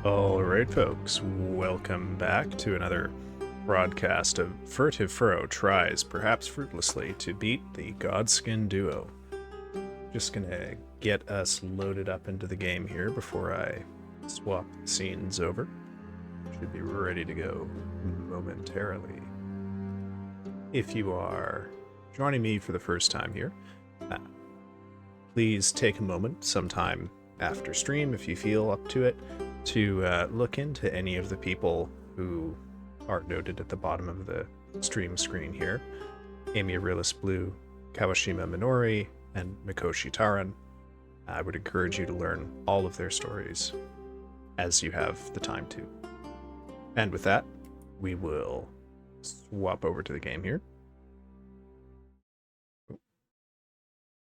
Alright folks, welcome back to another broadcast of Furtive Furrow tries, perhaps fruitlessly, to beat the Godskin duo. Just gonna get us loaded up into the game here before I swap the scenes over. Should be ready to go momentarily. If you are joining me for the first time here, please take a moment sometime after stream if you feel up to it to look into any of the people who are noted at the bottom of the stream screen here. Amy Realist Blue, Kawashima Minori, and Mikoshi Taran. I would encourage you to learn all of their stories as you have the time to. And with that, we will swap over to the game here.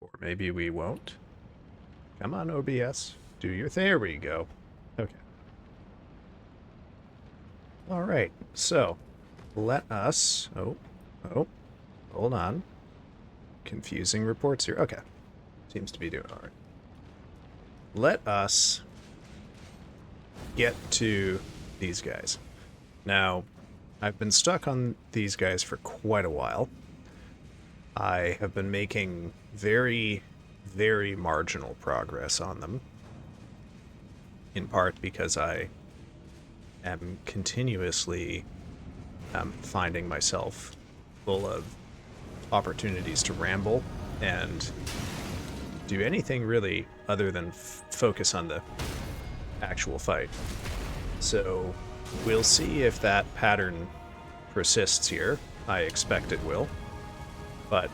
Or maybe we won't. Come on, OBS. Do your... There we go. Okay. Alright, so let us... hold on. Confusing reports here. Okay. Seems to be doing alright. Let us get to these guys. Now, I've been stuck on these guys for quite a while. I have been making very, very marginal progress on them. In part because I am continuously finding myself full of opportunities to ramble and do anything really other than focus on the actual fight. So we'll see if that pattern persists here. I expect it will. But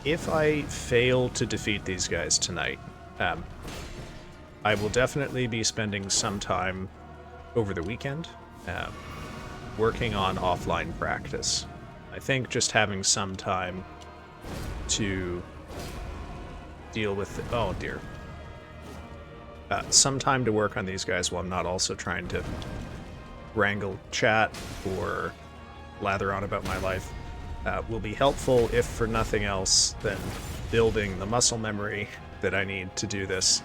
if I fail to defeat these guys tonight, I will definitely be spending some time over the weekend working on offline practice. I think just having some time to deal with... Oh dear. Some time to work on these guys while I'm not also trying to wrangle chat or lather on about my life will be helpful, if for nothing else than building the muscle memory that I need to do this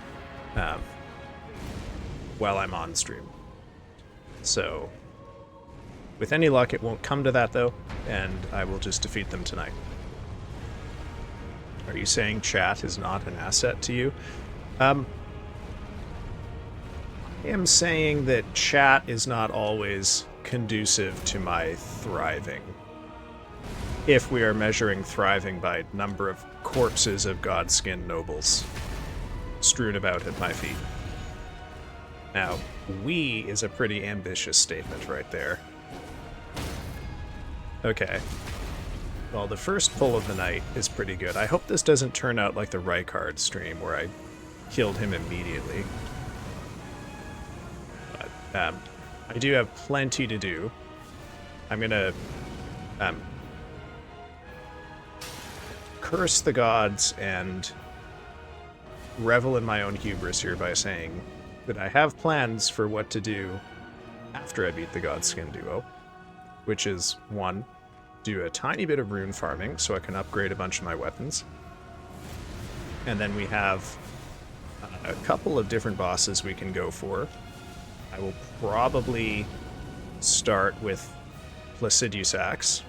while I'm on stream. So, with any luck, it won't come to that though, and I will just defeat them tonight. Are you saying chat is not an asset to you? I am saying that chat is not always conducive to my thriving. If we are measuring thriving by number of corpses of Godskin nobles strewn about at my feet. Now, we is a pretty ambitious statement right there. Okay. Well, the first pull of the night is pretty good. I hope this doesn't turn out like the Rykard stream where I killed him immediately. But, I do have plenty to do. I'm gonna, curse the gods and revel in my own hubris here by saying that I have plans for what to do after I beat the Godskin duo, which is, one, do a tiny bit of rune farming so I can upgrade a bunch of my weapons. And then we have a couple of different bosses we can go for. I will probably start with Placidius Axe,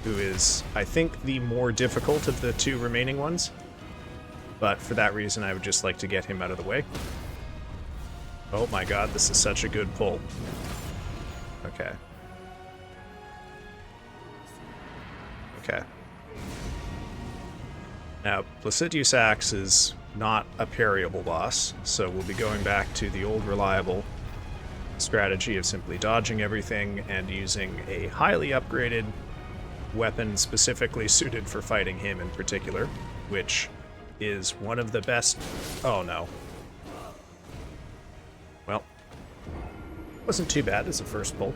who is, I think, the more difficult of the two remaining ones. But for that reason, I would just like to get him out of the way. Oh my god, this is such a good pull. Okay. Okay. Now, Placidius Axe is not a parryable boss, so we'll be going back to the old reliable strategy of simply dodging everything and using a highly upgraded weapon specifically suited for fighting him in particular, which is one of the best... Oh no. Well, wasn't too bad as a first pull.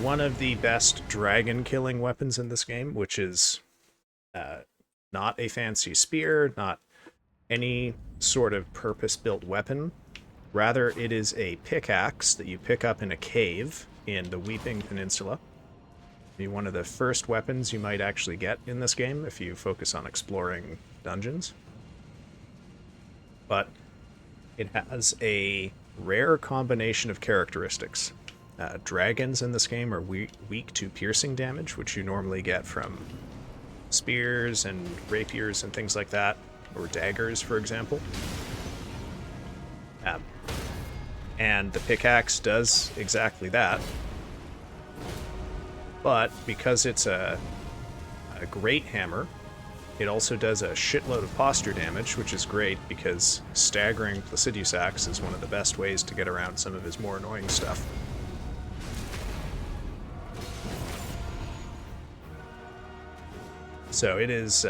One of the best dragon killing weapons in this game, which is not a fancy spear, not any sort of purpose-built weapon. Rather, it is a pickaxe that you pick up in a cave in the Weeping Peninsula. Be one of the first weapons you might actually get in this game if you focus on exploring dungeons. But it has a rare combination of characteristics. Dragons in this game are weak to piercing damage, which you normally get from spears and rapiers and things like that, or daggers, for example. And the pickaxe does exactly that. But because it's a great hammer, it also does a shitload of posture damage, which is great because staggering Placidius Axe is one of the best ways to get around some of his more annoying stuff. So it is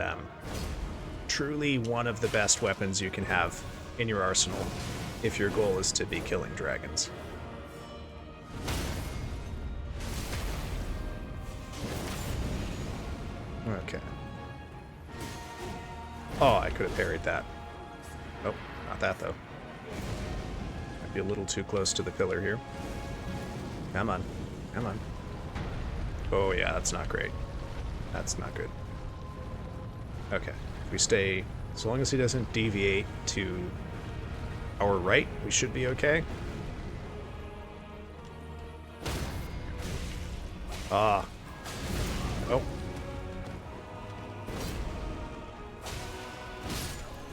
truly one of the best weapons you can have in your arsenal if your goal is to be killing dragons. Okay. Oh, I could have parried that. Oh, not that though. Might be a little too close to the pillar here. Come on. Come on. Oh yeah, that's not great. That's not good. Okay. If we stay, as long as he doesn't deviate to our right, we should be okay. Ah. Oh.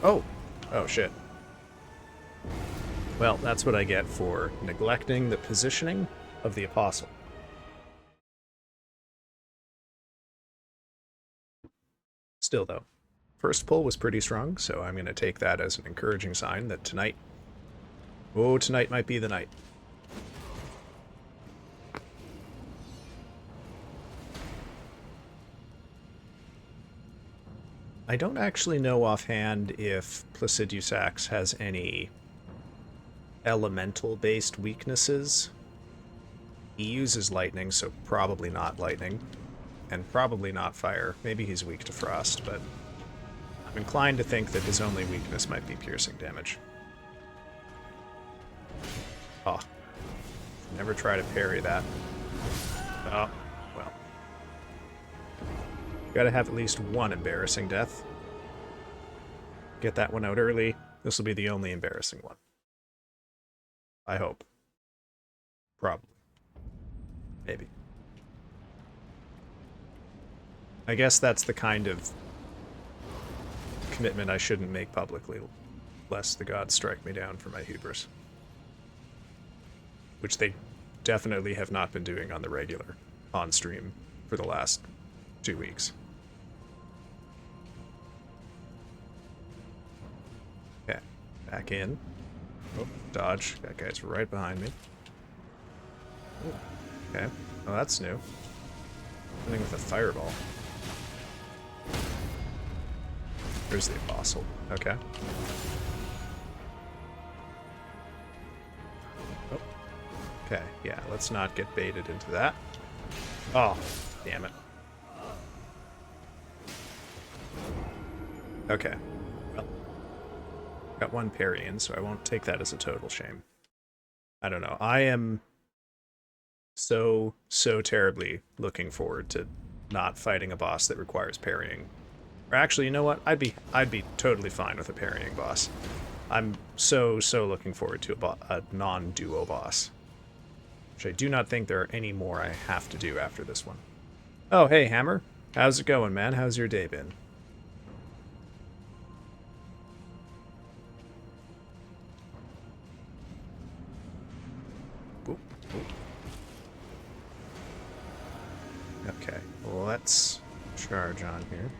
Oh. Oh, shit. Well, that's what I get for neglecting the positioning of the apostle. Still, though, first pull was pretty strong, so I'm going to take that as an encouraging sign that tonight... Oh, tonight might be the night. I don't actually know offhand if Placidusax has any elemental-based weaknesses. He uses lightning, so probably not lightning. And probably not fire. Maybe he's weak to frost, but I'm inclined to think that his only weakness might be piercing damage. Oh. Never try to parry that. Oh, well. Gotta have at least one embarrassing death. Get that one out early. This will be the only embarrassing one. I hope. Probably. Maybe. I guess that's the kind of commitment I shouldn't make publicly, lest the gods strike me down for my hubris. Which they definitely have not been doing on the regular, on stream, for the last 2 weeks. Okay, back in. Oh, dodge. That guy's right behind me. Ooh. Okay. Oh, that's new. Something with a fireball. There's the apostle. Okay. Oh. Okay, yeah, let's not get baited into that. Oh, damn it. Okay. Well, got one parry in, so I won't take that as a total shame. I don't know. I am so terribly looking forward to not fighting a boss that requires parrying. Or actually, you know what? I'd be totally fine with a parrying boss. I'm so looking forward to a non-duo boss. Which I do not think there are any more I have to do after this one. Oh, hey, Hammer. How's it going, man? How's your day been? Ooh, ooh. Okay, let's charge on here.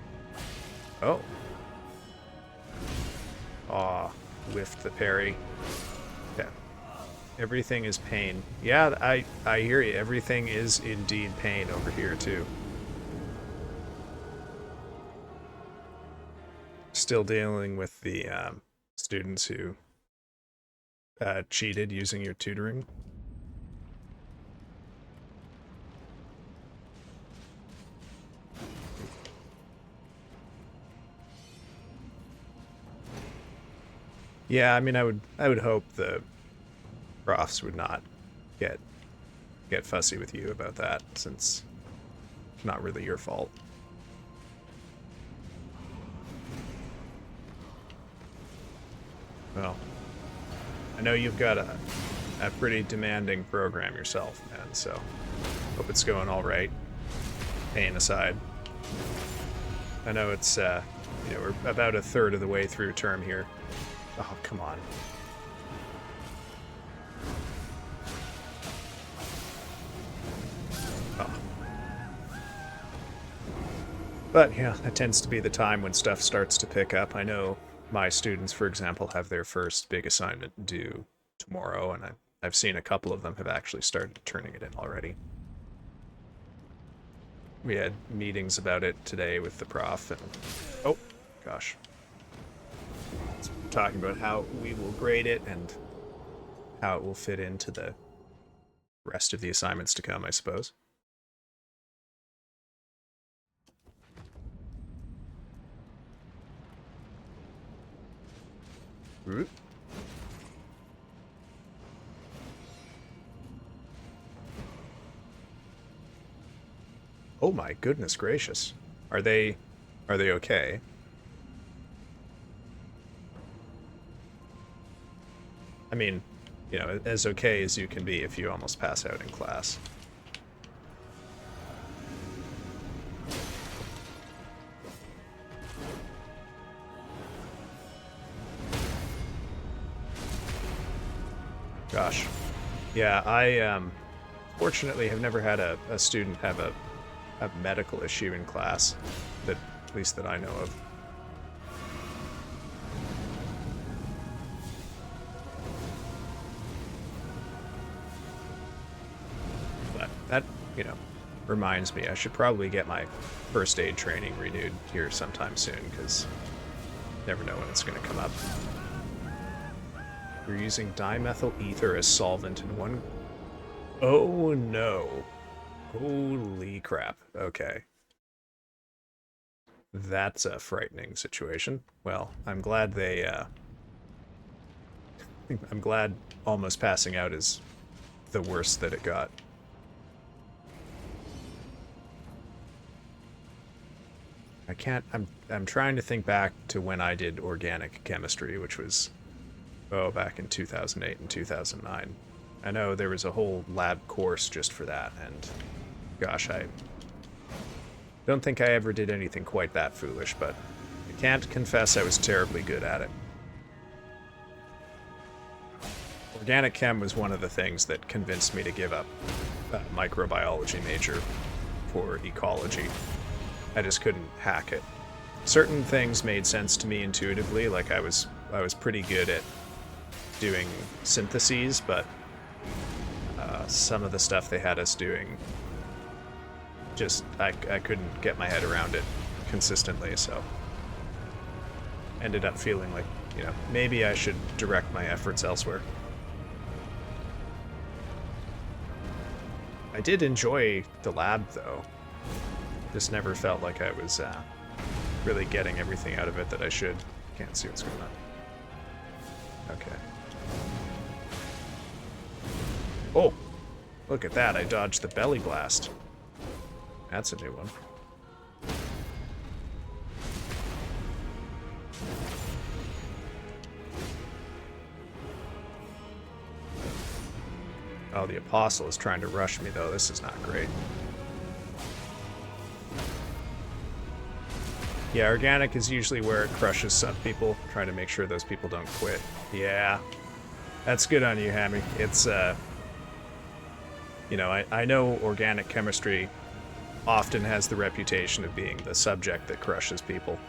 Oh. Aw, whiffed the parry. Okay. Everything is pain. Yeah, I hear you. Everything is indeed pain over here, too. Still dealing with the students who cheated using your tutoring. Yeah, I mean, I would hope the profs would not get fussy with you about that, since it's not really your fault. Well, I know you've got a pretty demanding program yourself, man, so hope it's going all right. Pain aside. I know it's, you know, we're about a third of the way through term here. Oh, come on. Oh. But, yeah, that tends to be the time when stuff starts to pick up. I know my students, for example, have their first big assignment due tomorrow, and I've seen a couple of them have actually started turning it in already. We had meetings about it today with the prof, and oh, gosh. Talking about how we will grade it and how it will fit into the rest of the assignments to come, I suppose. Ooh. Oh my goodness gracious. Are they okay? I mean, you know, as okay as you can be if you almost pass out in class. Gosh. Yeah, I fortunately have never had a student have a medical issue in class, that at least that I know of. But that, you know, reminds me, I should probably get my first aid training renewed here sometime soon, because never know when it's going to come up. You're using dimethyl ether as solvent in one... Oh no. Holy crap. Okay. That's a frightening situation. Well, I'm glad they, I'm glad almost passing out is the worst that it got. I can't... I'm trying to think back to when I did organic chemistry, which was, oh, back in 2008 and 2009. I know there was a whole lab course just for that, and gosh, I don't think I ever did anything quite that foolish, but I can't confess I was terribly good at it. Organic chem was one of the things that convinced me to give up a microbiology major for ecology. I just couldn't hack it. Certain things made sense to me intuitively, like I was pretty good at doing syntheses, but some of the stuff they had us doing, just I couldn't get my head around it consistently, so ended up feeling like, you know, maybe I should direct my efforts elsewhere. I did enjoy the lab, though. Just never felt like I was really getting everything out of it that I should. Can't see what's going on. Okay. Oh! Look at that, I dodged the belly blast. That's a new one. Oh, the Apostle is trying to rush me, though. This is not great. Yeah, organic is usually where it crushes some people, trying to make sure those people don't quit. Yeah. That's good on you, Hammy. It's, you know, I know organic chemistry often has the reputation of being the subject that crushes people.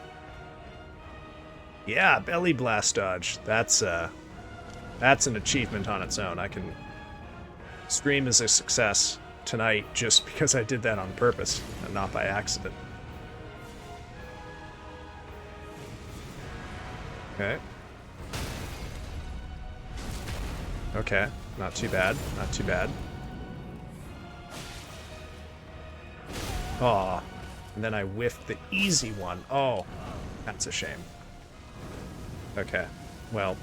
Yeah, belly blast dodge. That's an achievement on its own. I can stream as a success tonight just because I did that on purpose and not by accident. Okay. Okay, not too bad, not too bad. Aw, and then I whiffed the easy one. Oh, that's a shame. Okay, well.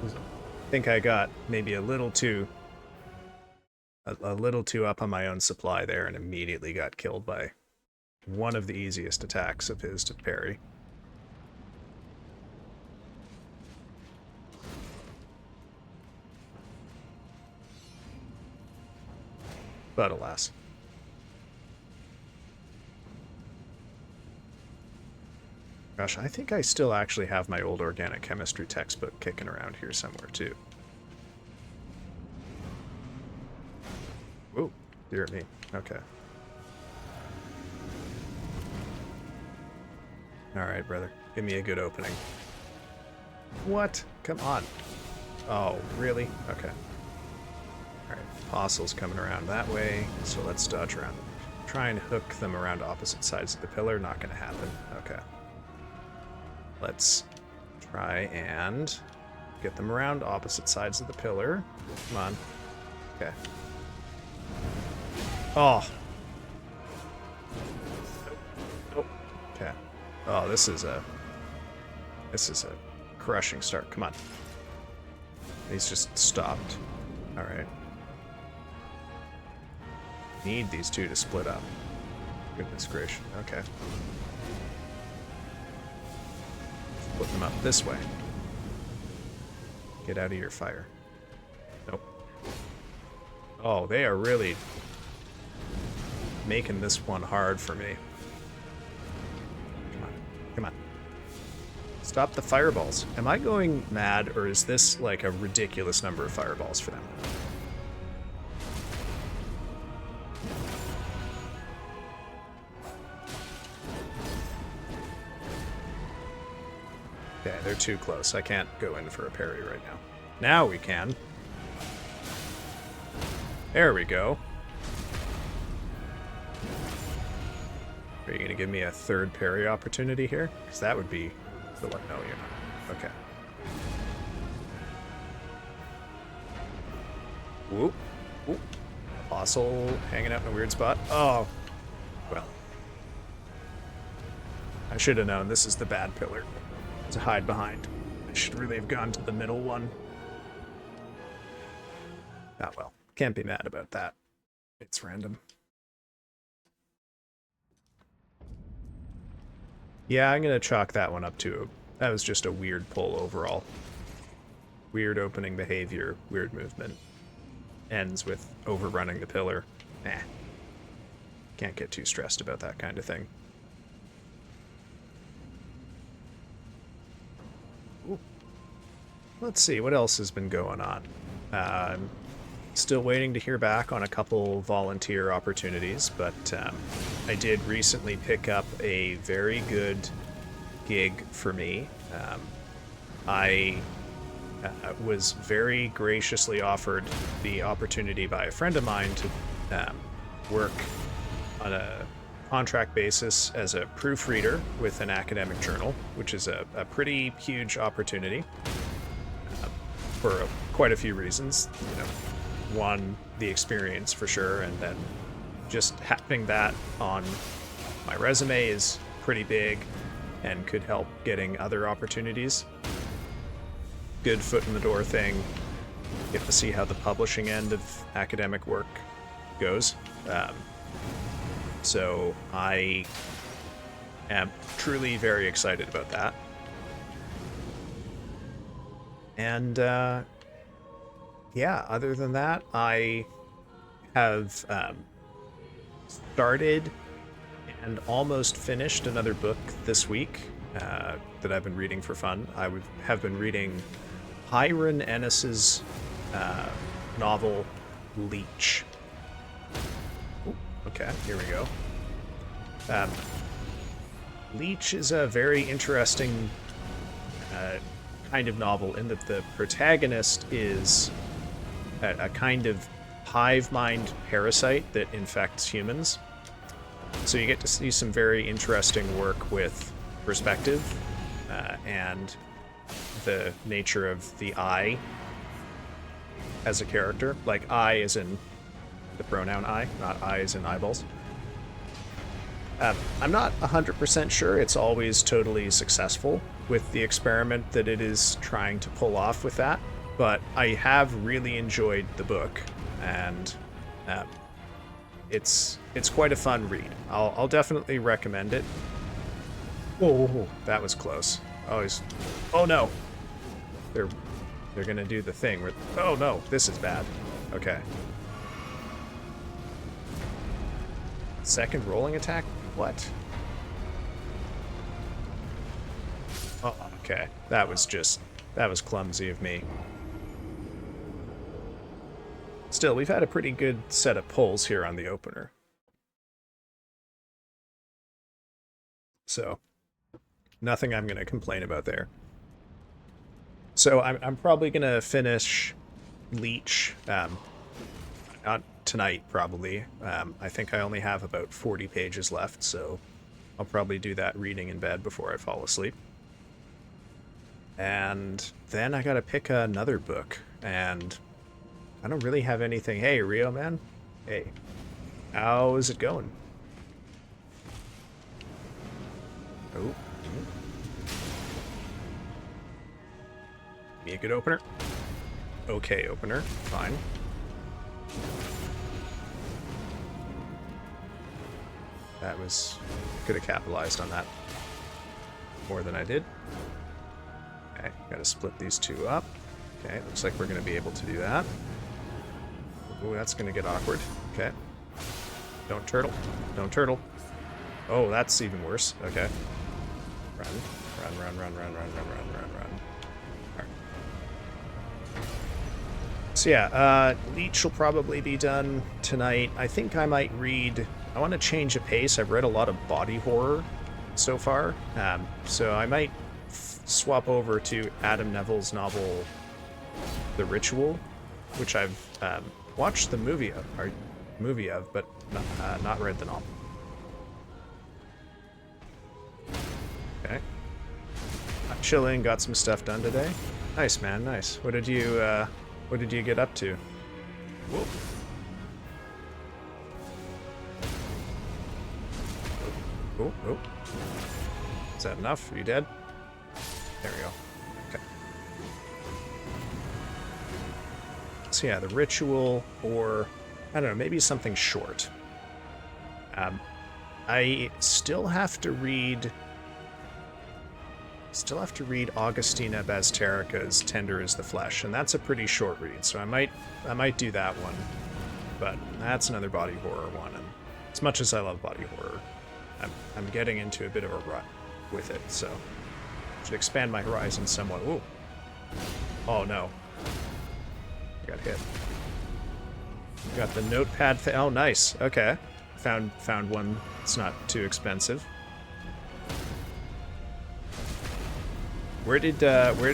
I think I got maybe a little too up on my own supply there and immediately got killed by one of the easiest attacks of his to parry. But alas. Gosh, I think I still actually have my old organic chemistry textbook kicking around here somewhere, too. Whoa, dear me. Okay. Alright, brother. Give me a good opening. What? Come on. Oh, really? Okay. Alright. Apostles coming around that way, so let's dodge around. Try and hook them around opposite sides of the pillar. Not going to happen. Okay. Let's try and get them around opposite sides of the pillar. Come on. Okay. Oh. Nope. Okay. Oh, this is a crushing start. Come on. He's just stopped. All right. Need these two to split up. Goodness gracious. Okay. Split them up this way. Get out of your fire. Nope. Oh, they are really making this one hard for me. Come on. Come on. Stop the fireballs. Am I going mad, or is this like a ridiculous number of fireballs for them? Okay, they're too close. I can't go in for a parry right now. Now we can. There we go. Are you going to give me a third parry opportunity here? Because that would be the one. No, you're not. Okay. Whoop. Whoop. Apostle hanging out in a weird spot. Oh. Well. I should have known this is the bad pillar to hide behind. I should really have gone to the middle one. Ah, well. Can't be mad about that. It's random. Yeah, I'm gonna chalk that one up to that was just a weird pull overall. Weird opening behavior, weird movement. Ends with overrunning the pillar. Nah. Can't get too stressed about that kind of thing. Ooh. Let's see, what else has been going on? Still waiting to hear back on a couple volunteer opportunities, but I did recently pick up a very good gig for me. I was very graciously offered the opportunity by a friend of mine to work on a contract basis as a proofreader with an academic journal, which is a pretty huge opportunity for quite a few reasons. You know, one, the experience for sure, and then just having that on my resume is pretty big and could help getting other opportunities. Good foot in the door thing. Get to see how the publishing end of academic work goes. So I am truly very excited about that. And yeah, other than that, I have started and almost finished another book this week that I've been reading for fun. I have been reading Hiron Ennis's novel Leech. Ooh, okay, here we go. Leech is a very interesting kind of novel in that the protagonist is a kind of hive mind parasite that infects humans. So you get to see some very interesting work with perspective and the nature of the I as a character. Like I as in the pronoun I, not I as in eyeballs. I'm not 100% sure it's always totally successful with the experiment that it is trying to pull off with that, but I have really enjoyed the book, and it's quite a fun read. I'll definitely recommend it. Oh, that was close. Oh no, they're gonna do the thing where, oh no, this is bad. Okay. Second rolling attack? What? Oh, okay. That was clumsy of me. Still, we've had a pretty good set of pulls here on the opener. So, nothing I'm going to complain about there. So I'm probably going to finish Leech. Not tonight, probably. I think I only have about 40 pages left, so I'll probably do that reading in bed before I fall asleep. And then I gotta pick another book, and I don't really have anything. Hey, Rio, man. Hey. How is it going? Oh. Give me a good opener. Okay, opener. Fine. That was... Could have capitalized on that more than I did. Okay, gotta split these two up. Okay, looks like we're gonna be able to do that. Ooh, that's gonna get awkward. Okay. Don't turtle. Don't turtle. Oh, that's even worse. Okay. Run. Run, run, run, run, run, run, run, run, run. Alright. So yeah, Leech will probably be done tonight. I think I might read... I want to change the pace. I've read a lot of body horror so far. So I might swap over to Adam Neville's novel, The Ritual, which I've watched the movie of, but not read the novel. Okay. I'm chilling, got some stuff done today. Nice, man, nice. What did you get up to? Whoa. Oh, oh. Is that enough? Are you dead? There we go. Okay. So yeah, The Ritual, or I don't know, maybe something short. I still have to read Augustina Bazterrica's Tender is the Flesh, and that's a pretty short read, so I might do that one. But that's another body horror one, and as much as I love body horror, I'm getting into a bit of a rut with it, so should expand my horizons somewhat. Ooh. Oh no. I got hit. Got the notepad oh, nice. Okay. Found one that's not too expensive. Where did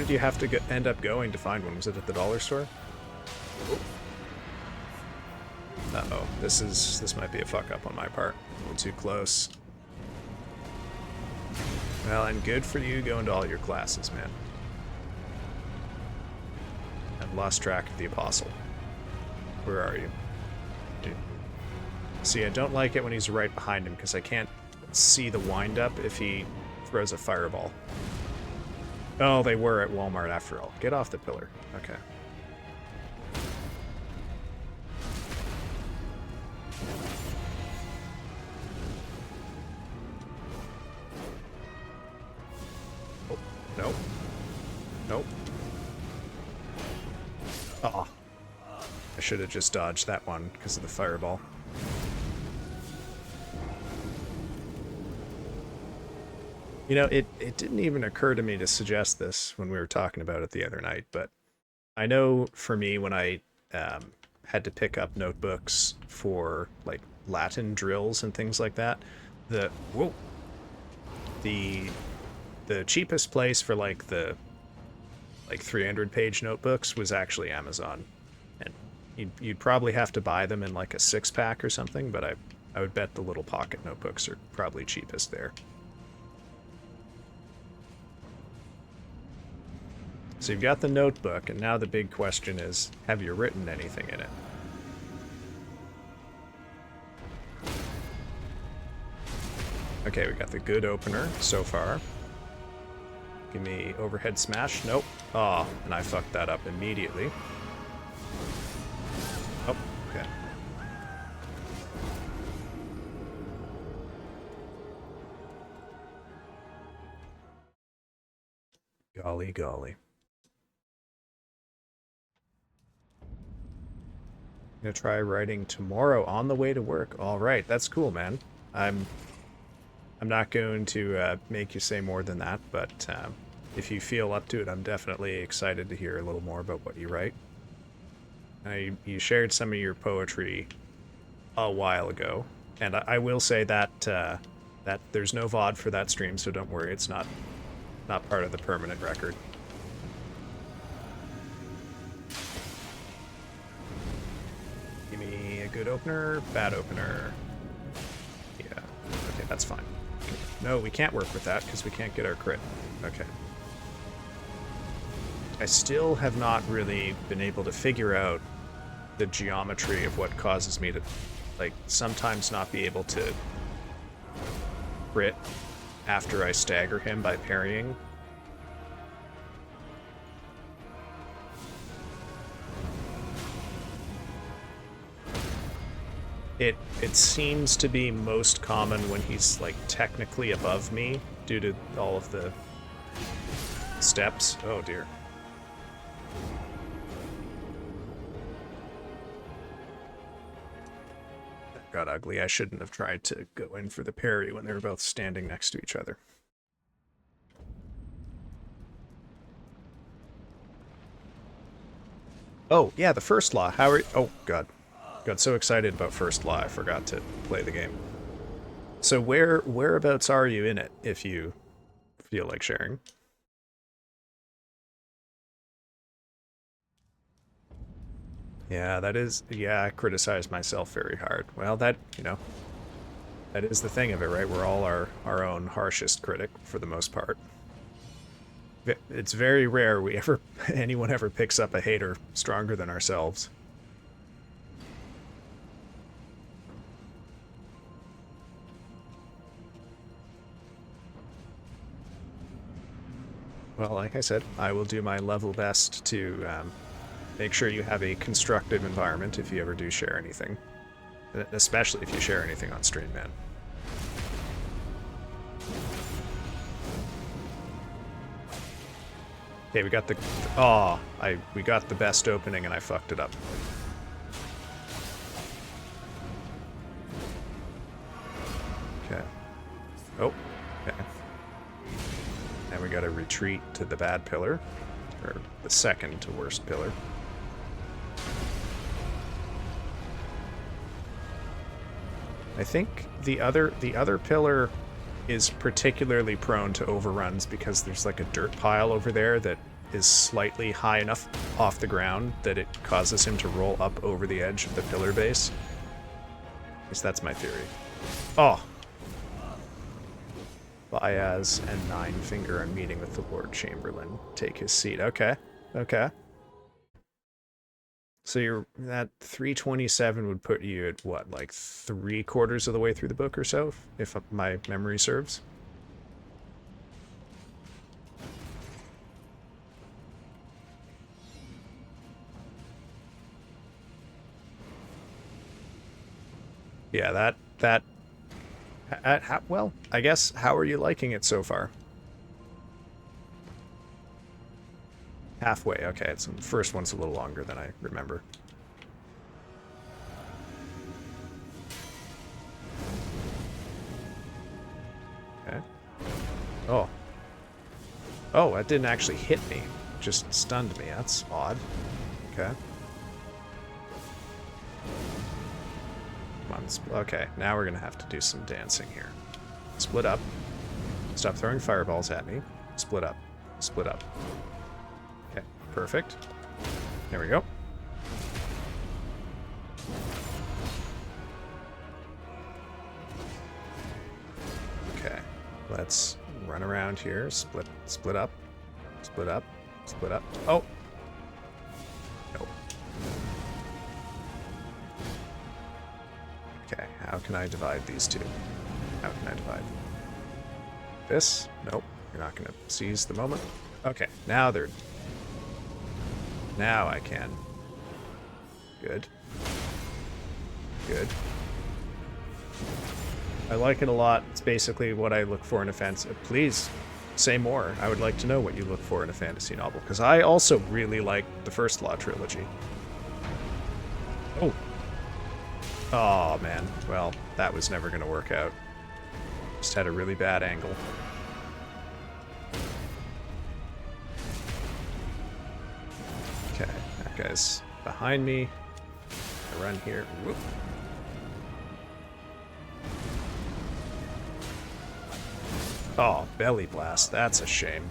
you have to end up going to find one? Was it at the dollar store? Uh-oh. This might be a fuck up on my part. A little too close. Well, and good for you going to all your classes, man. I've lost track of the Apostle. Where are you? Dude. See, I don't like it when he's right behind him, because I can't see the wind-up if he throws a fireball. Oh, they were at Walmart after all. Get off the pillar. Okay. Oh, nope. Nope. Oh. I should have just dodged that one because of the fireball. You know, it didn't even occur to me to suggest this when we were talking about it the other night, but I know for me when I had to pick up notebooks for like Latin drills and things like that, the cheapest place for like the 300-page notebooks was actually Amazon, and you'd probably have to buy them in like a 6-pack or something, but I would bet the little pocket notebooks are probably cheapest there. So you've got the notebook, and now the big question is, have you written anything in it? Okay, we got the good opener so far. Give me overhead smash. Nope. Oh, and I fucked that up immediately. Oh, okay. Golly, golly. I'm gonna try writing tomorrow on the way to work. All right, that's cool, man. I'm not going to make you say more than that, but if you feel up to it, I'm definitely excited to hear a little more about what you write. You shared some of your poetry a while ago, and I will say that that there's no VOD for that stream, so don't worry, it's not part of the permanent record. Give me good opener, bad opener. Yeah, okay, that's fine. Okay. No, we can't work with that because we can't get our crit. Okay. I still have not really been able to figure out the geometry of what causes me to, like, sometimes not be able to crit after I stagger him by parrying. It seems to be most common when he's, like, technically above me due to all of the steps. Oh dear. That got ugly. I shouldn't have tried to go in for the parry when they were both standing next to each other. Oh, yeah, the first law. How are you? Oh, God. Got so excited about first law, I forgot to play the game. So whereabouts are you in it, if you feel like sharing? Yeah, that is, yeah, I criticize myself very hard. Well, that, you know, that is the thing of it, right? We're all our own harshest critic, for the most part. It's very rare anyone ever picks up a hater stronger than ourselves. Well, like I said, I will do my level best to make sure you have a constructive environment if you ever do share anything. Especially if you share anything on stream, man. Okay, we got the... Oh, we got the best opening and I fucked it up. Okay. Oh, okay. Now we gotta retreat to the bad pillar. Or the second to worst pillar. I think the other pillar is particularly prone to overruns because there's like a dirt pile over there that is slightly high enough off the ground that it causes him to roll up over the edge of the pillar base. At least that's my theory. Oh! Baez and Ninefinger are meeting with the Lord Chamberlain. Take his seat. Okay. Okay. So you're that 327 would put you at what, like 3/4 of the way through the book or so, if my memory serves? Yeah, well, I guess, how are you liking it so far? Halfway, okay. So the first one's a little longer than I remember. Okay. Oh. Oh, that didn't actually hit me. It just stunned me. That's odd. Okay. Come on. Okay, now we're gonna have to do some dancing here. Split up. Stop throwing fireballs at me. Split up. Split up. Okay, perfect. There we go. Okay, let's run around here. Split up. Split up. Split up. Oh! Nope. Okay, how can I divide these two? How can I divide this? Nope. You're not gonna seize the moment. Okay, now they're... Now I can. Good. Good. I like it a lot. It's basically what I look for in a fantasy. Please say more. I would like to know what you look for in a fantasy novel, because I also really like the First Law trilogy. Oh. Oh, man. Well, that was never going to work out. Just had a really bad angle. Okay, that guy's behind me. I run here. Whoop. Oh, belly blast. That's a shame.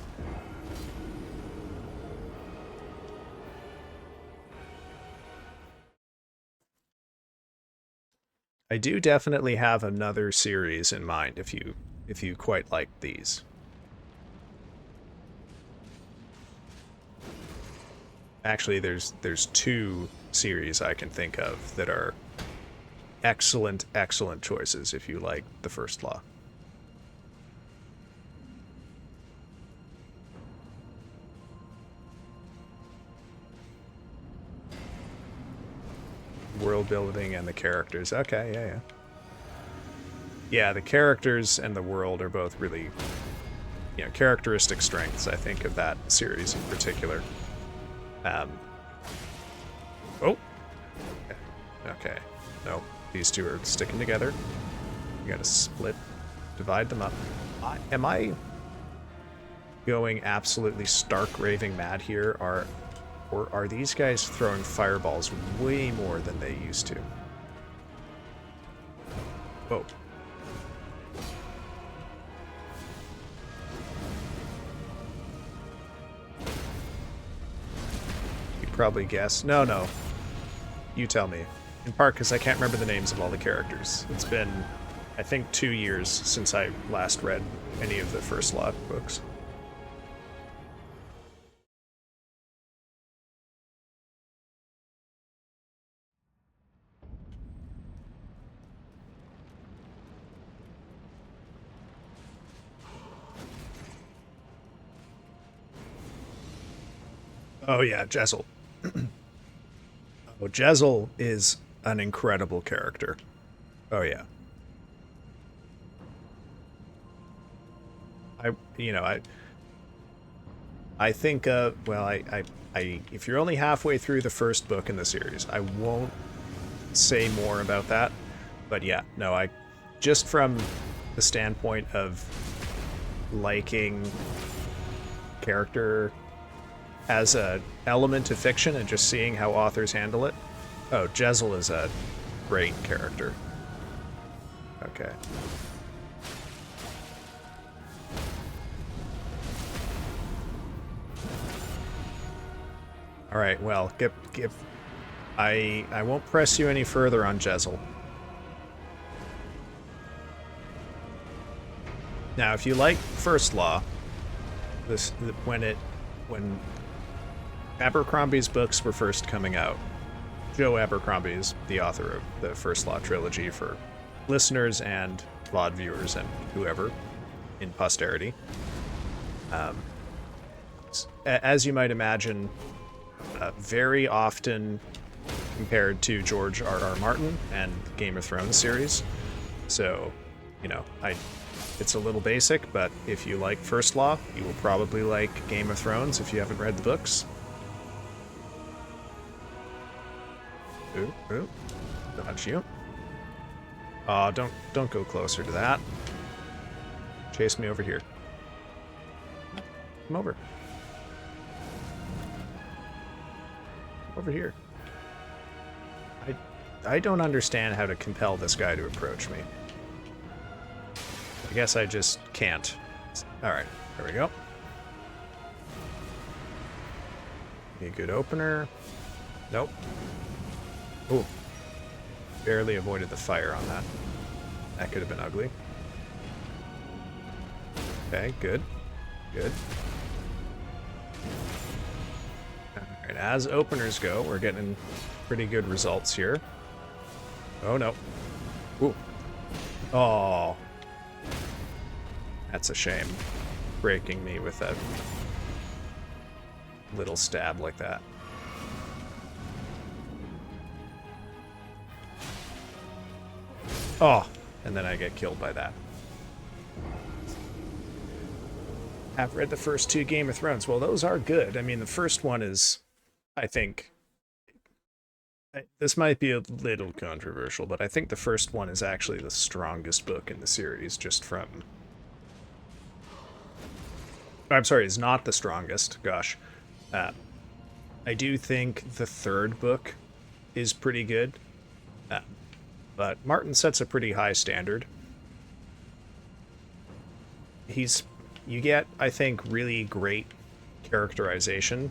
I do definitely have another series in mind if you quite like these. Actually, there's two series I can think of that are excellent, excellent choices if you like the first law. World building and the characters. Okay, yeah. Yeah, the characters and the world are both really, characteristic strengths, I think, of that series in particular. Oh. Okay. Nope. These two are sticking together. You gotta split, divide them up. Am I going absolutely stark raving mad here? Or are these guys throwing fireballs way more than they used to? Whoa. You'd probably guess. No. You tell me. In part because I can't remember the names of all the characters. It's been, I think, 2 years since I last read any of the first lot books. Oh yeah, Jezzel. Oh, Jezzel is an incredible character. Oh yeah. I think well if you're only halfway through the first book in the series, I won't say more about that. But yeah, no, I just from the standpoint of liking character as a element of fiction and just seeing how authors handle it. Oh, Jezzel is a great character. Okay. All right. Well, I won't press you any further on Jezzel. Now, if you like First Law, when Abercrombie's books were first coming out, Joe Abercrombie is the author of the First Law trilogy for listeners and VOD viewers and whoever in posterity. As you might imagine, very often compared to George R.R. Martin and Game of Thrones series. So, it's a little basic, but if you like First Law, you will probably like Game of Thrones if you haven't read the books. Ooh. Dodge you. Aw, don't go closer to that. Chase me over here. Come over. Over here. I don't understand how to compel this guy to approach me. I guess I just can't. Alright, there we go. Be a good opener. Nope. Ooh. Barely avoided the fire on that. That could have been ugly. Okay, good. Good. Alright, as openers go, we're getting pretty good results here. Oh no. Ooh. Oh. That's a shame. Breaking me with that little stab like that. Oh, and then I get killed by that. I've read the first 2 Game of Thrones. Well, those are good. I mean, the first one is, I think, this might be a little controversial, but I think the first one is actually the strongest book in the series, just from... I'm sorry, it's not the strongest. Gosh. I do think the third book is pretty good. But Martin sets a pretty high standard. You get, I think, really great characterization.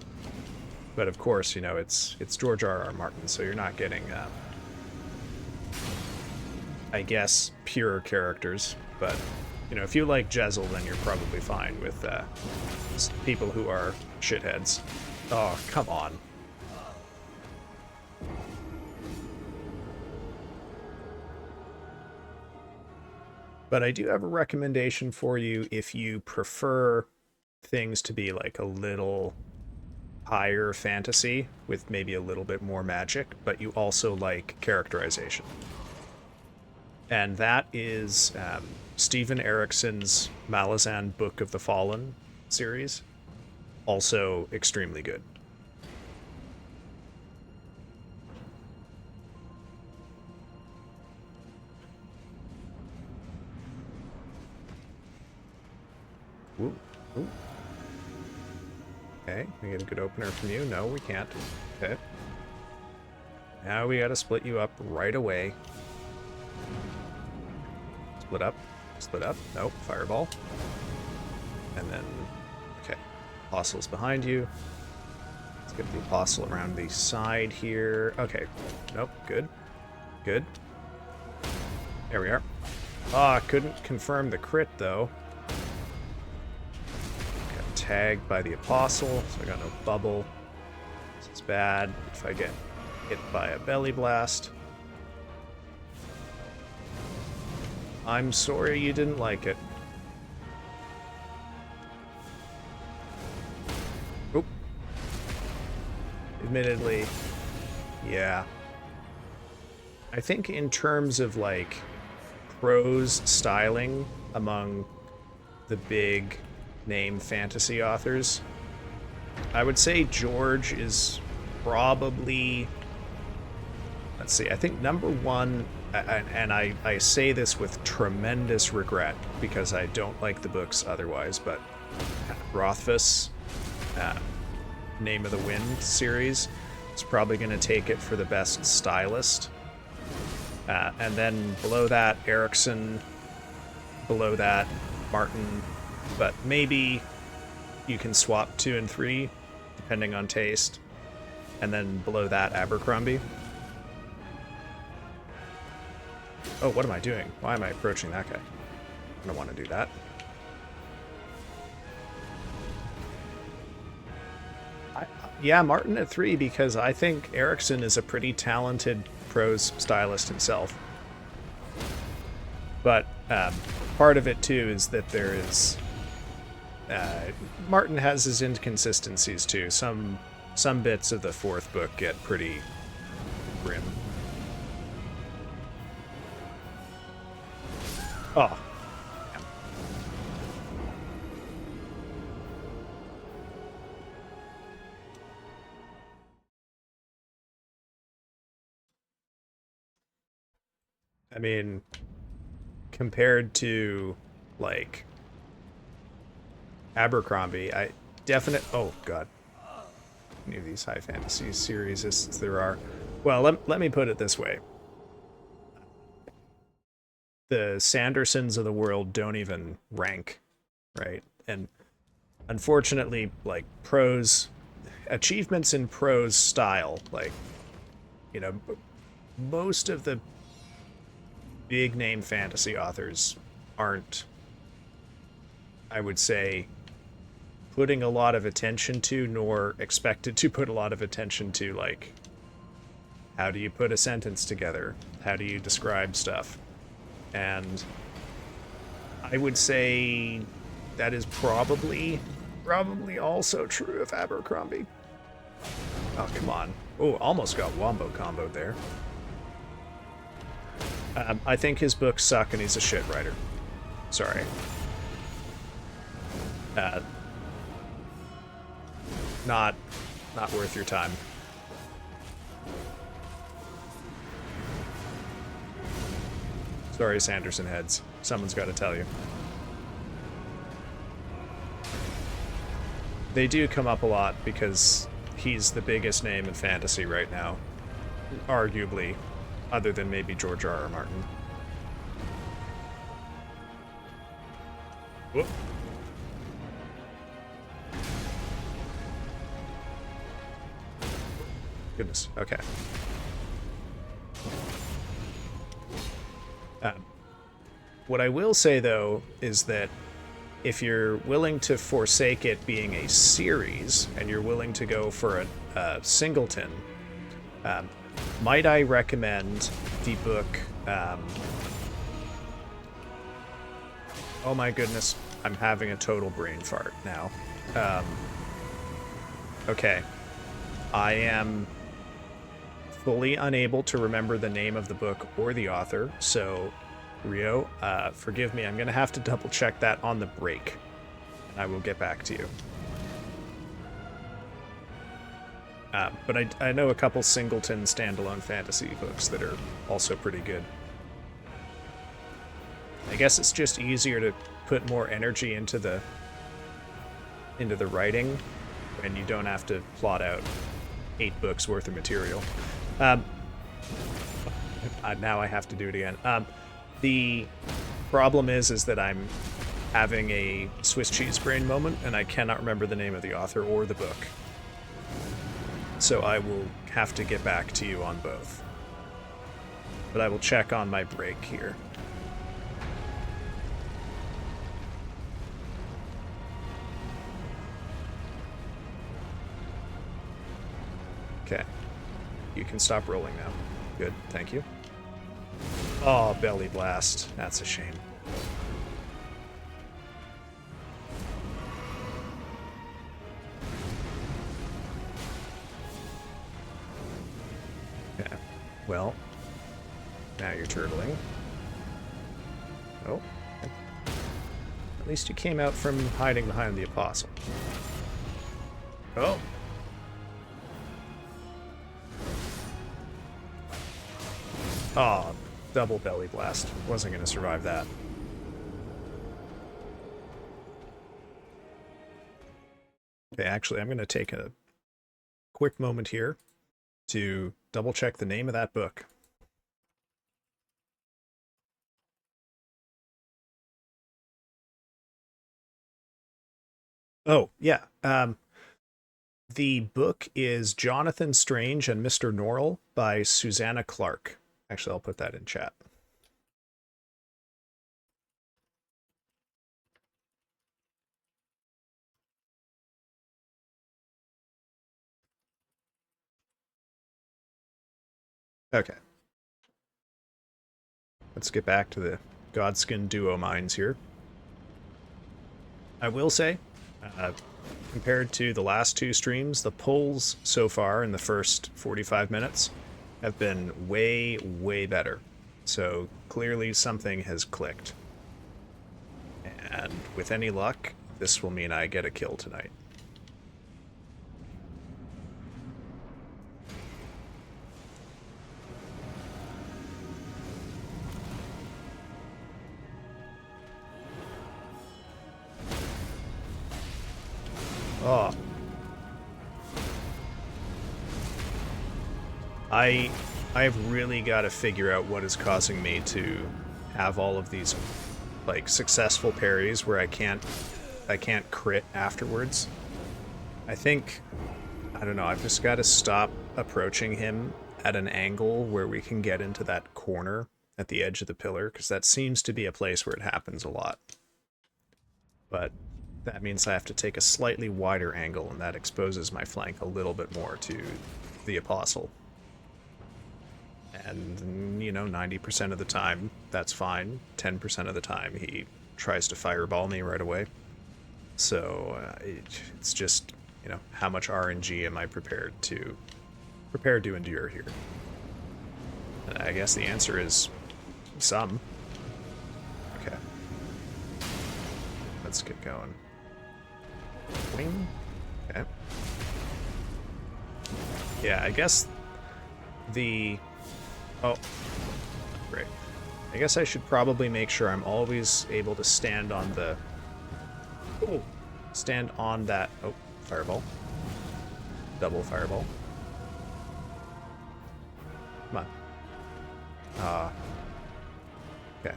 But of course, it's George R.R. Martin, so you're not getting I guess, pure characters. But, you know, if you like Jezel, then you're probably fine with people who are shitheads. Oh, come on. But I do have a recommendation for you if you prefer things to be like a little higher fantasy with maybe a little bit more magic, but you also like characterization. And that is Steven Erikson's Malazan Book of the Fallen series. Also extremely good. Ooh, ooh. Okay, we get a good opener from you. No, we can't. Okay. Now we gotta split you up right away. Split up. Split up. Nope. Fireball. And then... Okay. Apostle's behind you. Let's get the Apostle around the side here. Okay. Nope. Good. Good. There we are. Ah, oh, couldn't confirm the crit, though. Got tagged by the Apostle, so I got no bubble. This is bad if I get hit by a belly blast. I'm sorry you didn't like it. Oop. Admittedly, yeah. I think in terms of, like, prose styling among the big name fantasy authors, I would say George is probably... Let's see, I think number one... And I say this with tremendous regret because I don't like the books otherwise, but Rothfuss, Name of the Wind series is probably going to take it for the best stylist. And then below that, Erikson. Below that, Martin. But maybe you can swap 2 and 3, depending on taste. And then below that, Abercrombie. Oh, what am I doing? Why am I approaching that guy? I don't want to do that. Yeah, Martin at 3, because I think Erikson is a pretty talented prose stylist himself. But part of it, too, is that there is... Martin has his inconsistencies, too. Some bits of the 4th book get pretty grim. Oh. I mean, compared to, like, Abercrombie, I definitely... Oh, God. Any of these high fantasy series as there are. Well, let me put it this way. The Sandersons of the world don't even rank, right? And unfortunately, like, prose... Achievements in prose style, like, you know, most of the big name fantasy authors aren't, I would say, putting a lot of attention to, nor expected to put a lot of attention to, like, how do you put a sentence together? How do you describe stuff? And I would say that is probably also true of Abercrombie. Oh, come on. Oh, almost got wombo comboed there. I think his books suck and he's a shit writer. Sorry. Not worth your time. Sorry, Sanderson heads. Someone's got to tell you. They do come up a lot because he's the biggest name in fantasy right now. Arguably. Other than maybe George R.R. Martin. Whoop. Goodness, okay. Um, what I will say, though, is that if you're willing to forsake it being a series and you're willing to go for a singleton, might I recommend the book... oh my goodness, I'm having a total brain fart now. Okay. I am fully unable to remember the name of the book or the author, so Rio, forgive me, I'm going to have to double check that on the break, and I will get back to you. But I know a couple singleton standalone fantasy books that are also pretty good. I guess it's just easier to put more energy into the writing when you don't have to plot out 8 books worth of material. Now I have to do it again. The problem is that I'm having a Swiss cheese brain moment, and I cannot remember the name of the author or the book. So I will have to get back to you on both. But I will check on my break here. Okay. You can stop rolling now. Good, thank you. Oh, belly blast. That's a shame. Okay. Well, now you're turtling. Oh. At least you came out from hiding behind the apostle. Oh. Oh, double belly blast. Wasn't going to survive that. Okay, actually, I'm going to take a quick moment here to double check the name of that book. Oh, yeah. The book is Jonathan Strange and Mr. Norrell by Susanna Clarke. Actually, I'll put that in chat. Okay. Let's get back to the Godskin duo minds here. I will say, compared to the last 2 streams, the pulls so far in the first 45 minutes have been way, way better. So clearly something has clicked. And with any luck, this will mean I get a kill tonight. Oh. I've really got to figure out what is causing me to have all of these like successful parries where I can't crit afterwards. I don't know, I've just got to stop approaching him at an angle where we can get into that corner at the edge of the pillar, because that seems to be a place where it happens a lot. But that means I have to take a slightly wider angle, and that exposes my flank a little bit more to the apostle. And, you know, 90% of the time, that's fine. 10% of the time, he tries to fireball me right away. So, it's just, you know, how much RNG am I prepared to endure here? And I guess the answer is some. Okay. Let's get going. Wing. Okay. Yeah, I guess the... Oh, great. I guess I should probably make sure I'm always able to stand on the... Oh, stand on that... Oh, fireball. Double fireball. Come on. Okay.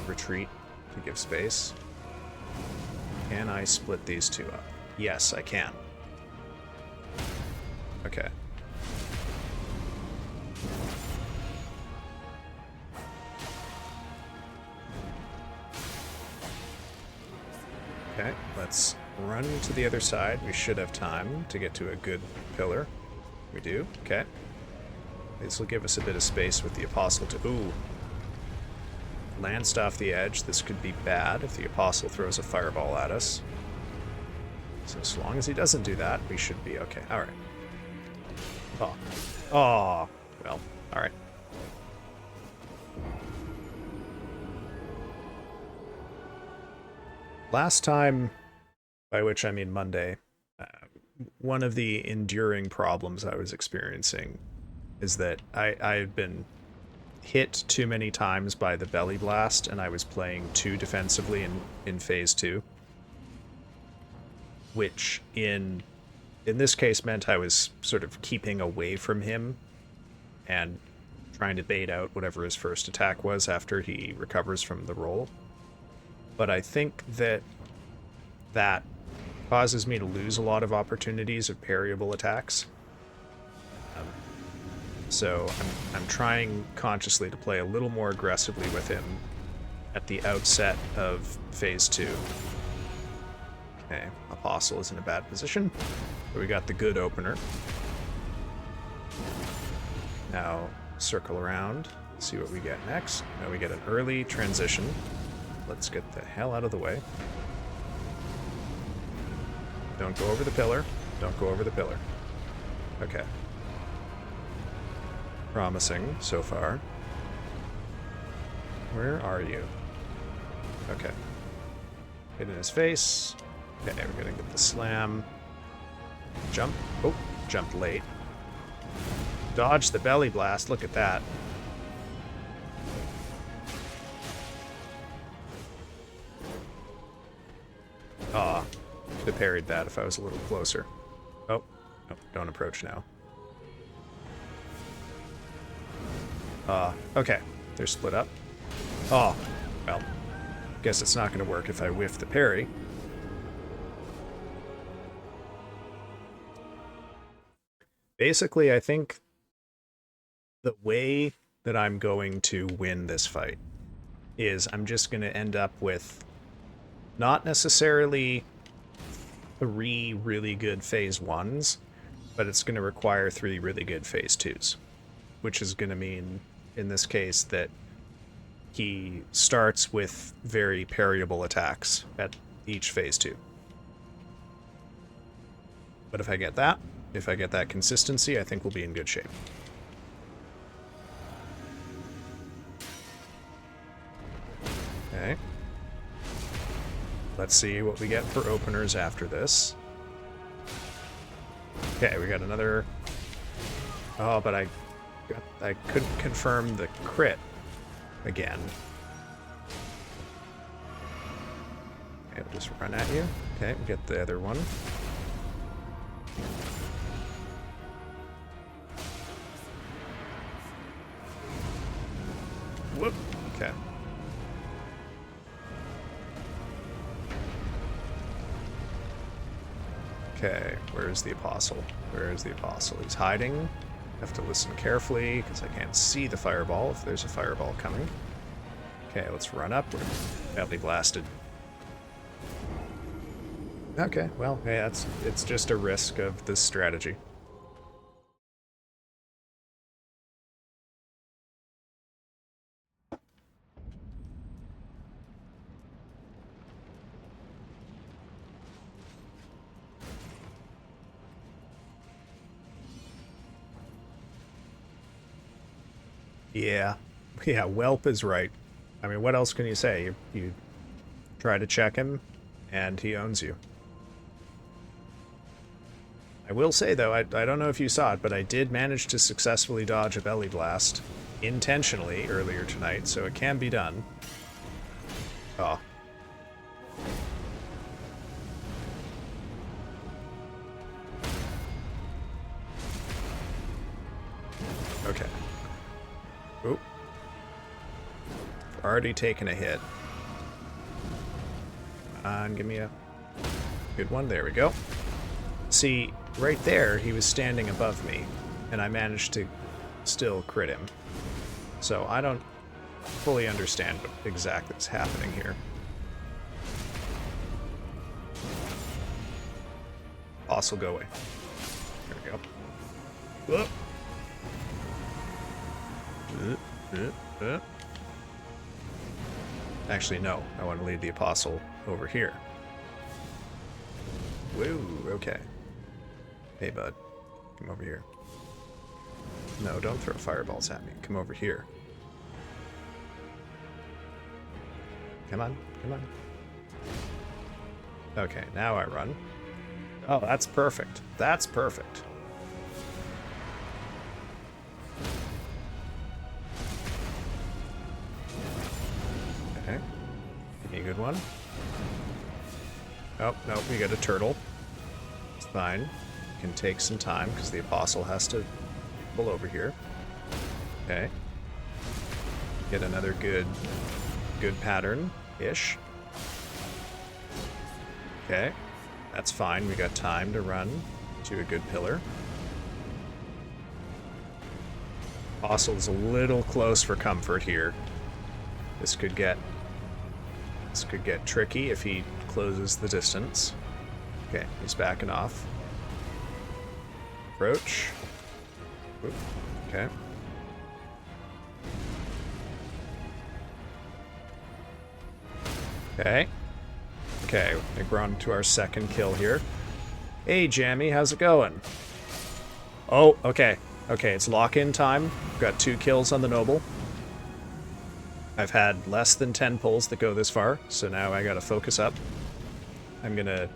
Retreat to give space. Can I split these two up? Yes, I can. Okay. Okay, let's run to the other side. We should have time to get to a good pillar. We do. Okay. This will give us a bit of space with the Apostle to... Ooh. Lanced off the edge. This could be bad if the Apostle throws a fireball at us. So as long as he doesn't do that, we should be okay. Alright. Oh. Oh. Well, alright. Last time, by which I mean Monday, one of the enduring problems I was experiencing is that I've been hit too many times by the belly blast, and I was playing too defensively in phase 2. Which in this case meant I was sort of keeping away from him and trying to bait out whatever his first attack was after he recovers from the roll. But I think that causes me to lose a lot of opportunities of parryable attacks. So I'm trying consciously to play a little more aggressively with him at the outset of phase 2. Okay, Apostle is in a bad position. So we got the good opener. Now circle around, see what we get next. Now we get an early transition. Let's get the hell out of the way. Don't go over the pillar. Don't go over the pillar. Okay. Promising so far. Where are you? Okay. Hit in his face. Okay, we're gonna get the slam. Jump. Oh, jumped late. Dodge the belly blast. Look at that. Ah, could have parried that if I was a little closer. Oh, no, don't approach now. Okay, they're split up. Oh, well, guess it's not going to work if I whiff the parry. Basically, I think the way that I'm going to win this fight is I'm just going to end up with not necessarily 3 really good phase 1s, but it's going to require 3 really good phase 2s, which is going to mean, in this case, that he starts with very parryable attacks at each phase 2. But if I get that consistency, I think we'll be in good shape. Okay. Let's see what we get for openers after this. Okay, we got another... Oh, but I couldn't confirm the crit again. Okay, I'll just run at you. Okay, we get the other one. Whoop. Okay. Okay, where's the Apostle? Where is the Apostle? He's hiding. Have to listen carefully, because I can't see the fireball if there's a fireball coming. Okay, let's run up. We're badly blasted. Okay, well, hey, it's just a risk of this strategy. Yeah, Whelp is right. I mean, what else can you say? You try to check him, and he owns you. I will say, though, I don't know if you saw it, but I did manage to successfully dodge a belly blast intentionally earlier tonight, so it can be done. Oh. Okay. Oop. Already taken a hit. And give me a good one. There we go. See, right there, he was standing above me, and I managed to still crit him. So I don't fully understand what exactly is happening here. Boss will go away. There we go. Whoop. Actually, no. I want to lead the apostle over here. Whoa, okay. Hey, bud. Come over here. No, don't throw fireballs at me. Come over here. Come on, come on. Okay, now I run. Oh, that's perfect. That's perfect. Okay. Give me a good one. Oh, no, we got a turtle. It's fine. Can take some time because the apostle has to pull over here. Okay. Get another good pattern-ish. Okay. That's fine. We got time to run to a good pillar. Apostle's a little close for comfort here. This could get tricky if he closes the distance. Okay, he's backing off. Approach. Oop, okay. Okay. Okay, I think we're on to our second kill here. Hey, Jammy, how's it going? Oh, okay. Okay, it's lock-in time. Got 2 kills on the Noble. I've had less than 10 pulls that go this far, so now I gotta focus up. I'm gonna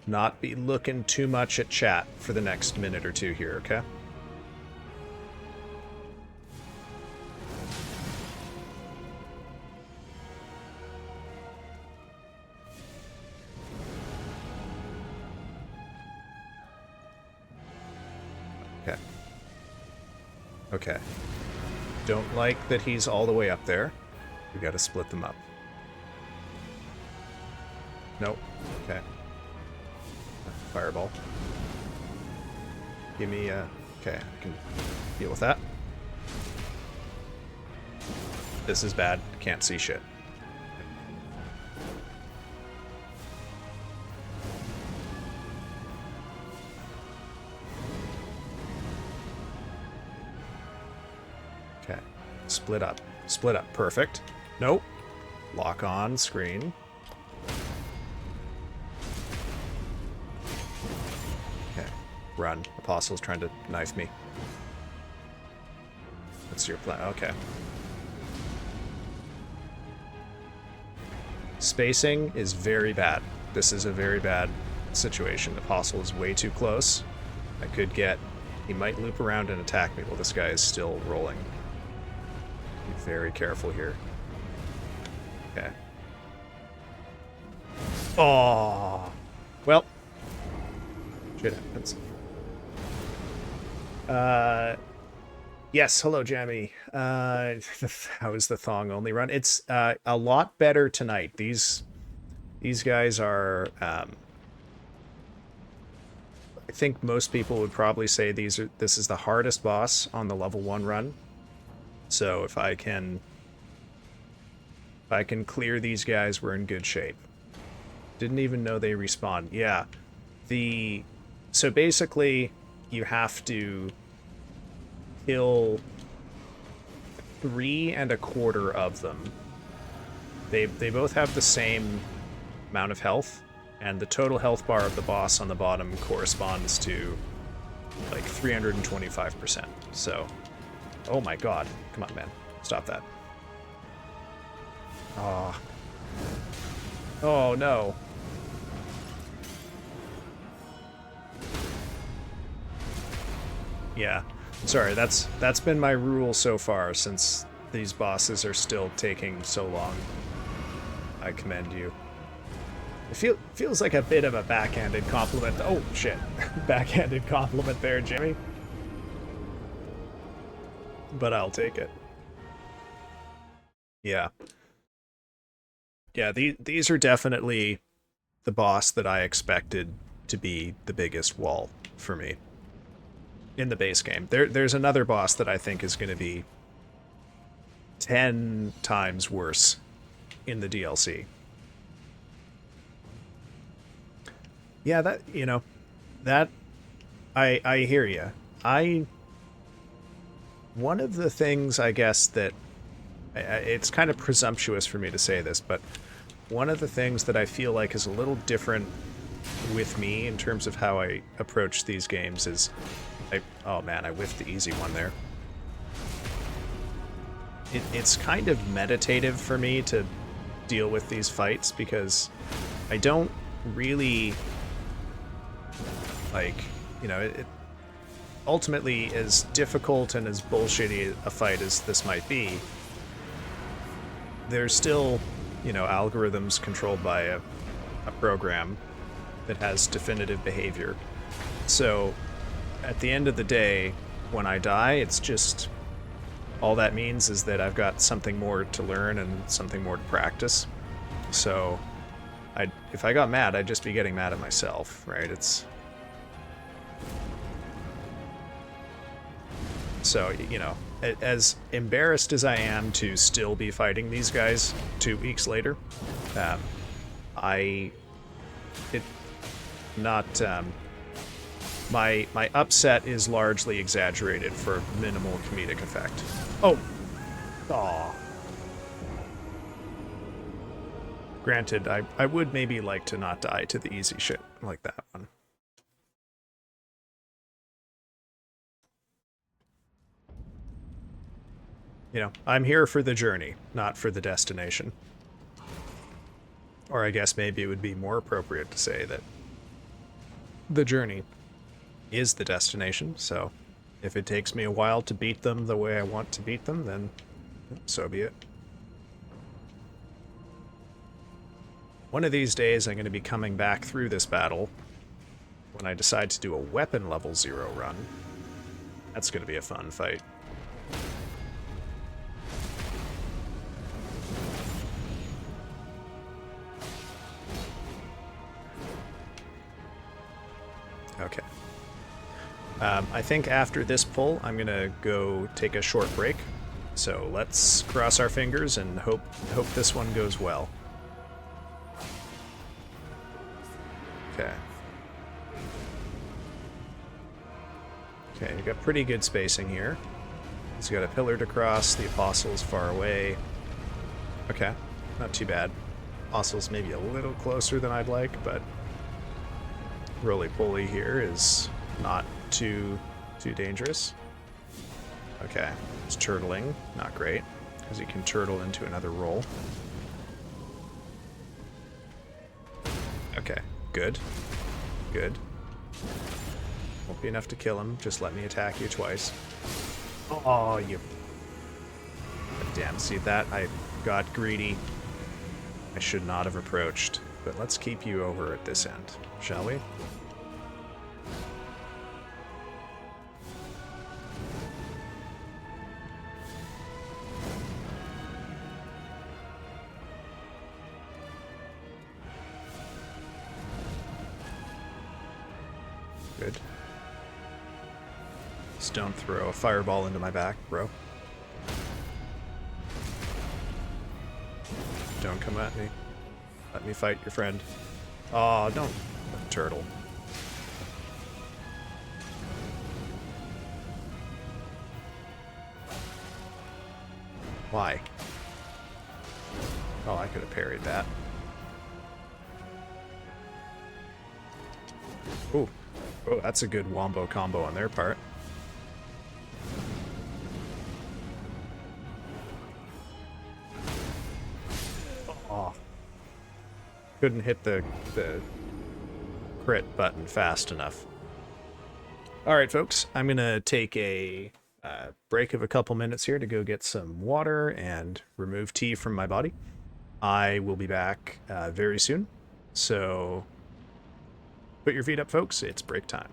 not be looking too much at chat for the next minute or two here, okay? Okay. Okay. Don't like that he's all the way up there. We gotta split them up. Nope. Okay. Fireball. Give me a... Okay, I can deal with that. This is bad. Can't see shit. Okay. Split up. Split up. Perfect. Nope. Lock on screen. Run. Apostle's trying to knife me. What's your plan? Okay. Spacing is very bad. This is a very bad situation. Apostle is way too close. I could get... He might loop around and attack me while this guy is still rolling. Be very careful here. Okay. Oh. Well. Shit happens. Yes, hello, Jammy. How is the thong only run? It's a lot better tonight. These guys are I think most people would probably say this is the hardest boss on the level 1 run. So if I can clear these guys, we're in good shape. Didn't even know they respawn. Yeah. So basically you have to kill 3 1/4 of them. They both have the same amount of health, and the total health bar of the boss on the bottom corresponds to like 325%. So, oh my god. Come on, man. Stop that. Oh. Oh no. Yeah. Sorry, that's been my rule so far since these bosses are still taking so long. I commend you. It feels like a bit of a backhanded compliment. Oh, shit. Backhanded compliment there, Jimmy. But I'll take it. Yeah. Yeah, these are definitely the boss that I expected to be the biggest wall for me in the base game. There's another boss that I think is going to be 10 times worse in the DLC. Yeah, that, that I hear you. I One of the things, I guess, that it's kind of presumptuous for me to say this, but one of the things that I feel like is a little different with me in terms of how I approach these games is oh man, I whiffed the easy one there. It's kind of meditative for me to deal with these fights because I don't really like, ultimately, as difficult and as bullshitty a fight as this might be, there's still, algorithms controlled by a program that has definitive behavior. So at the end of the day, when I die, it's just all that means is that I've got something more to learn and something more to practice. So if I got mad, I'd just be getting mad at myself, right? So, as embarrassed as I am to still be fighting these guys 2 weeks later, I it not my upset is largely exaggerated for minimal comedic effect. Oh, aw. Granted, I would maybe like to not die to the easy shit like that one. I'm here for the journey, not for the destination. Or I guess maybe it would be more appropriate to say that the journey is the destination, so if it takes me a while to beat them the way I want to beat them, then so be it. One of these days I'm going to be coming back through this battle when I decide to do a weapon level 0 run. That's going to be a fun fight. Okay. I think after this pull, I'm gonna go take a short break. So let's cross our fingers and hope this one goes well. Okay. Okay, you got pretty good spacing here. He's got a pillar to cross. The apostle's far away. Okay, not too bad. Apostle's maybe a little closer than I'd like, but roly-poly here is not too dangerous. Okay, it's turtling. Not great, because he can turtle into another roll. Okay, good. Good. Won't be enough to kill him. Just let me attack you twice. Oh, you... Damn, see that? I got greedy. I should not have approached. But let's keep you over at this end, shall we? Good. Just don't throw a fireball into my back, bro. Don't come at me. Let me fight your friend. Aw, don't... turtle. Why? Oh, I could have parried that. Ooh. Oh, that's a good wombo combo on their part. Oh. Couldn't hit the crit button fast enough. Alright, folks. I'm going to take a break of a couple minutes here to go get some water and remove tea from my body. I will be back very soon. So put your feet up, folks. It's break time.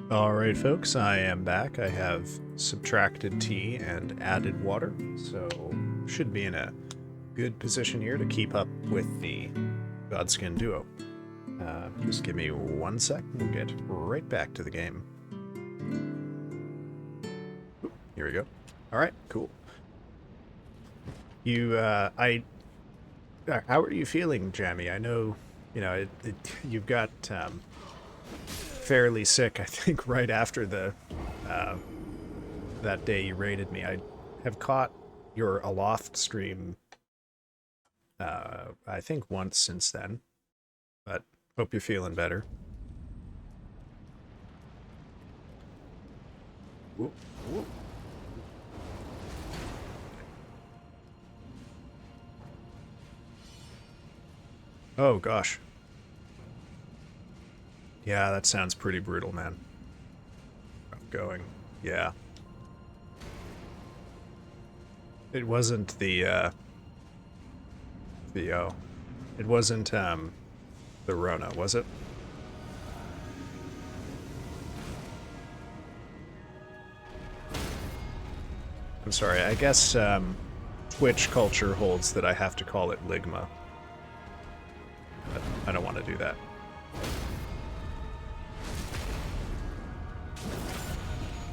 Alright, folks, I am back. I have subtracted tea and added water, so should be in a good position here to keep up with the Godskin duo. Just give me 1 sec, we'll get right back to the game. Oop, here we go. Alright, cool. How are you feeling, Jammy? I know, you've got, fairly sick, I think, right after the that day you raided me. I have caught your Aloft stream I think once since then, but hope you're feeling better. Whoop, whoop. Oh gosh. Yeah, that sounds pretty brutal, man. Rough going. Yeah. It wasn't it wasn't, the Rona, was it? I'm sorry, I guess, Twitch culture holds that I have to call it Ligma. But I don't want to do that.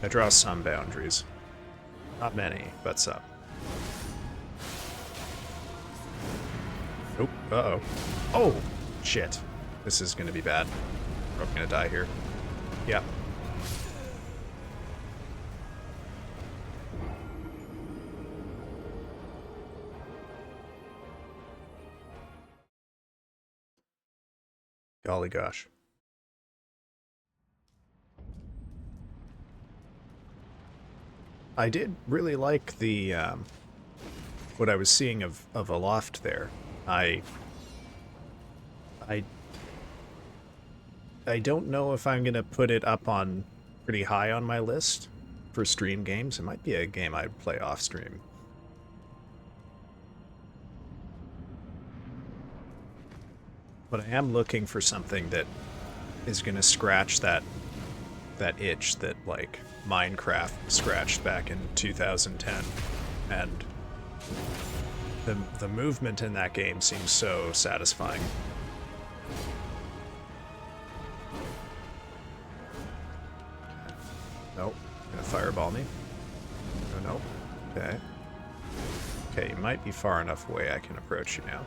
I draw some boundaries. Not many, but some. Oh, uh-oh. Oh, shit. This is gonna be bad. I'm gonna die here. Yeah. Golly gosh. I did really like the, what I was seeing of Aloft there. I don't know if I'm gonna put it up on pretty high on my list for stream games. It might be a game I'd play off stream. But I am looking for something that is gonna scratch that itch that, like, Minecraft scratched back in 2010, and the movement in that game seems so satisfying. Nope. Gonna fireball me. Oh, nope. Okay. Okay, you might be far enough away I can approach you now.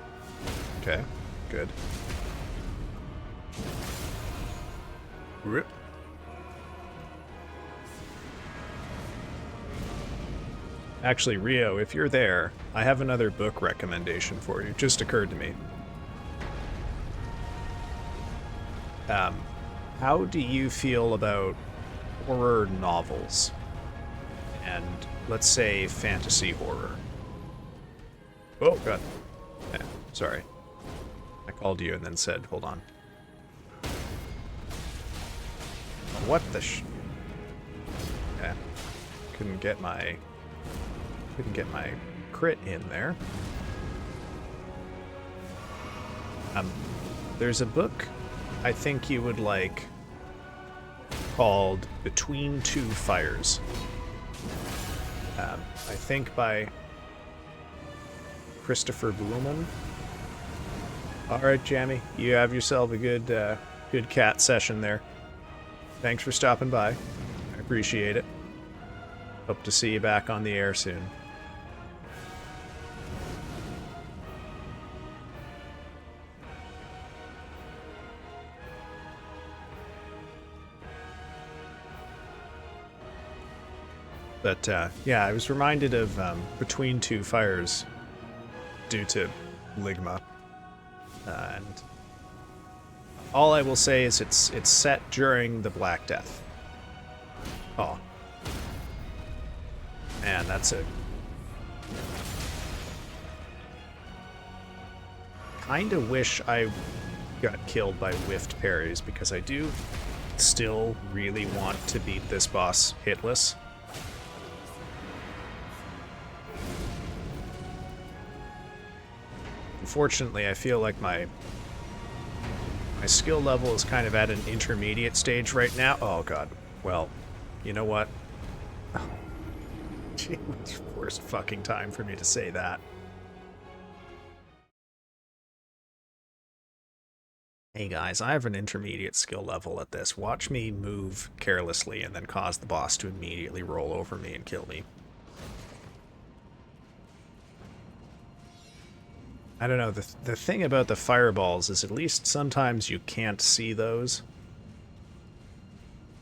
Okay, good. Rip. Actually, Rio, if you're there, I have another book recommendation for you. Just occurred to me. How do you feel about horror novels? And, let's say, fantasy horror. Oh, God. Yeah, sorry. I called you and then said, hold on. What the Yeah. Couldn't get my crit in there. There's a book I think you would like called Between Two Fires. I think by Christopher Blumen. Alright, Jammy, you have yourself a good cat session there. Thanks for stopping by. I appreciate it. Hope to see you back on the air soon. But, yeah, I was reminded of Between Two Fires due to Ligma. And all I will say is it's set during the Black Death. Oh. Man, that's a... Kinda wish I got killed by whiffed parries, because I do still really want to beat this boss hitless. Unfortunately, I feel like my skill level is kind of at an intermediate stage right now. Oh god, Well, you know what? Gee, it's the worst fucking time for me to say that. Hey guys, I have an intermediate skill level at this. Watch me move carelessly and then cause the boss to immediately roll over me and kill me. I don't know, the thing about the fireballs is at least sometimes you can't see those.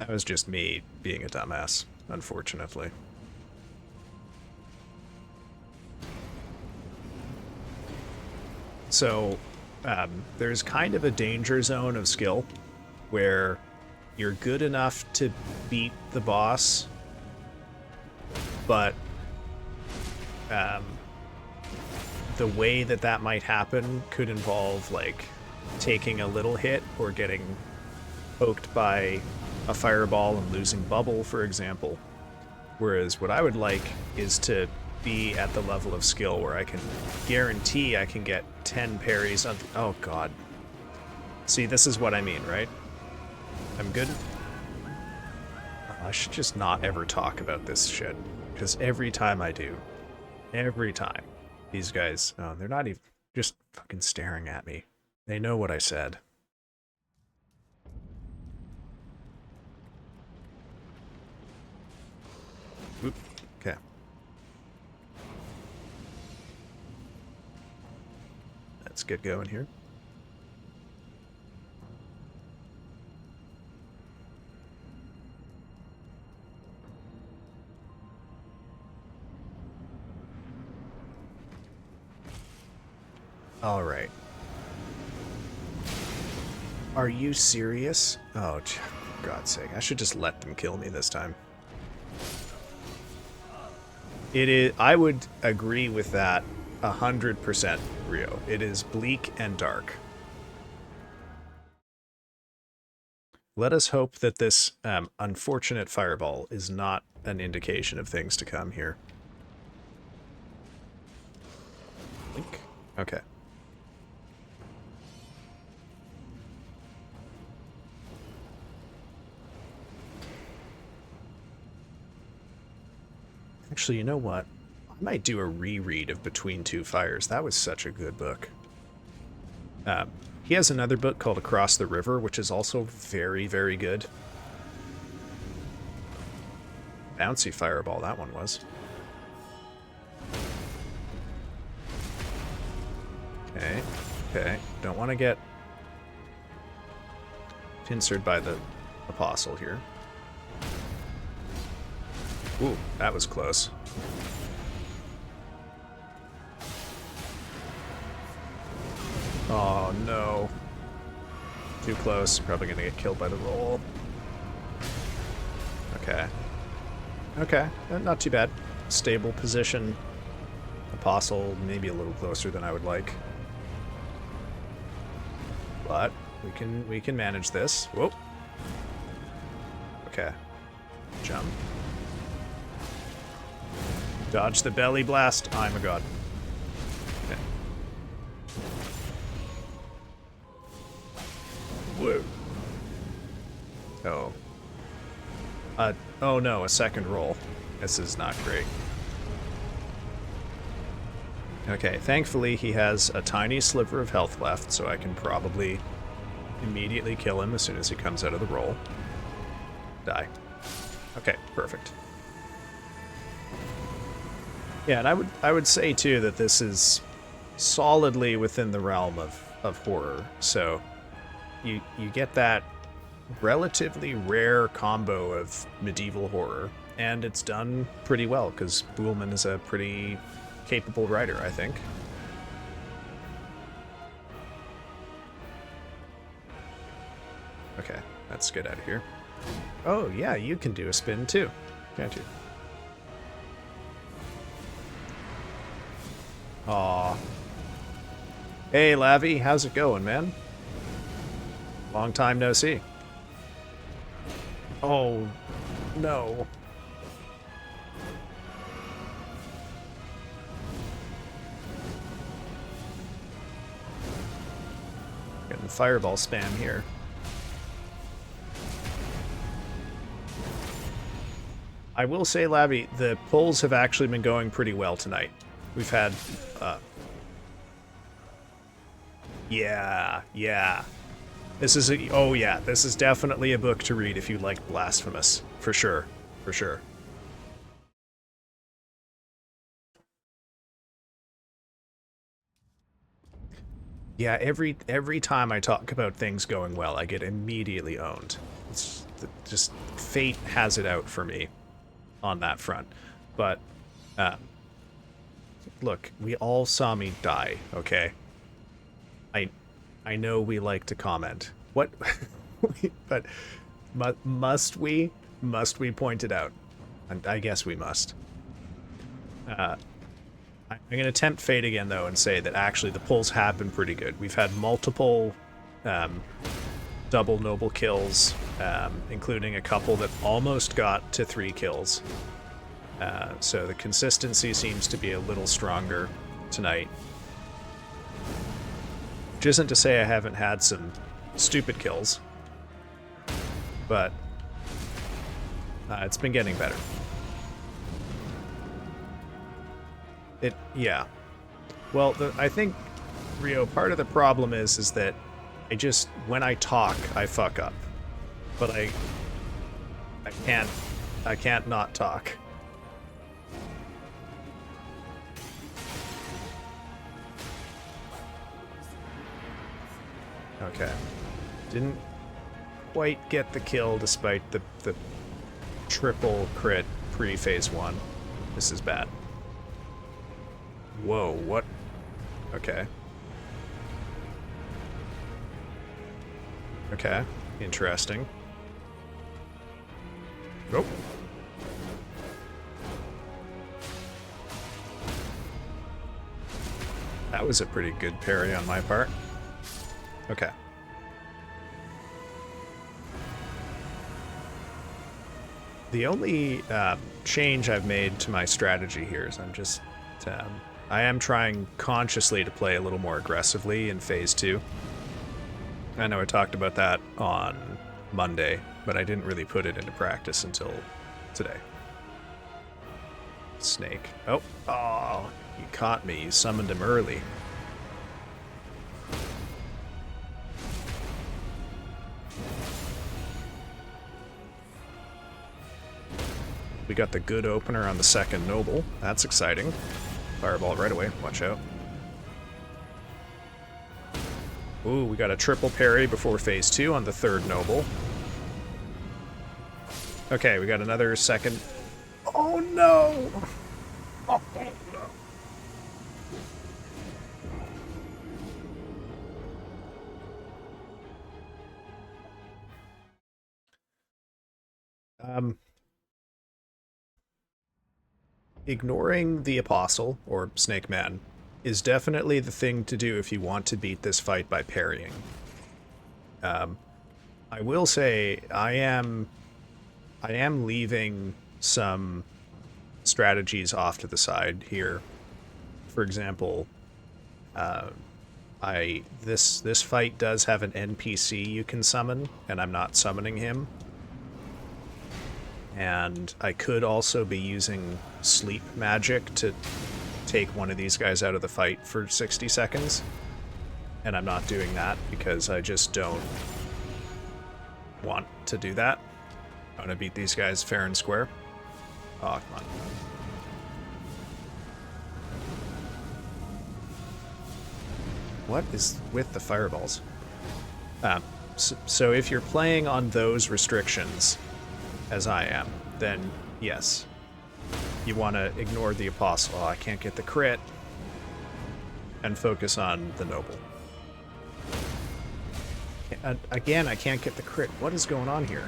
That was just me being a dumbass, unfortunately. So, there's kind of a danger zone of skill where you're good enough to beat the boss, but the way that that might happen could involve, like, taking a little hit or getting poked by a fireball and losing bubble, for example. Whereas what I would like is to be at the level of skill where I can guarantee I can get 10 parries on... Oh, God. See, this is what I mean, right? I'm good. I should just not ever talk about this shit. Because every time I do, every time, these guys... Oh, they're not even... just fucking staring at me. They know what I said. Oop. Okay. Let's get going here. All right. Are you serious? Oh, for God's sake. I should just let them kill me this time. It is. I would agree with that 100%, Rio. It is bleak and dark. Let us hope that this unfortunate fireball is not an indication of things to come here. Blink. Okay. Actually, you know what? I might do a reread of Between Two Fires. That was such a good book. He has another book called Across the River, which is also very, very good. Bouncy fireball, that one was. Okay, okay. Don't want to get pincered by the apostle here. Ooh, that was close. Oh no. Too close. Probably gonna get killed by the roll. Okay. Okay, not too bad. Stable position. Apostle, maybe a little closer than I would like. But we can manage this. Whoa. Okay. Jump. Dodge the belly blast. Oh my god. Okay. Whoa. Oh. Oh no, a second roll. This is not great. Okay, thankfully he has a tiny sliver of health left, so I can probably immediately kill him as soon as he comes out of the roll. Die. Okay, perfect. Yeah, and I would say too that this is solidly within the realm of horror. So you get that relatively rare combo of medieval horror, and it's done pretty well because Buhlman is a pretty capable writer, I think. Okay, let's get out of here. Oh yeah, you can do a spin too, can't you? Aw. Hey, Lavi, how's it going, man? Long time no see. Oh, no. Getting fireball spam here. I will say, Labby, the pulls have actually been going pretty well tonight. We've had, yeah. This is oh yeah, this is definitely a book to read if you like Blasphemous. For sure. For sure. Yeah, every time I talk about things going well, I get immediately owned. It's just fate has it out for me on that front. But look, we all saw me die, okay? I know we like to comment. What but must we point it out? And I guess we must. I'm going to tempt fate again, though, and say that actually the pulls have been pretty good. We've had multiple double noble kills, including a couple that almost got to 3 kills. So the consistency seems to be a little stronger tonight. Which isn't to say I haven't had some stupid kills, but it's been getting better. Yeah. Well, I think, Rio, part of the problem is that when I talk, I fuck up. But I can't not talk. Okay. Didn't quite get the kill despite the triple crit pre-phase 1. This is bad. Whoa, what? Okay. Okay, interesting. Nope. That was a pretty good parry on my part. Okay. The only change I've made to my strategy here is I am trying consciously to play a little more aggressively in Phase 2. I know I talked about that on Monday, but I didn't really put it into practice until today. Snake. Oh, you caught me. You summoned him early. We got the good opener on the second noble. That's exciting. Fireball right away. Watch out. Ooh, we got a triple parry before phase 2 on the third noble. Okay, we got another second. Oh no! Oh no. Ignoring the Apostle, or Snake Man, is definitely the thing to do if you want to beat this fight by parrying. I will say, I am leaving some strategies off to the side here. For example, this fight does have an NPC you can summon, and I'm not summoning him. And I could also be using sleep magic to take one of these guys out of the fight for 60 seconds. And I'm not doing that because I just don't want to do that. I want to beat these guys fair and square. Oh, come on. What is with the fireballs? So if you're playing on those restrictions, as I am, then yes. You want to ignore the Apostle. Oh, I can't get the crit. And focus on the Noble. Again, I can't get the crit. What is going on here?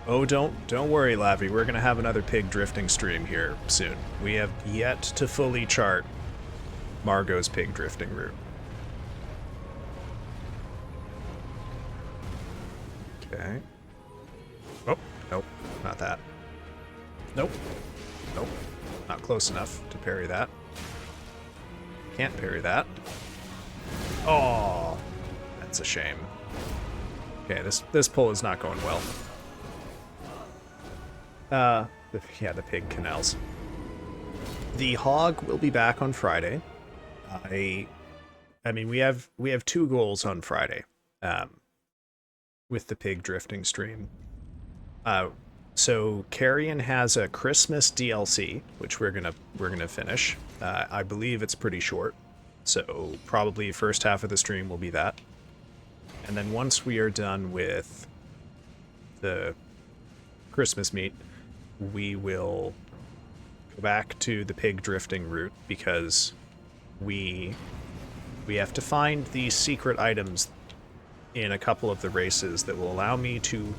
Oh, don't worry, Lavi. We're going to have another pig drifting stream here soon. We have yet to fully chart Margot's pig drifting route. Okay. Oh, nope, not that. Nope. Nope. Not close enough to parry that. Can't parry that. Oh, that's a shame. Okay, this pull is not going well. Yeah, the pig canals. The hog will be back on Friday. I mean, we have 2 goals on Friday, with the pig drifting stream. So Carrion has a Christmas DLC, which we're gonna finish. I believe it's pretty short, so probably first half of the stream will be that. And then once we are done with the Christmas meat, we will go back to the pig drifting route, because we have to find the secret items in a couple of the races that will allow me to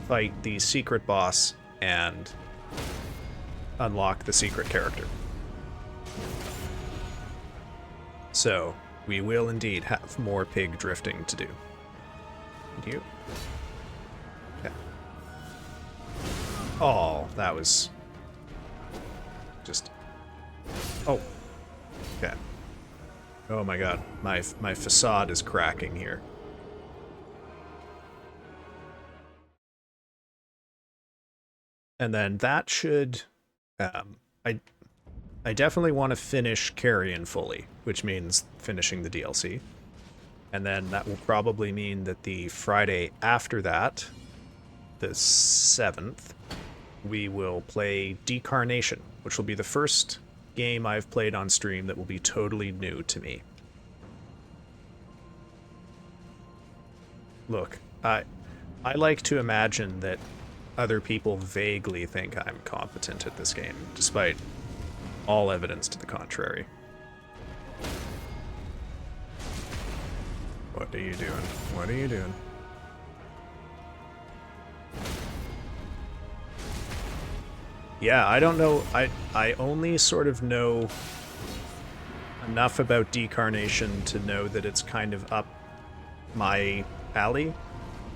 fight the secret boss and unlock the secret character. So we will indeed have more pig drifting to do. Thank you. Okay. Oh, that was just... Oh. Okay. Oh my god, my facade is cracking here. And then that should... I definitely want to finish Carrion fully, which means finishing the DLC. And then that will probably mean that the Friday after that, the 7th, we will play Decarnation, which will be the first game I've played on stream that will be totally new to me. Look, I like to imagine that other people vaguely think I'm competent at this game, despite all evidence to the contrary. What are you doing? What are you doing? Yeah, I don't know. I only sort of know enough about Decarnation to know that it's kind of up my alley,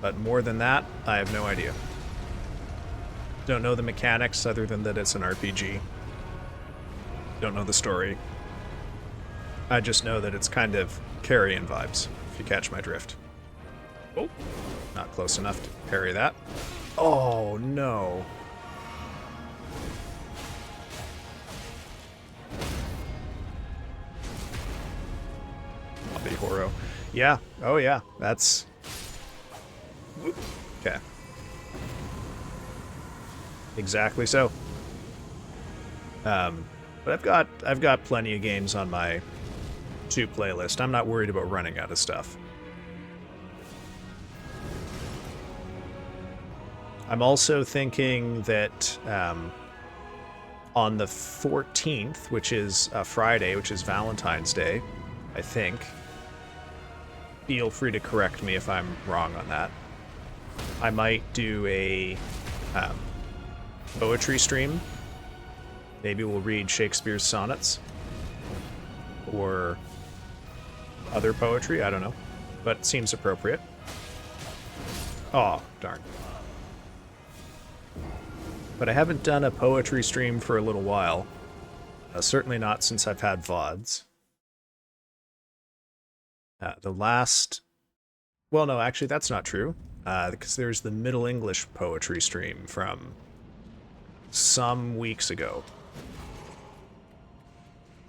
but more than that, I have no idea. Don't know the mechanics other than that it's an RPG. Don't know the story. I just know that it's kind of Carrion vibes, if you catch my drift. Oh, not close enough to parry that. Oh, no. Hobby Horo. Yeah, oh yeah, that's... Okay. Exactly so. But I've got plenty of games on my 2 playlist. I'm not worried about running out of stuff. I'm also thinking that on the 14th, which is a Friday, which is Valentine's Day, I think. Feel free to correct me if I'm wrong on that. I might do a poetry stream. Maybe we'll read Shakespeare's sonnets. Or other poetry, I don't know. But it seems appropriate. Oh, darn. But I haven't done a poetry stream for a little while. Certainly not since I've had VODs. The last... Well, no, actually, that's not true. Because there's the Middle English poetry stream from some weeks ago.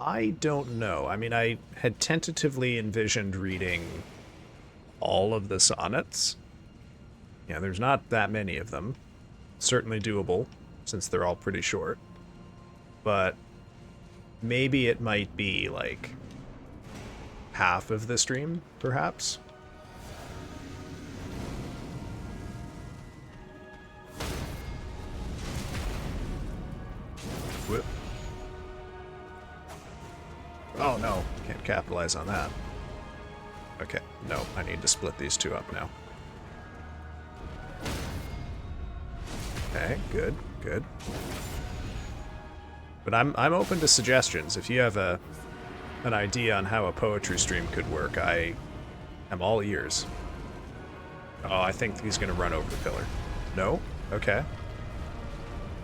I don't know. I mean, I had tentatively envisioned reading all of the sonnets. Yeah, there's not that many of them. Certainly doable, since they're all pretty short. But maybe it might be, like, half of the stream, perhaps? Whoop. Oh no, can't capitalize on that. Okay, no, I need to split these 2 up now. Okay, good, good. But I'm open to suggestions. If you have an idea on how a poetry stream could work, I am all ears. Oh, I think he's gonna run over the pillar. No? Okay.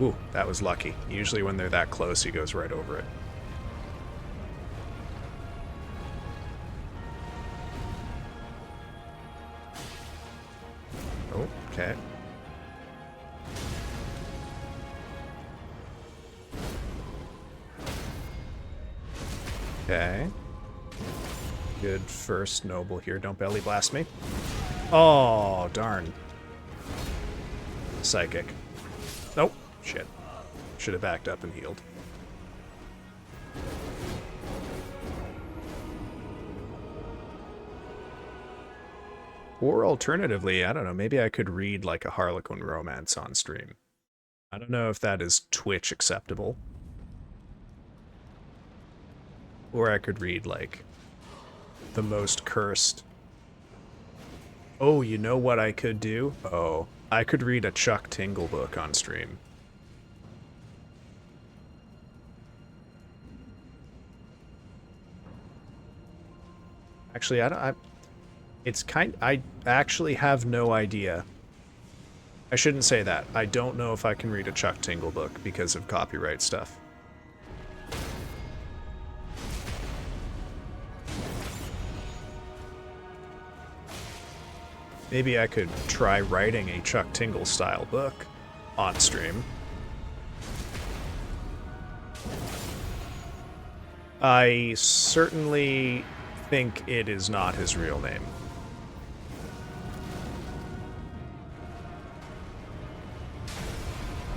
Ooh, that was lucky. Usually when they're that close, he goes right over it. Okay. Okay. Good first noble here. Don't belly blast me. Oh, darn. Psychic. Nope. Shit. Should have backed up and healed. Or alternatively, I don't know, maybe I could read like a Harlequin romance on stream. I don't know if that is Twitch acceptable. Or I could read like the most cursed. Oh, you know what I could do? Oh, I could read a Chuck Tingle book on stream. Actually, I actually have no idea. I shouldn't say that. I don't know if I can read a Chuck Tingle book because of copyright stuff. Maybe I could try writing a Chuck Tingle style book on stream. I certainly think it is not his real name.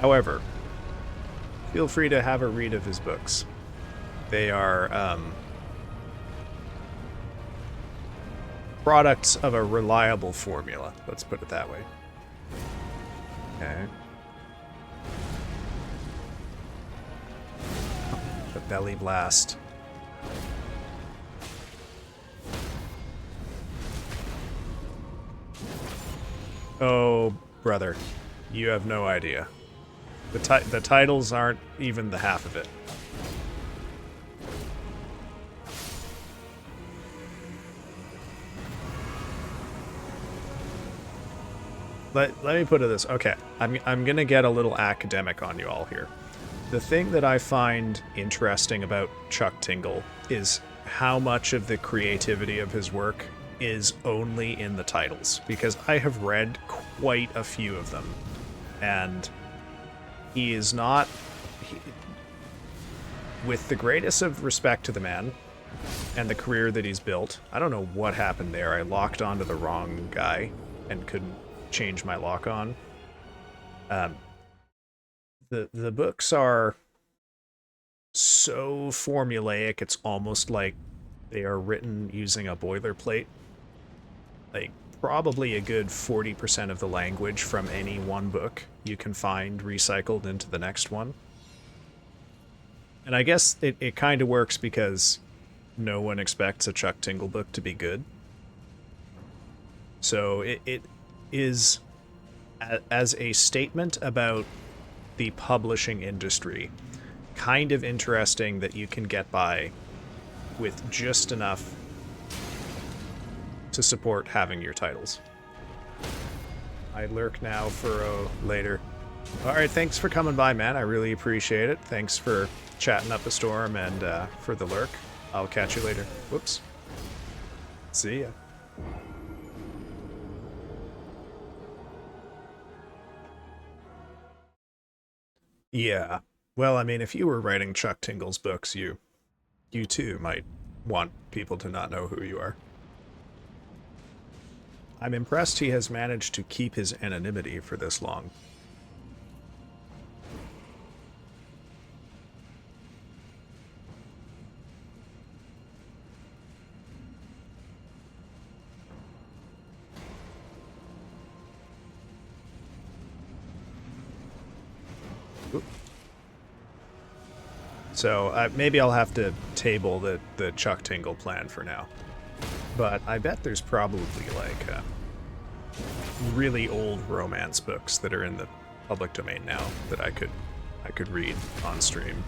However, feel free to have a read of his books. They are products of a reliable formula, let's put it that way. Okay. The belly blast. Oh, brother, you have no idea. The titles aren't even the half of it. Let me put it this. Okay, I'm gonna get a little academic on you all here. The thing that I find interesting about Chuck Tingle is how much of the creativity of his work is only in the titles, because I have read quite a few of them, and he is not... with the greatest of respect to the man and the career that he's built, I don't know what happened there. I locked onto the wrong guy and couldn't change my lock on. The books are so formulaic, it's almost like they are written using a boilerplate. Like, probably a good 40% of the language from any one book you can find recycled into the next one. And I guess it kind of works because no one expects a Chuck Tingle book to be good. So it is, as a statement about the publishing industry, kind of interesting that you can get by with just enough to support having your titles. I lurk now for later. Alright, thanks for coming by, man. I really appreciate it. Thanks for chatting up a storm and for the lurk. I'll catch you later. Whoops. See ya. Yeah. Well, I mean, if you were writing Chuck Tingle's books, you too might want people to not know who you are. I'm impressed he has managed to keep his anonymity for this long. So maybe I'll have to table the Chuck Tingle plan for now. But I bet there's probably like really old romance books that are in the public domain now that I could read on stream.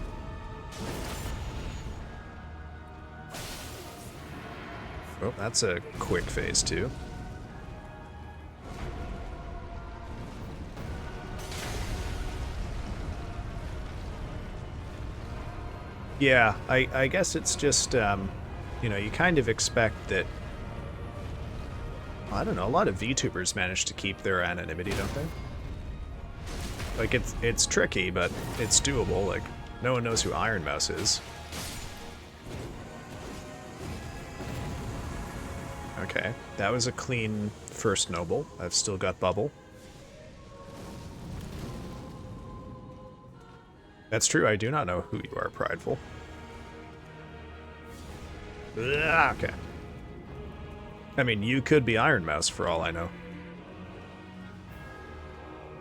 Oh, that's a quick phase 2. Yeah, I guess it's just, you know, you kind of expect that I don't know, a lot of VTubers manage to keep their anonymity, don't they? Like, it's tricky, but it's doable. Like, no one knows who Iron Mouse is. Okay, that was a clean first noble. I've still got bubble. That's true, I do not know who you are, Prideful. Okay. I mean, you could be Iron Mouse for all I know.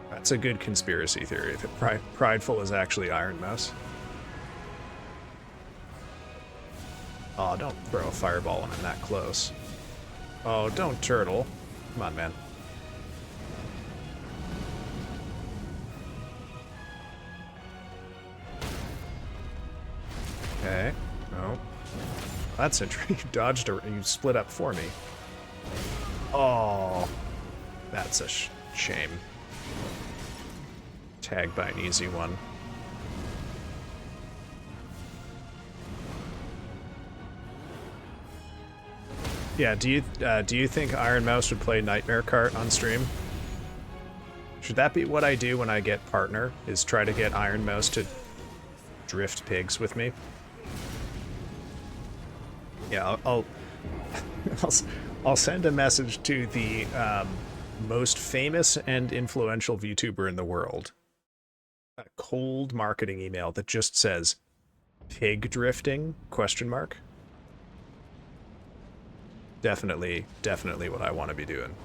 That's a good conspiracy theory, that Prideful is actually Iron Mouse. Oh, don't throw a fireball when I'm that close. Oh, don't turtle. Come on, man. Okay. No. That's interesting. You dodged or you split up for me. Oh. That's a shame. Tagged by an easy one. Yeah, do you think Iron Mouse would play Nightmare Cart on stream? Should that be what I do when I get partner, is try to get Iron Mouse to drift pigs with me? Yeah, I'll send a message to the most famous and influential VTuber in the world. A cold marketing email that just says pig drifting ? Definitely what I want to be doing.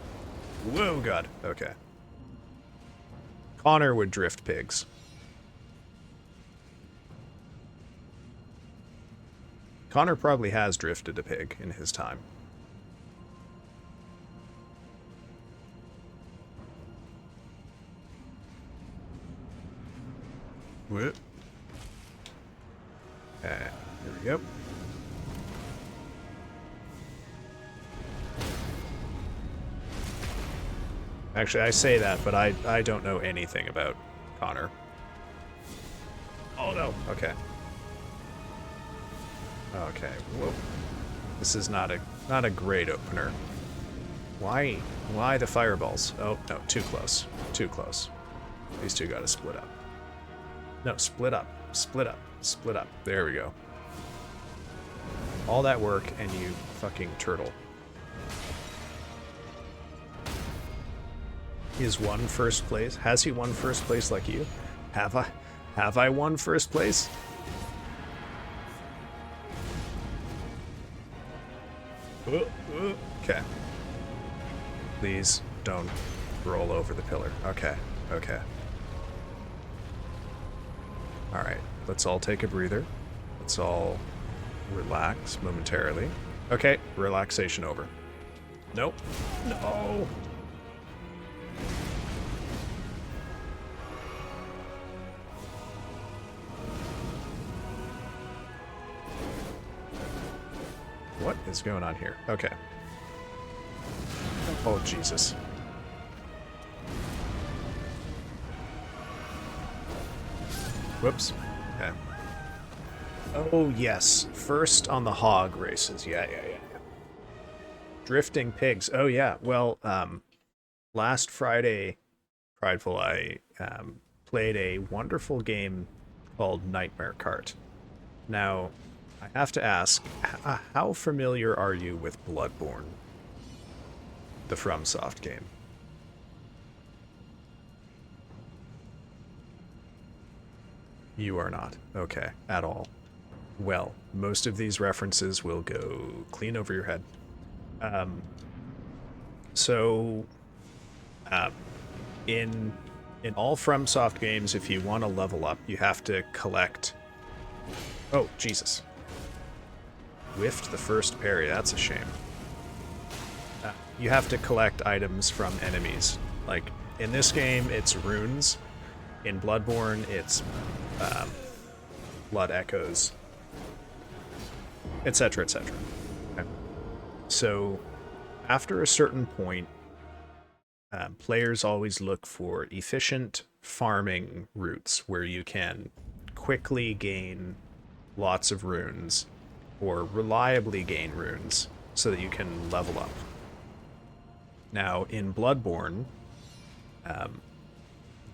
Whoa, God. Okay. Connor would drift pigs. Connor probably has drifted a pig in his time. What? Okay, here we go. Actually, I say that, but I don't know anything about Connor. Oh no. Okay. Okay. Whoa. This is not a great opener. Why the fireballs? Oh no, too close. Too close. These two gotta split up. No, split up. Split up. Split up. There we go. All that work and you fucking turtle. Is won first place? Has he won first place like you? Have I won first place? Okay. Please don't roll over the pillar. Okay. Okay. Alright. Let's all take a breather. Let's all relax momentarily. Okay. Relaxation over. Nope. No. What is going on here? Okay. Oh, Jesus. Whoops. Okay. Oh, yes. First on the hog races. Yeah. Drifting pigs. Oh, yeah. Well, last Friday, Prideful, I played a wonderful game called Nightmare Cart. Now, I have to ask, how familiar are you with Bloodborne? The FromSoft game. You are not. Okay, at all. Well, most of these references will go clean over your head. In all FromSoft games, if you want to level up, you have to collect... Oh, Jesus. Whiffed the first parry, that's a shame. You have to collect items from enemies. Like, in this game, it's runes. In Bloodborne, it's blood echoes, etc., etc. Okay. So, after a certain point, players always look for efficient farming routes where you can quickly gain lots of runes, or reliably gain runes, so that you can level up. Now, in Bloodborne,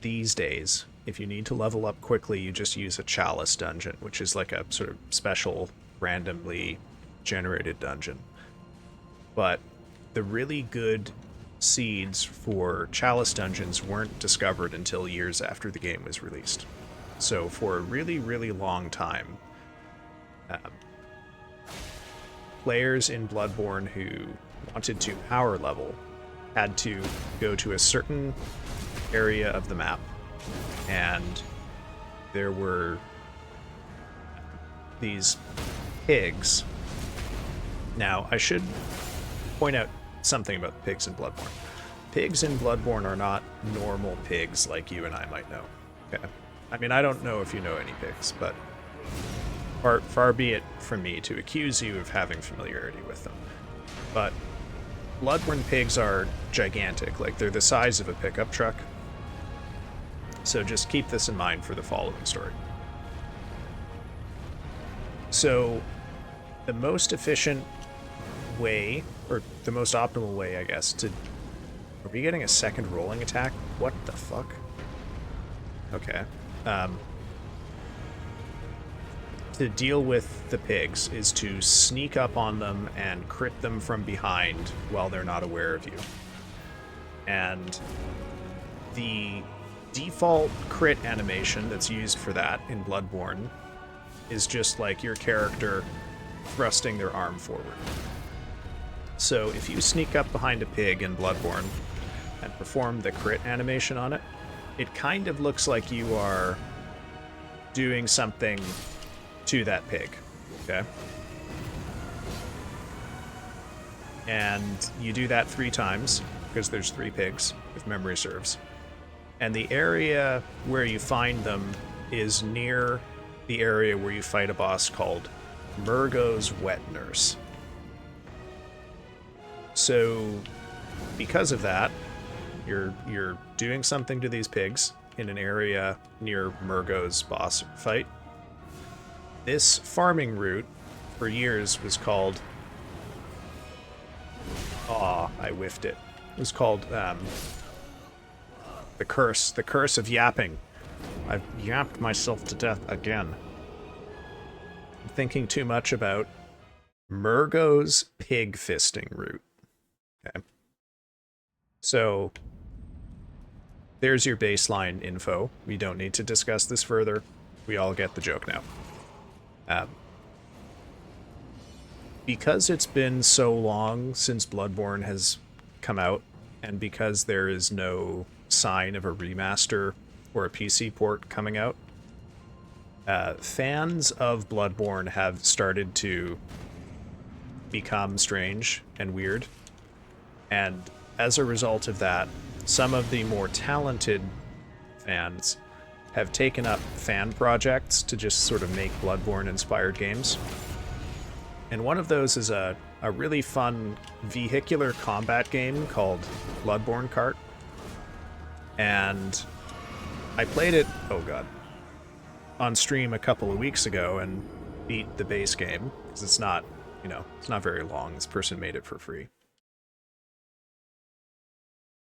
these days, if you need to level up quickly, you just use a chalice dungeon, which is like a sort of special, randomly generated dungeon. But the really good seeds for chalice dungeons weren't discovered until years after the game was released. So for a really, really long time, players in Bloodborne who wanted to power level had to go to a certain area of the map, and there were these pigs. Now, I should point out something about pigs in Bloodborne. Pigs in Bloodborne are not normal pigs like you and I might know. Okay. I mean, I don't know if you know any pigs, but far be it from me to accuse you of having familiarity with them. But Bloodborne pigs are gigantic, like they're the size of a pickup truck. So just keep this in mind for the following story. So the most efficient way, or the most optimal way, I guess, to... Are we getting a second rolling attack? What the fuck? Okay. To deal with the pigs is to sneak up on them and crit them from behind while they're not aware of you. And the default crit animation that's used for that in Bloodborne is just like your character thrusting their arm forward. So if you sneak up behind a pig in Bloodborne and perform the crit animation on it, it kind of looks like you are doing something to that pig, okay? And you do that 3 times, because there's 3 pigs, if memory serves. And the area where you find them is near the area where you fight a boss called Murgo's Wet Nurse. So, because of that, you're doing something to these pigs in an area near Murgo's boss fight. This farming route, for years, was called... I whiffed it. It was called, the curse of yapping. I've yapped myself to death again. I'm thinking too much about Murgo's pig fisting route. Okay. So, there's your baseline info. We don't need to discuss this further. We all get the joke now. Because it's been so long since Bloodborne has come out, and because there is no sign of a remaster or a PC port coming out, fans of Bloodborne have started to become strange and weird. And as a result of that, some of the more talented fans have taken up fan projects to just sort of make Bloodborne-inspired games. And one of those is a really fun vehicular combat game called Bloodborne Kart. And I played it, on stream a couple of weeks ago and beat the base game, because it's not, it's not very long. This person made it for free.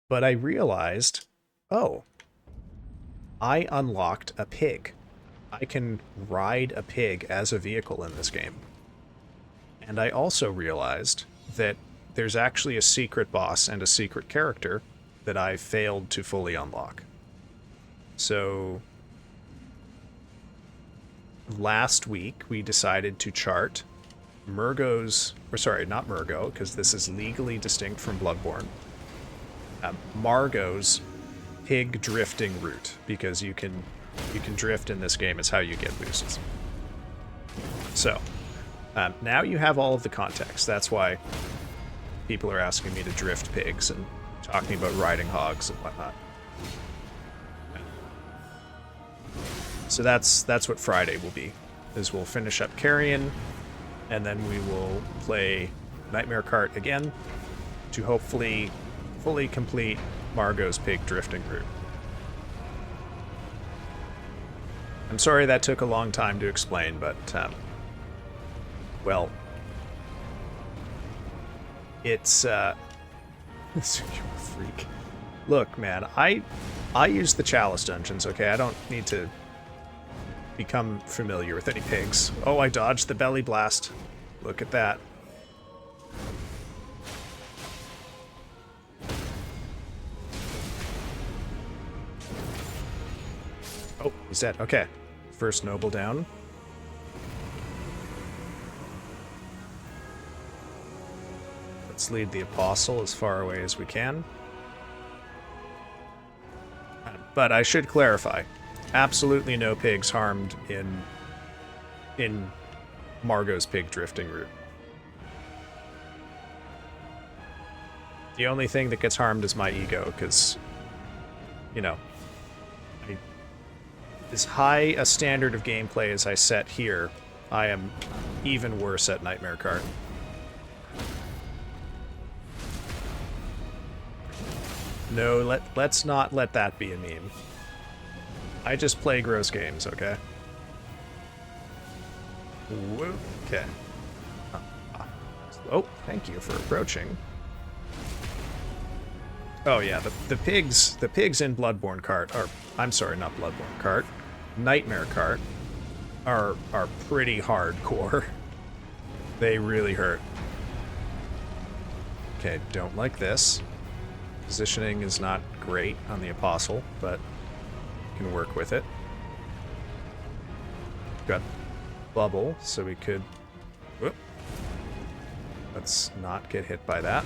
But I realized, I unlocked a pig. I can ride a pig as a vehicle in this game. And I also realized that there's actually a secret boss and a secret character that I failed to fully unlock. So last week we decided to chart Murgo's, or sorry, not Murgo, because this is legally distinct from Bloodborne. Margot's pig drifting route, because you can drift in this game. It's how you get boosts. So now you have all of the context. That's why people are asking me to drift pigs and talking about riding hogs and whatnot. So that's what Friday will be. Is we'll finish up Carrion, and then we will play Nightmare Kart again to hopefully fully complete Margot's pig drifting route. I'm sorry that took a long time to explain, but well, it's You freak. Look, man, I use the chalice dungeons, okay? I don't need to become familiar with any pigs. Oh, I dodged the belly blast. Look at that. Oh, he's dead. Okay. First noble down. Let's lead the apostle as far away as we can. But I should clarify. Absolutely no pigs harmed in Margot's pig drifting route. The only thing that gets harmed is my ego, because, you know, as high a standard of gameplay as I set here, I am even worse at Nightmare Cart. No, let's not let that be a meme. I just play gross games, okay? Whoa, okay. Oh, thank you for approaching. Oh yeah, the pigs in Bloodborne Cart are, I'm sorry, not Bloodborne Cart, Nightmare Cart are pretty hardcore. They really hurt. Okay, don't like this. Positioning is not great on the apostle, but can work with it. Got bubble, so we could... Whoop. Let's not get hit by that.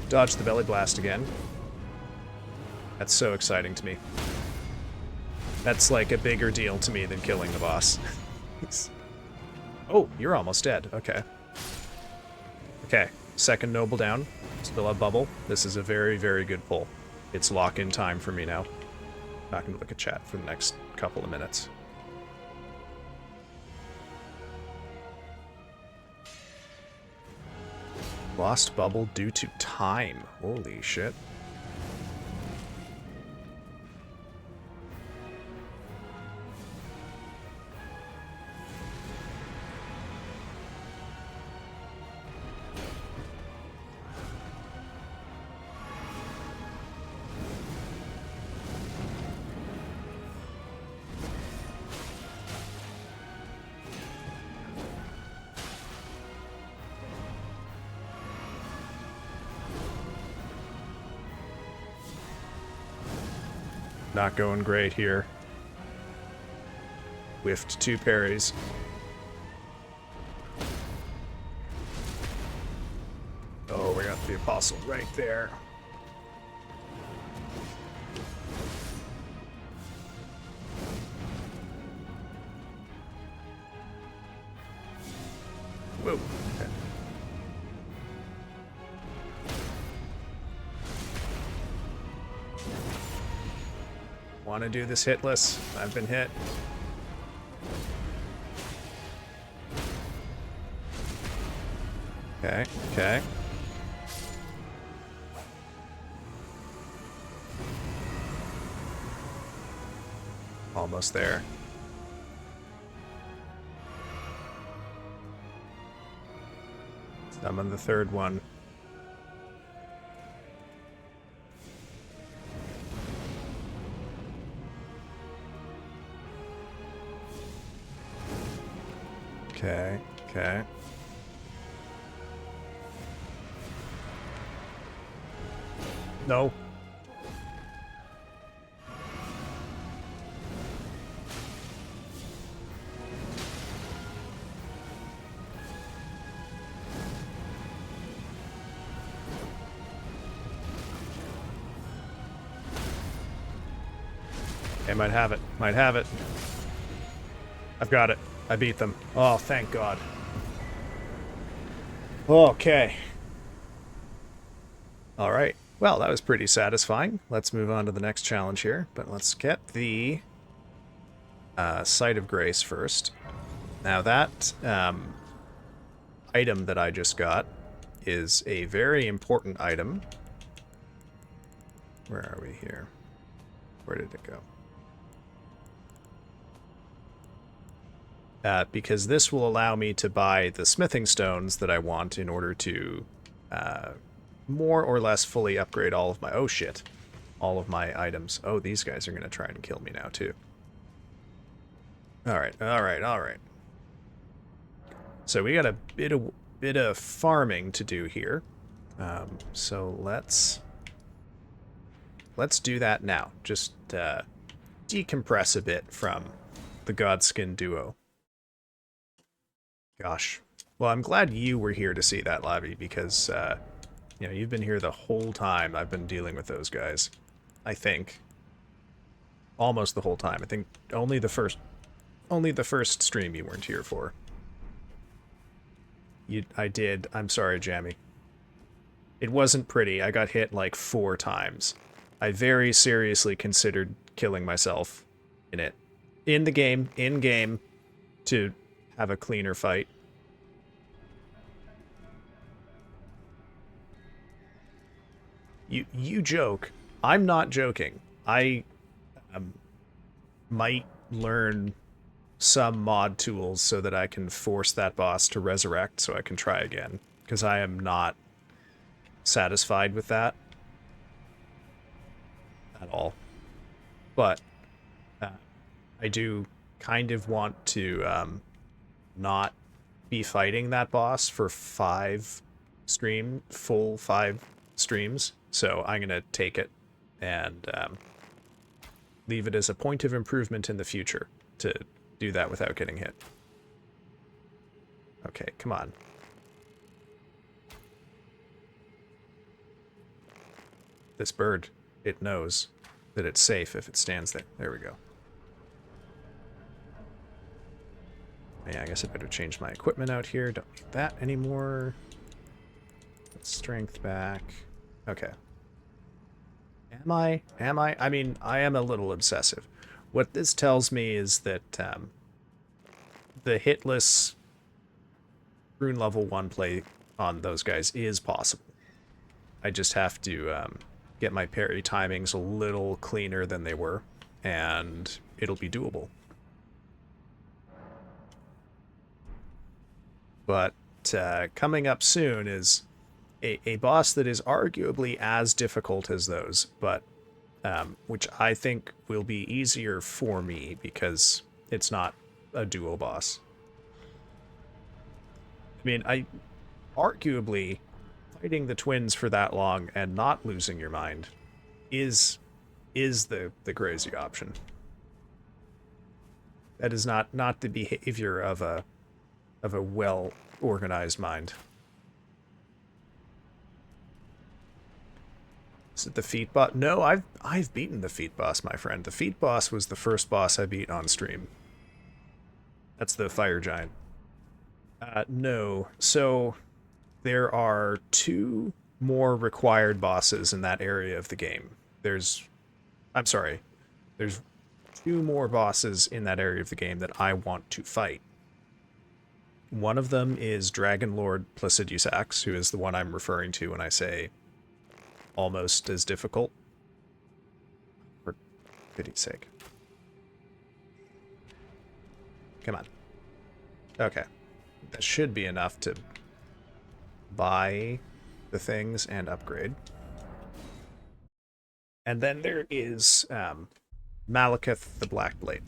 Dodge the belly blast again. That's so exciting to me. That's like a bigger deal to me than killing the boss. Oh, you're almost dead. Okay. Okay, second noble down. Still have bubble. This is a very, very good pull. It's lock-in time for me now. Not going to look at chat for the next couple of minutes. Lost bubble due to time. Holy shit. Not going great here. Whiffed 2 parries. Oh, we got the apostle right there. Whoa. Okay. Want to do this hitless? I've been hit. Okay, okay. Almost there. I'm on the third one. Okay, okay. No. Okay, might have it. Might have it. I've got it. I beat them. Oh, thank God. Okay. All right. Well, that was pretty satisfying. Let's move on to the next challenge here, but let's get the Sight of Grace first. Now that item that I just got is a very important item. Where are we here? Where did it go? because this will allow me to buy the smithing stones that I want in order to more or less fully upgrade all of my... Oh, shit. All of my items. Oh, these guys are going to try and kill me now, too. Alright, alright, alright. So we got a bit of farming to do here. So let's do that now. Just decompress a bit from the Godskin duo. Gosh. Well, I'm glad you were here to see that, Labby, because you know, you've been here the whole time I've been dealing with those guys. I think. Almost the whole time. I think only the first stream you weren't here for. I did. I'm sorry, Jammy. It wasn't pretty. I got hit like 4 times. I very seriously considered killing myself in it. In the game, in-game, to have a cleaner fight. You joke. I'm not joking. I might learn some mod tools so that I can force that boss to resurrect so I can try again. Because I am not satisfied with that at all. But I do kind of want to not be fighting that boss for full 5 streams. So I'm going to take it and leave it as a point of improvement in the future to do that without getting hit. Okay, come on. This bird, it knows that it's safe if it stands there. There we go. Yeah, I guess I better change my equipment out here. Don't need that anymore. Let's strength back. Okay. Am I? I mean, I am a little obsessive. What this tells me is that the hitless rune level 1 play on those guys is possible. I just have to get my parry timings a little cleaner than they were, and it'll be doable. But coming up soon is a boss that is arguably as difficult as those, but which I think will be easier for me because it's not a duo boss. I mean, arguably fighting the twins for that long and not losing your mind is the crazy option. That is not the behavior of a well organized mind. Is it the feet boss? No, I've beaten the feet boss, my friend. The feet boss was the first boss I beat on stream. That's the fire giant. No. So there are 2 more required bosses in that area of the game. There's 2 more bosses in that area of the game that I want to fight. One of them is Dragon Lord Placidusax, who is the one I'm referring to when I say almost as difficult. For pity's sake. Come on. Okay. That should be enough to buy the things and upgrade. And then there is Malekith the Blackblade.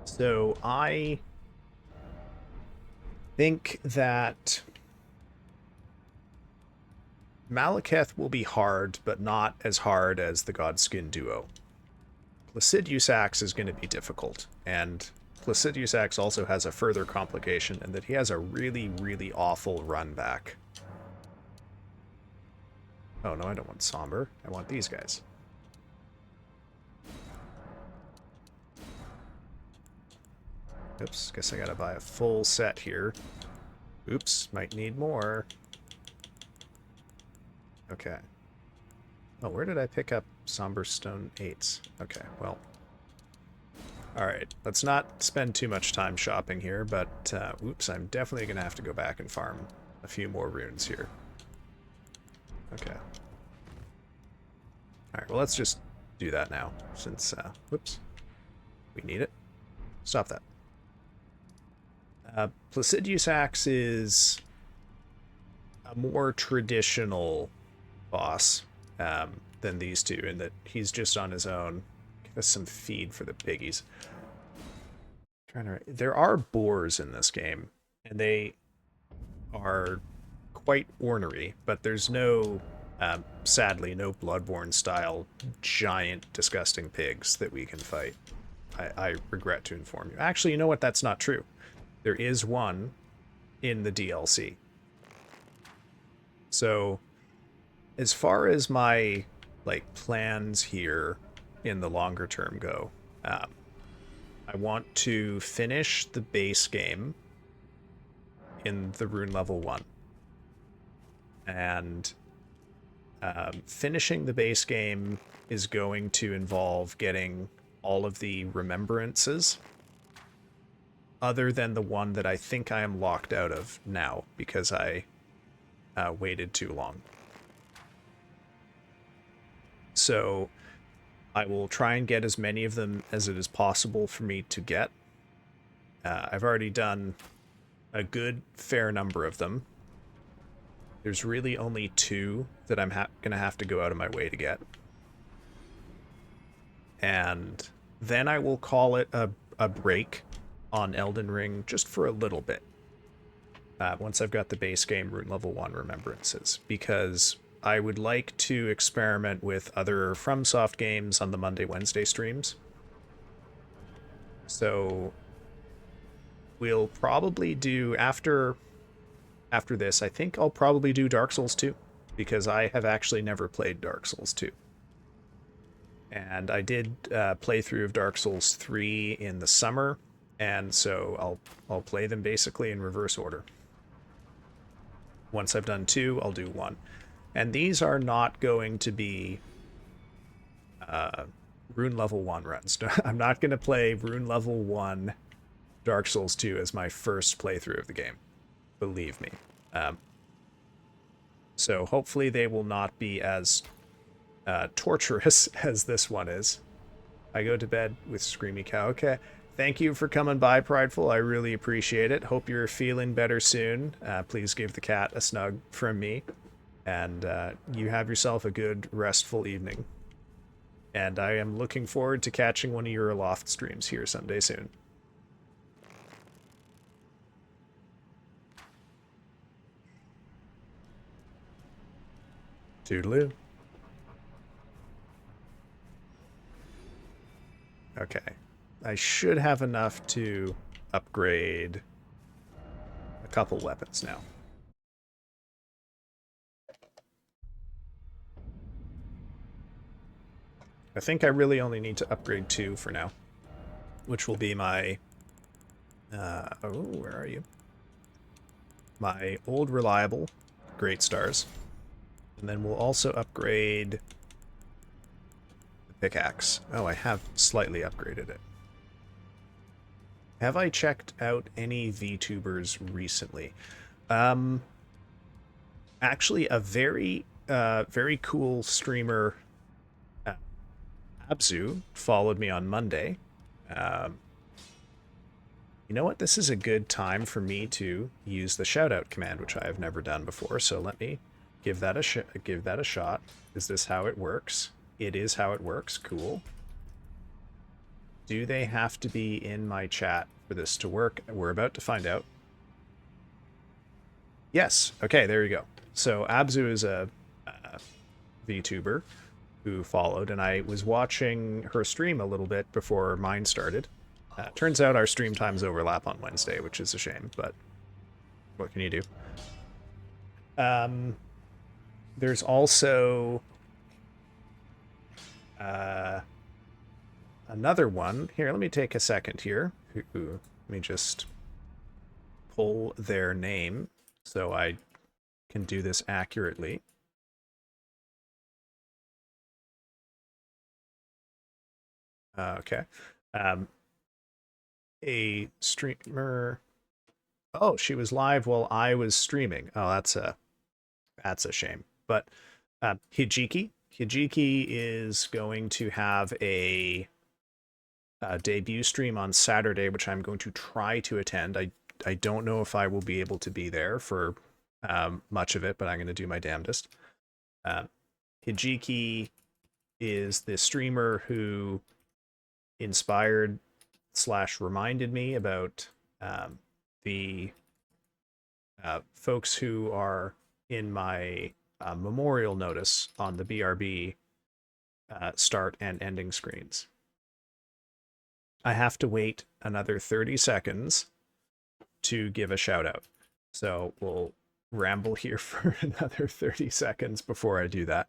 So I think that Malekith will be hard, but not as hard as the Godskin duo. Placidusax is going to be difficult, and Placidusax also has a further complication in that he has a really, really awful run back. Oh no, I don't want Somber. I want these guys. Oops, guess I gotta buy a full set here. Oops, might need more. Okay. Oh, where did I pick up Somber Stone 8s? Okay, well. Alright, let's not spend too much time shopping here, but, oops, I'm definitely gonna have to go back and farm a few more runes here. Okay. Alright, well, let's just do that now, since, whoops. We need it. Stop that. Placidius Axe is a more traditional boss than these two, in that he's just on his own. Give us some feed for the piggies. There are boars in this game, and they are quite ornery, but there's no, sadly, no Bloodborne style giant, disgusting pigs that we can fight. I regret to inform you. Actually, you know what? That's not true. There is one in the DLC. So, as far as my plans here in the longer term go, I want to finish the base game in the rune level 1. And finishing the base game is going to involve getting all of the remembrances, other than the one that I think I am locked out of now because I waited too long. So I will try and get as many of them as it is possible for me to get. I've already done a good fair number of them. There's really only 2 that I'm going to have to go out of my way to get. And then I will call it a break on Elden Ring just for a little bit. Once I've got the base game rune level 1 remembrances. Because I would like to experiment with other FromSoft games on the Monday, Wednesday streams. So we'll probably do, after this, I think I'll probably do Dark Souls 2, because I have actually never played Dark Souls 2. And I did playthrough of Dark Souls 3 in the summer, and so I'll play them basically in reverse order. Once I've done 2, I'll do 1. And these are not going to be rune level 1 runs. I'm not going to play rune level 1 Dark Souls 2 as my first playthrough of the game. Believe me. So hopefully they will not be as torturous as this one is. I go to bed with Screamy Cow. Okay. Thank you for coming by, Prideful. I really appreciate it. Hope you're feeling better soon. Please give the cat a snug from me. And you have yourself a good, restful evening. And I am looking forward to catching one of your Loft streams here someday soon. Toodaloo. Okay. I should have enough to upgrade a couple weapons now. I think I really only need to upgrade 2 for now, which will be my... oh, where are you? My old reliable Great Stars. And then we'll also upgrade the pickaxe. Oh, I have slightly upgraded it. Have I checked out any VTubers recently? Actually, a very cool streamer, Abzu, followed me on Monday. You know what? This is a good time for me to use the shoutout command, which I have never done before. So let me give that a shot. Is this how it works? It is how it works. Cool. Do they have to be in my chat for this to work? We're about to find out. Yes. Okay, there you go. So Abzu is a VTuber who followed, and I was watching her stream a little bit before mine started. Turns out our stream times overlap on Wednesday, which is a shame, but what can you do? There's also another one. Here, let me take a second here. Let me just pull their name so I can do this accurately. Okay. A streamer... Oh, she was live while I was streaming. Oh, that's a shame. But Hijiki is going to have a debut stream on Saturday, which I'm going to try to attend. I I don't know if I will be able to be there for much of it, but I'm going to do my damnedest. Hijiki is the streamer who inspired / reminded me about the folks who are in my memorial notice on the BRB start and ending screens. I have to wait another 30 seconds to give a shout out. So we'll ramble here for another 30 seconds before I do that.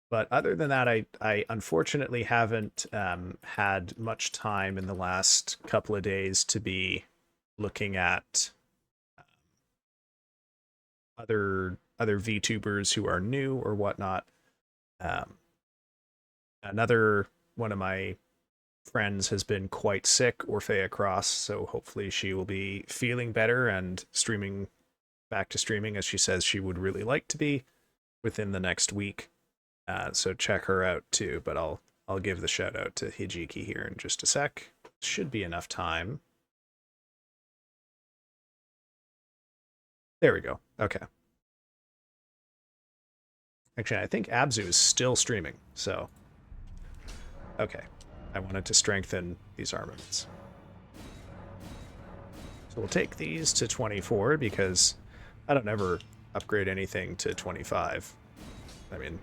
But other than that, I unfortunately haven't had much time in the last couple of days to be looking at other VTubers who are new or whatnot. Another one of my friends has been quite sick, Orphea Cross, so hopefully she will be feeling better and streaming back to streaming as she says she would really like to be within the next week. So check her out too, but I'll give the shout out to Hijiki here in just a sec. Should be enough time. There we go. Okay. Actually, I think Abzu is still streaming, so okay. I wanted to strengthen these armaments. So we'll take these to 24 because I don't ever upgrade anything to 25. I mean,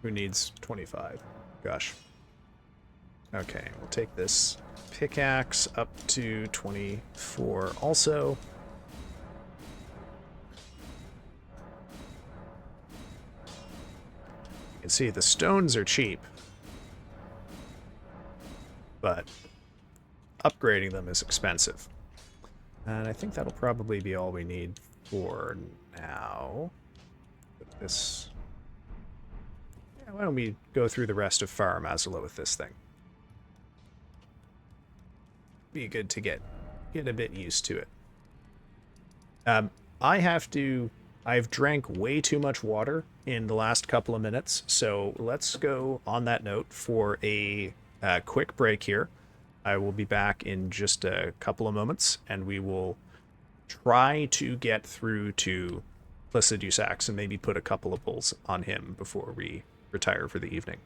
who needs 25? Gosh. Okay, we'll take this pickaxe up to 24 also. You can see the stones are cheap, but upgrading them is expensive. And I think that'll probably be all we need for now. Put this... Yeah, why don't we go through the rest of Farm Azula with this thing? Be good to get a bit used to it. I've drank way too much water in the last couple of minutes, so let's go on that note for a quick break here. I will be back in just a couple of moments, and we will try to get through to Placidusax and maybe put a couple of pulls on him before we retire for the evening.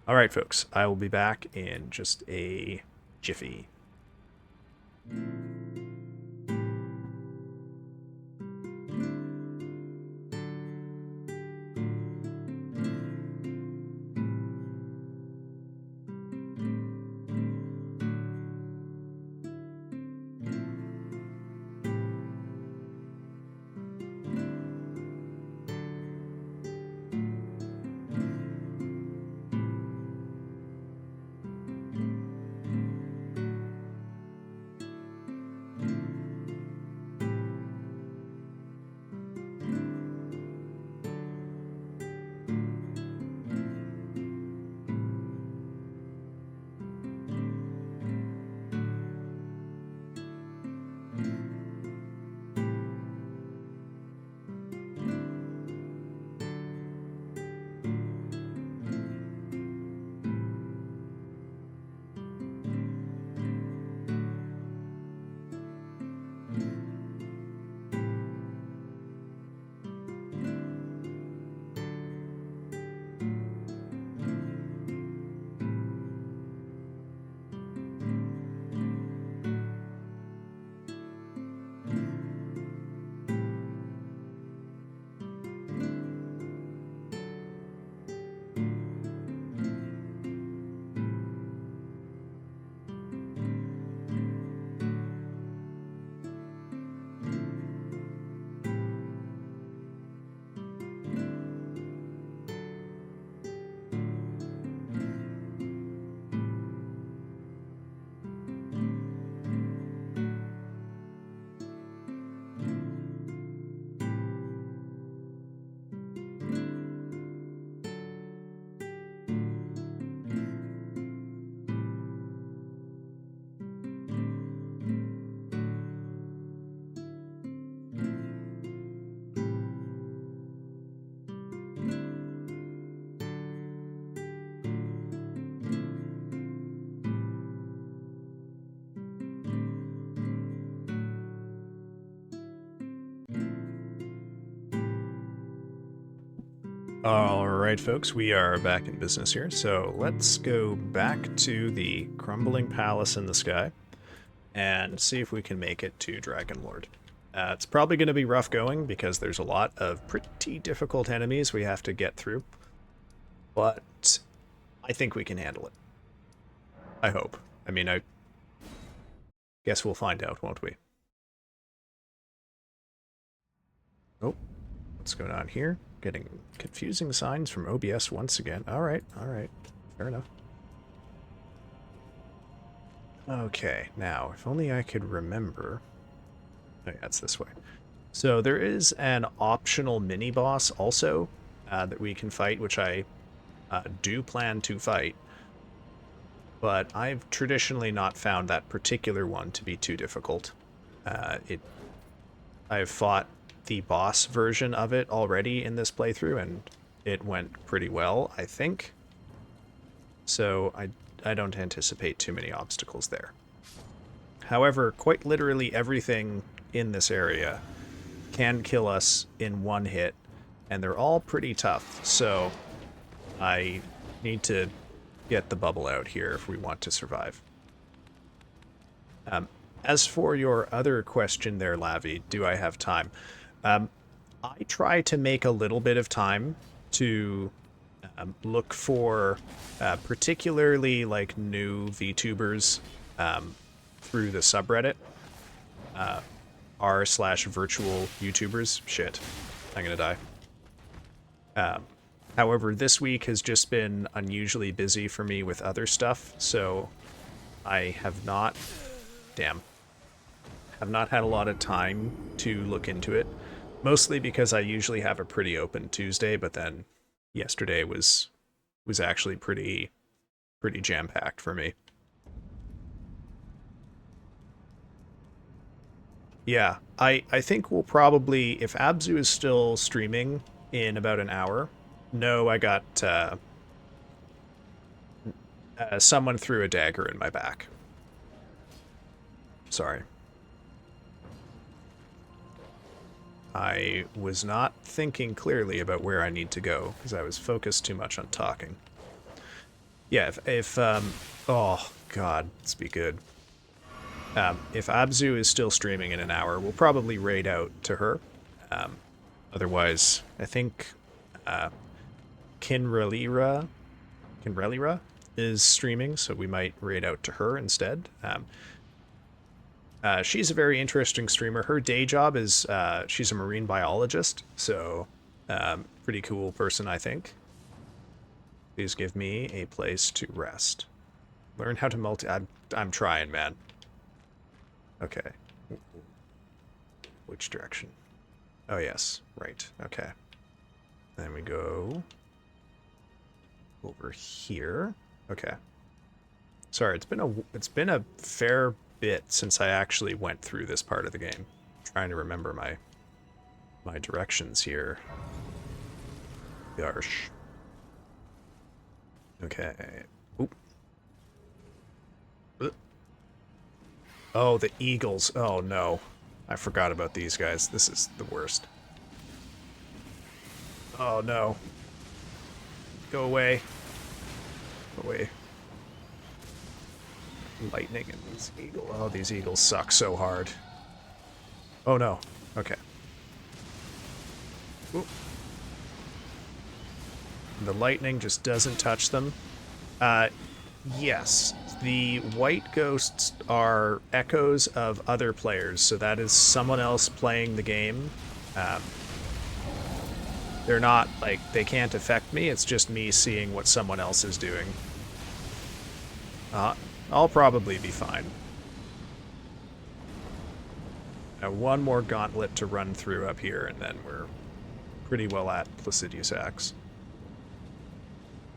All right, folks, I will be back in just a jiffy. Alright, folks, we are back in business here, so let's go back to the crumbling palace in the sky and see if we can make it to Dragon Lord. It's probably going to be rough going because there's a lot of pretty difficult enemies we have to get through, but I think we can handle it. I hope. I mean, I guess we'll find out, won't we? Oh, what's going on here? Getting confusing signs from OBS once again. Alright, fair enough. Okay, now, if only I could remember... Oh yeah, it's this way. So there is an optional mini-boss also that we can fight, which I do plan to fight. But I've traditionally not found that particular one to be too difficult. I've fought the boss version of it already in this playthrough, and it went pretty well, I think. So I don't anticipate too many obstacles there. However, quite literally everything in this area can kill us in one hit, and they're all pretty tough, so I need to get the bubble out here if we want to survive. As for your other question there, Lavi, do I have time? I try to make a little bit of time to look for particularly like new VTubers through the subreddit. r/virtual YouTubers. Shit, I'm gonna die. However, this week has just been unusually busy for me with other stuff, so I have not... Damn. Have not had a lot of time to look into it. Mostly because I usually have a pretty open Tuesday, but then yesterday was actually pretty jam-packed for me. Yeah, I think we'll probably, if Abzu is still streaming in about an hour... No, I got someone threw a dagger in my back. Sorry. I was not thinking clearly about where I need to go, because I was focused too much on talking. Yeah, if oh, God, let's be good. If Abzu is still streaming in an hour, we'll probably raid out to her. Otherwise, I think Kinrelira is streaming, so we might raid out to her instead. She's a very interesting streamer. Her day job is she's a marine biologist, so pretty cool person, I think. Please give me a place to rest. Learn how to multi... I'm trying, man. Okay. Which direction? Oh, yes. Right. Okay. Then we go over here. Okay. Sorry, it's been a fair bit since I actually went through this part of the game. I'm trying to remember my directions here. Gosh. Okay. Oop. Oh, the eagles. Oh, no. I forgot about these guys. This is the worst. Oh, no. Go away. Go away. Lightning and these eagles. Oh, these eagles suck so hard. Oh, no. Okay. Oop. The lightning just doesn't touch them. Yes. The white ghosts are echoes of other players, so that is someone else playing the game. They're not, like, they can't affect me, it's just me seeing what someone else is doing. I'll probably be fine. Now, one more gauntlet to run through up here, and then we're pretty well at Placidius Axe.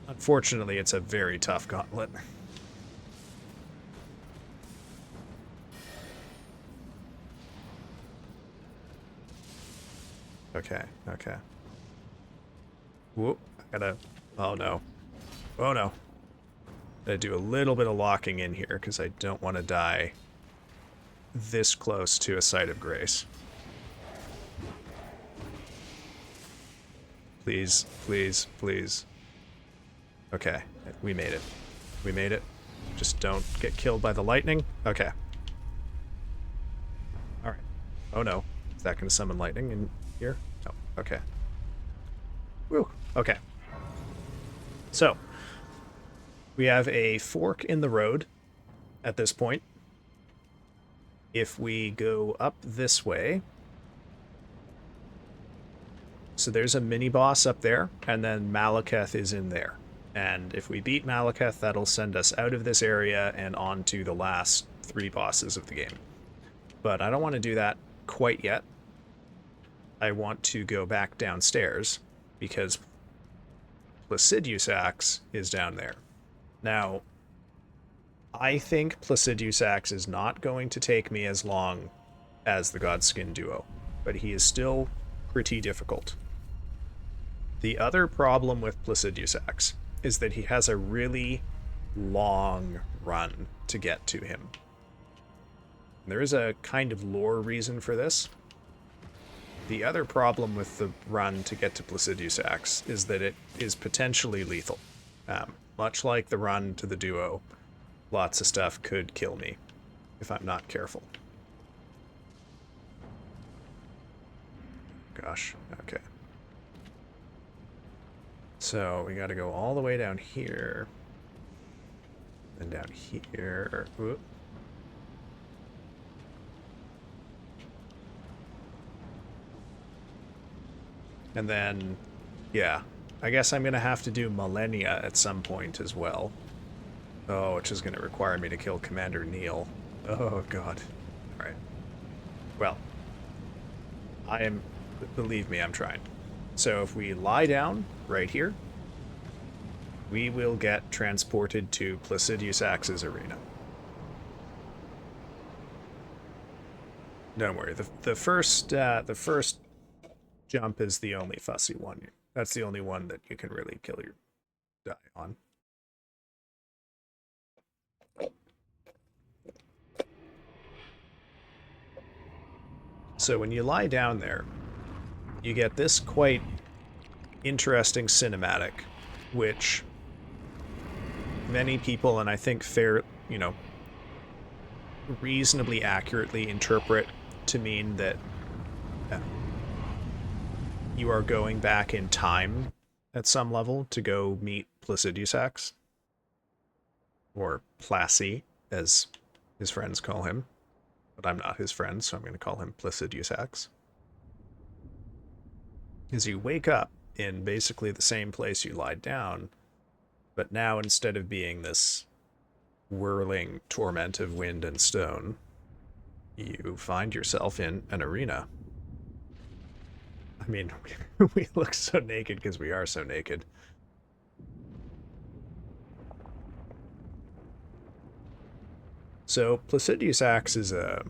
Unfortunately, it's a very tough gauntlet. Okay, okay. Whoop, I gotta... Oh, no. Oh, no. Gotta do a little bit of locking in here, because I don't want to die this close to a site of grace. Please, please, please. Okay, we made it. We made it. Just don't get killed by the lightning. Okay. Alright. Oh no. Is that going to summon lightning in here? No. Okay. Woo. Okay. So, we have a fork in the road at this point. If we go up this way... So there's a mini-boss up there, and then Malekith is in there. And if we beat Malekith, that'll send us out of this area and on to the last 3 bosses of the game. But I don't want to do that quite yet. I want to go back downstairs, because Placiduous Axe is down there. Now, I think Placiduous Axe is not going to take me as long as the Godskin duo, but he is still pretty difficult. The other problem with Placiduous Axe is that he has a really long run to get to him. There is a kind of lore reason for this. The other problem with the run to get to Placiduous Axe is that it is potentially lethal. Much like the run to the duo, lots of stuff could kill me if I'm not careful. Gosh, okay. So we gotta go all the way down here. And down here. Whoop. And then, yeah, I guess I'm gonna have to do Millennia at some point as well. Oh, which is gonna require me to kill Commander Neil. Oh, God. Alright. Well, believe me, I'm trying. So if we lie down right here, we will get transported to Placiduous Axe's arena. Don't worry, the first jump is the only fussy one. That's the only one that you can really kill your die on. So when you lie down there, you get this quite interesting cinematic, which many people, and I think reasonably accurately interpret to mean that you are going back in time at some level to go meet Placiduous Axe, or Placy, as his friends call him. But I'm not his friend, so I'm going to call him Placiduous Axe. Is you wake up in basically the same place you lied down, but now instead of being this whirling torment of wind and stone, you find yourself in an arena. I mean, we look so naked because we are so naked. So, Placiduous Axe is a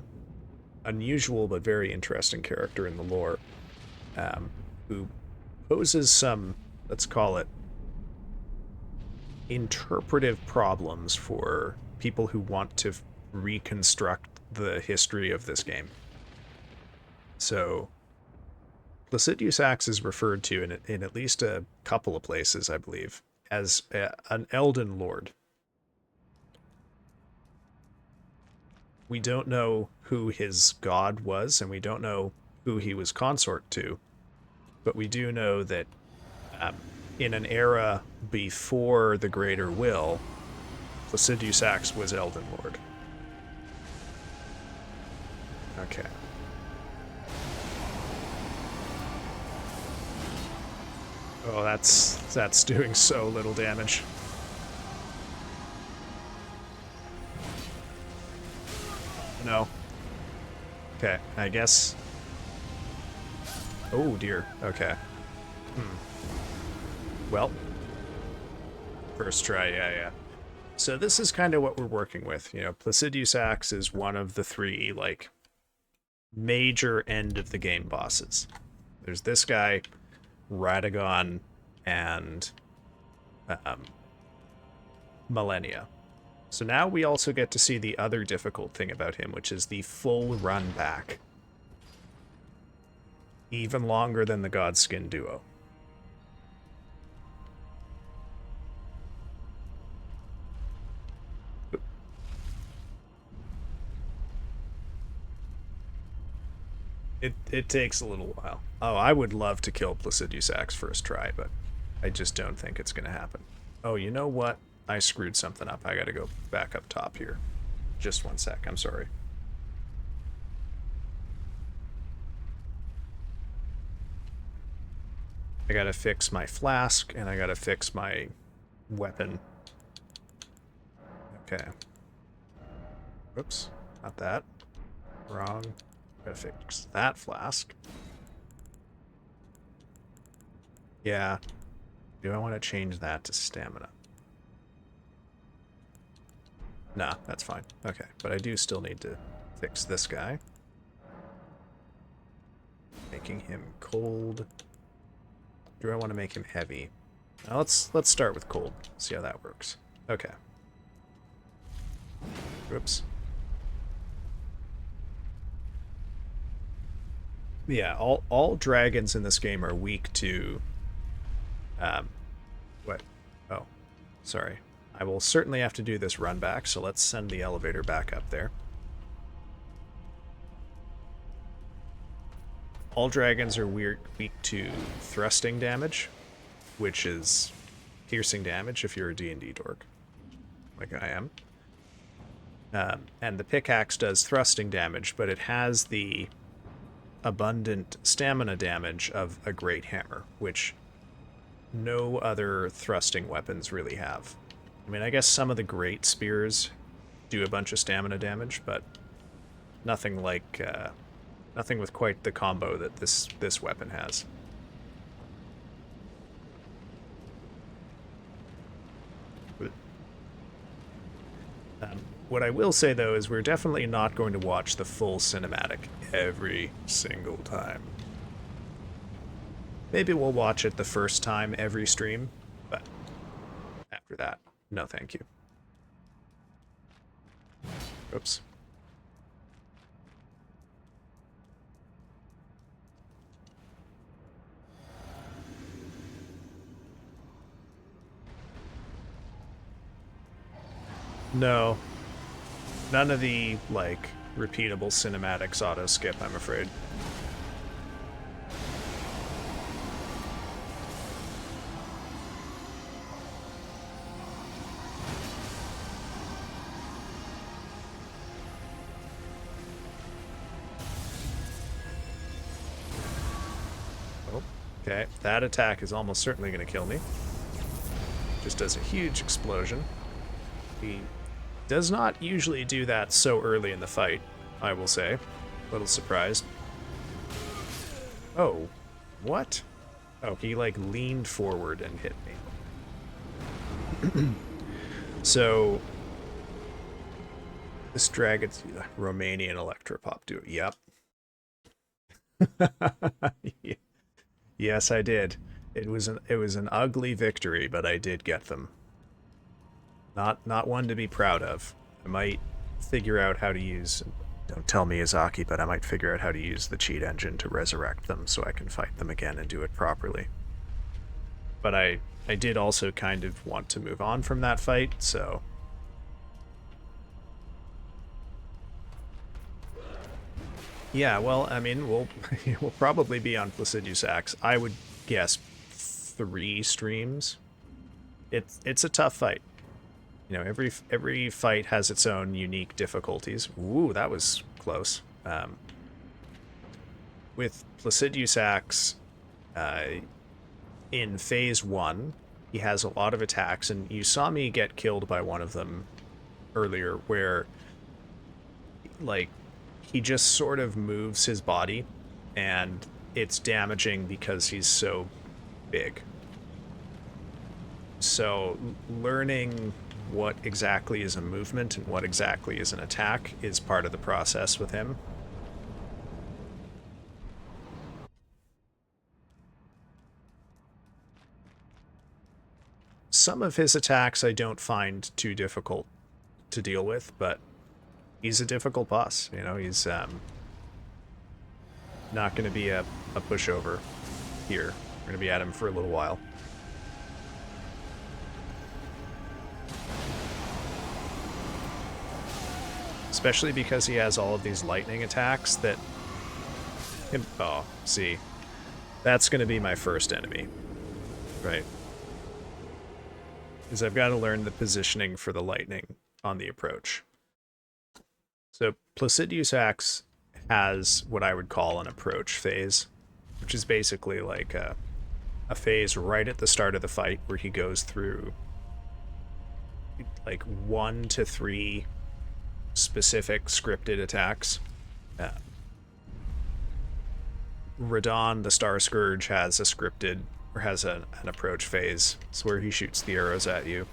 unusual but very interesting character in the lore, who poses some, let's call it, interpretive problems for people who want to reconstruct the history of this game. So, Placiduous Axe is referred to in at least a couple of places, I believe, as an Elden Lord. We don't know who his god was, and we don't know who he was consort to, but we do know that in an era before the Greater Will, Placiduous Axe was Elden Lord. Okay. Oh, that's doing so little damage. No. Okay, I guess. Oh dear. Okay. Well. First try, yeah. So this is kind of what we're working with. You know, Placiduous Axe is one of the 3, like, major end of the game bosses. There's this guy, Radagon, and Millennia. So now we also get to see the other difficult thing about him, which is the full run back. Even longer than the Godskin duo. It takes a little while. Oh, I would love to kill Placidusax first try, but I just don't think it's gonna happen. Oh, you know what? I screwed something up. I gotta go back up top here. Just one sec, I'm sorry. I gotta fix my flask, and I gotta fix my weapon. Okay. Oops, not that. Wrong. Gotta fix that flask. Yeah. Do I want to change that to stamina? Nah, that's fine. Okay, but I do still need to fix this guy. Making him cold. Do I want to make him heavy? Now let's start with cold. See how that works. Okay. Oops. Yeah, all dragons in this game are weak to what? Oh, sorry. I will certainly have to do this run back, so let's send the elevator back up there. All dragons are weak to thrusting damage, which is piercing damage if you're a D&D dork, like I am. And the pickaxe does thrusting damage, but it has the abundant stamina damage of a great hammer, which no other thrusting weapons really have. I mean, I guess some of the great spears do a bunch of stamina damage, but nothing like nothing with quite the combo that this weapon has. What I will say, though, is we're definitely not going to watch the full cinematic every single time. Maybe we'll watch it the first time every stream, but after that, no thank you. Oops. No. None of the, like, repeatable cinematics auto-skip, I'm afraid. Oh, okay. That attack is almost certainly going to kill me. Just does a huge explosion. He does not usually do that so early in the fight, I will say. A little surprised. Oh, what? Oh, he like leaned forward and hit me. So, this dragon's Romanian Electropop duo. Yep. Yes, I did. It was an ugly victory, but I did get them. Not one to be proud of. I might figure out how to use, don't tell Miyazaki, but I might figure out how to use the cheat engine to resurrect them so I can fight them again and do it properly. But I did also kind of want to move on from that fight, so... Yeah, well, I mean, we'll probably be on Placidusax. I would guess 3 streams. It's a tough fight. You know, every fight has its own unique difficulties. Ooh, that was close. With Placidusax, in Phase 1, he has a lot of attacks, and you saw me get killed by one of them earlier, where, like, he just sort of moves his body, and it's damaging because he's so big. So, learning what exactly is a movement and what exactly is an attack is part of the process with him. Some of his attacks I don't find too difficult to deal with, but he's a difficult boss. You know, he's not going to be a pushover here. We're going to be at him for a little while. Especially because he has all of these lightning attacks that Oh, see. That's going to be my first enemy. Right. Because I've got to learn the positioning for the lightning on the approach. So Placidius Axe has what I would call an approach phase, which is basically like a phase right at the start of the fight where he goes through like 1 to 3 specific scripted attacks. Radon, the Star Scourge, has a scripted, or has an approach phase. It's where he shoots the arrows at you.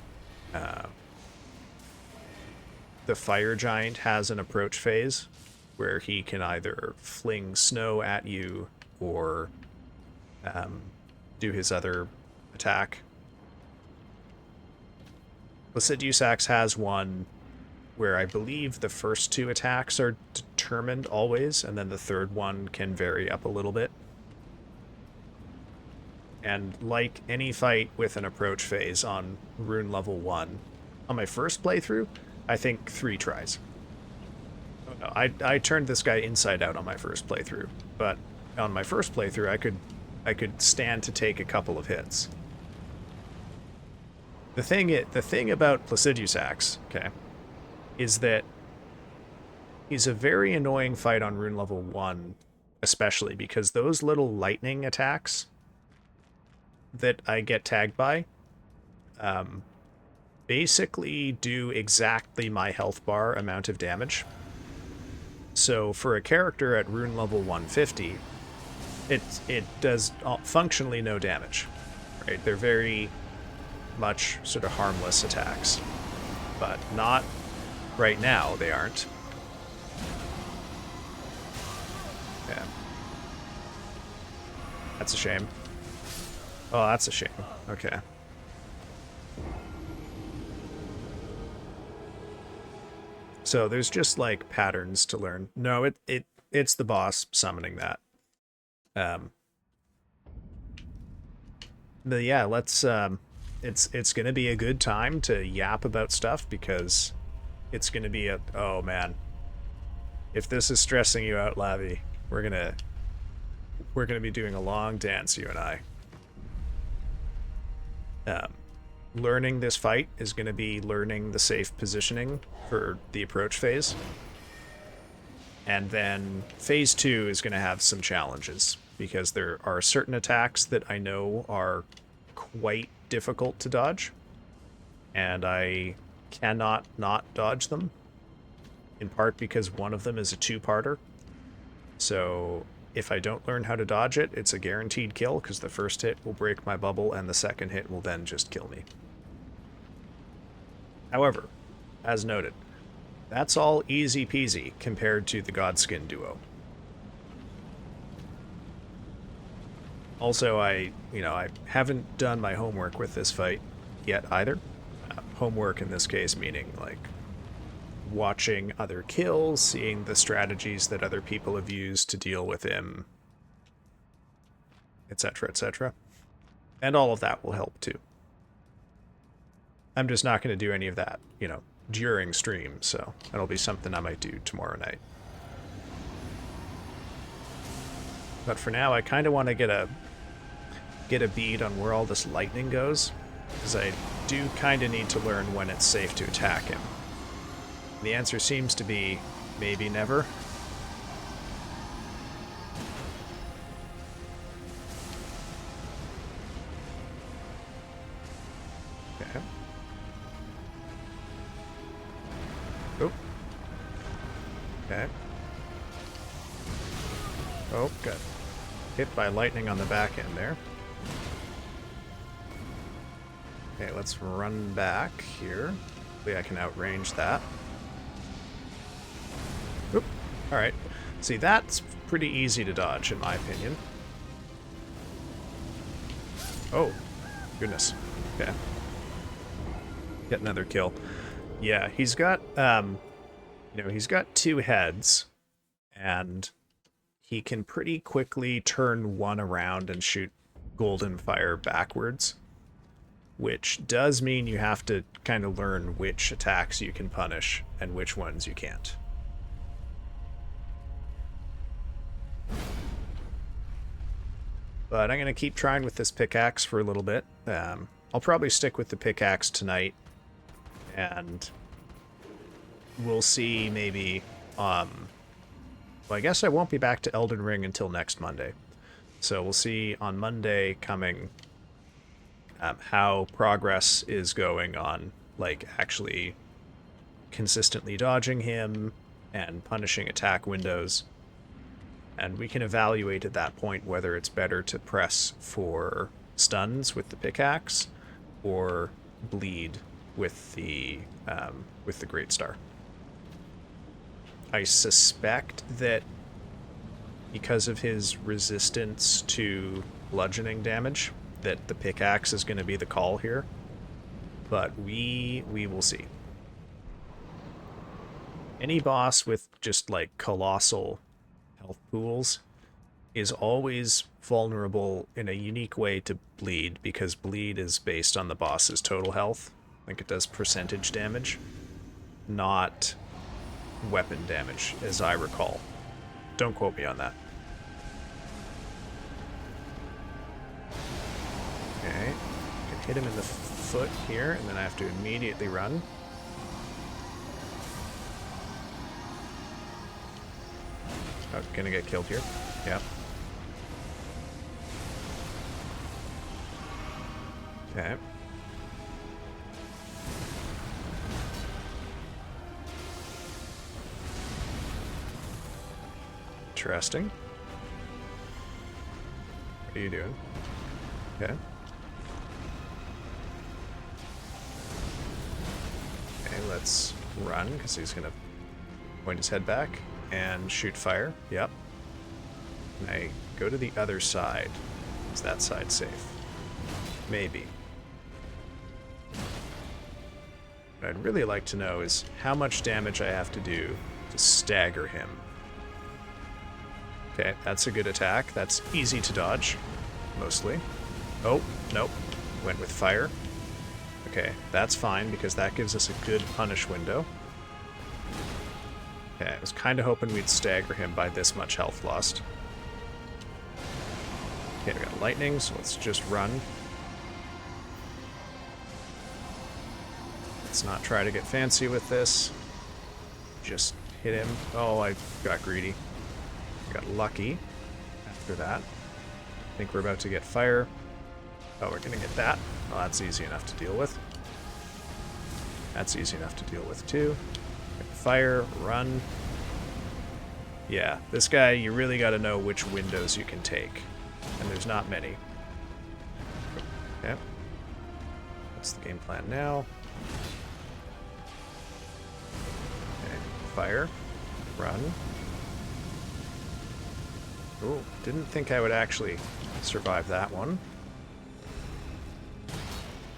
The Fire Giant has an approach phase where he can either fling snow at you or do his other attack. Placidius Axe has one where I believe the first 2 attacks are determined always, and then the third one can vary up a little bit. And like any fight with an approach phase on rune level 1, on my first playthrough, I think 3 tries. Oh no, I turned this guy inside out on my first playthrough, but on my first playthrough I could stand to take a couple of hits. The thing about Placidius Axe, okay, is that he's a very annoying fight on rune level 1, especially because those little lightning attacks that I get tagged by basically do exactly my health bar amount of damage. So for a character at rune level 150, it does functionally no damage, right? They're very much sort of harmless attacks, but not right now, they aren't. Yeah. That's a shame. Oh, that's a shame. Okay. So there's just like patterns to learn. No, it's the boss summoning that. But yeah, let's it's gonna be a good time to yap about stuff because it's gonna be a oh man. If this is stressing you out, Lavi, we're gonna be doing a long dance, you and I. Learning this fight is going to be learning the safe positioning for the approach phase. And then phase 2 is going to have some challenges because there are certain attacks that I know are quite difficult to dodge. And I cannot not dodge them. In part because one of them is a 2-parter. So if I don't learn how to dodge it, it's a guaranteed kill because the first hit will break my bubble and the second hit will then just kill me. However, as noted, that's all easy peasy compared to the Godskin duo. Also, I haven't done my homework with this fight yet either. Homework in this case meaning like watching other kills, seeing the strategies that other people have used to deal with him, etc., etc. And all of that will help too. I'm just not going to do any of that, during stream, so that'll be something I might do tomorrow night. But for now, I kind of want to get a bead on where all this lightning goes, because I do kind of need to learn when it's safe to attack him. The answer seems to be maybe never. Okay. Oh. Okay. Oh, got hit by lightning on the back end there. Okay, let's run back here. Hopefully I can outrange that. Oop. Alright. See, that's pretty easy to dodge, in my opinion. Oh, goodness. Okay. Get another kill. Yeah, he's got, he's got 2 heads, and he can pretty quickly turn one around and shoot golden fire backwards, which does mean you have to kind of learn which attacks you can punish and which ones you can't. But I'm going to keep trying with this pickaxe for a little bit. I'll probably stick with the pickaxe tonight. And we'll see maybe... well, I guess I won't be back to Eldenring until next Monday. So we'll see on Monday coming how progress is going on, like, actually consistently dodging him and punishing attack windows. And we can evaluate at that point whether it's better to press for stuns with the pickaxe or bleed with the Great Star. I suspect that because of his resistance to bludgeoning damage, that the pickaxe is going to be the call here. But we will see. Any boss with just like colossal health pools is always vulnerable in a unique way to bleed, because bleed is based on the boss's total health. I think it does percentage damage, not weapon damage, as I recall. Don't quote me on that. Okay, I can hit him in the foot here, and then I have to immediately run. Oh, gonna get killed here. Yep. Okay. Interesting. What are you doing? Okay. Okay, let's run, because he's gonna point his head back and shoot fire. Yep. Can I go to the other side? Is that side safe? Maybe. What I'd really like to know is how much damage I have to do to stagger him. Okay, that's a good attack. That's easy to dodge, mostly. Oh, nope. Went with fire. Okay, that's fine, because that gives us a good punish window. Okay, I was kind of hoping we'd stagger him by this much health lost. Okay, we got lightning, so let's just run. Let's not try to get fancy with this. Just hit him. Oh, I got greedy. Got lucky after that. I think we're about to get fire. Oh, we're gonna get that. Well, that's easy enough to deal with. That's easy enough to deal with too. Fire, run. Yeah, this guy, you really got to know which windows you can take. And there's not many. Okay. What's the game plan now? Okay. Fire. Run. Ooh, didn't think I would actually survive that one.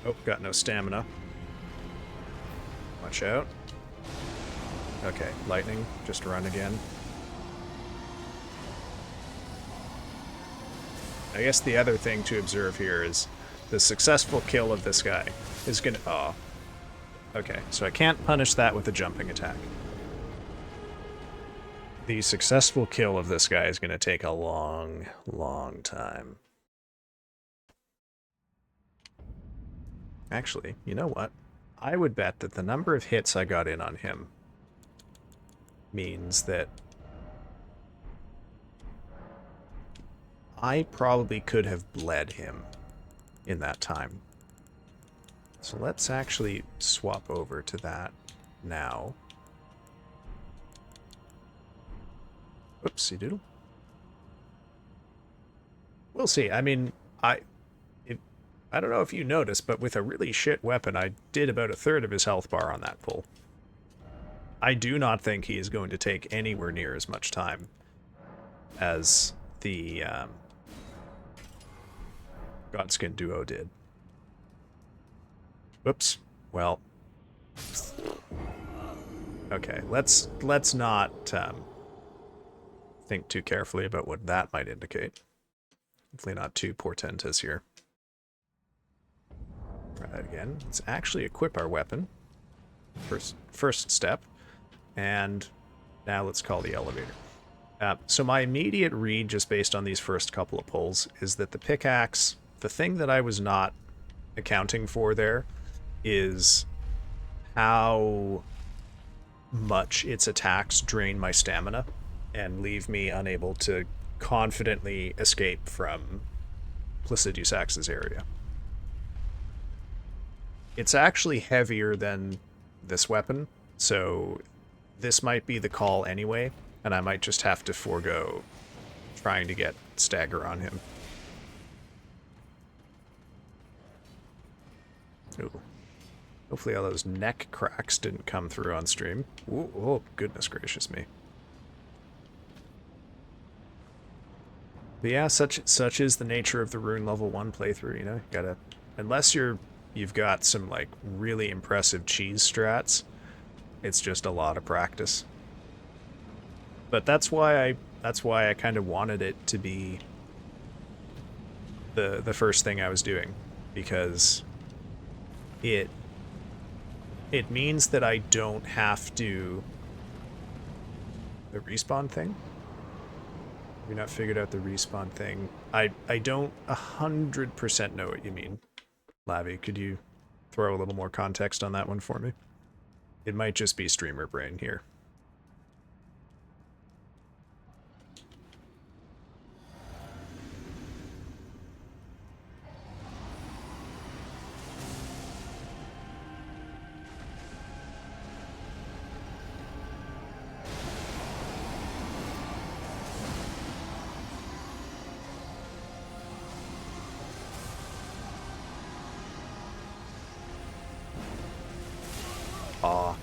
Oh, got no stamina. Watch out. Okay, lightning, just run again. I guess the other thing to observe here is the successful kill of this guy is gonna... Oh. Okay, so I can't punish that with a jumping attack. The successful kill of this guy is gonna take a long, long time. Actually, you know what? I would bet that the number of hits I got in on him means that I probably could have bled him in that time. So let's actually swap over to that now. Whoopsie doodle. We'll see. I mean, I don't know if you noticed, but with a really shit weapon, I did about a third of his health bar on that pull. I do not think he is going to take anywhere near as much time as the Godskin duo did. Whoops. Well. Okay, let's not think too carefully about what that might indicate. Hopefully not too portentous here. Try that again. Let's actually equip our weapon. First step. And now let's call the elevator. So my immediate read, just based on these first couple of pulls, is that the pickaxe, the thing that I was not accounting for there, is how much its attacks drain my stamina and leave me unable to confidently escape from Placidius Axe's area. It's actually heavier than this weapon, so this might be the call anyway, and I might just have to forego trying to get stagger on him. Ooh. Hopefully all those neck cracks didn't come through on stream. Ooh, oh, goodness gracious me. But yeah, such is the nature of the Rune level 1 playthrough, you know? You gotta... Unless you've got some, like, really impressive cheese strats, it's just a lot of practice. But that's why I kind of wanted it to be the first thing I was doing, because it means that I don't have to... The respawn thing? Have you not figured out the respawn thing? I don't 100% know what you mean. Lavi, could you throw a little more context on that one for me? It might just be streamer brain here. Aw.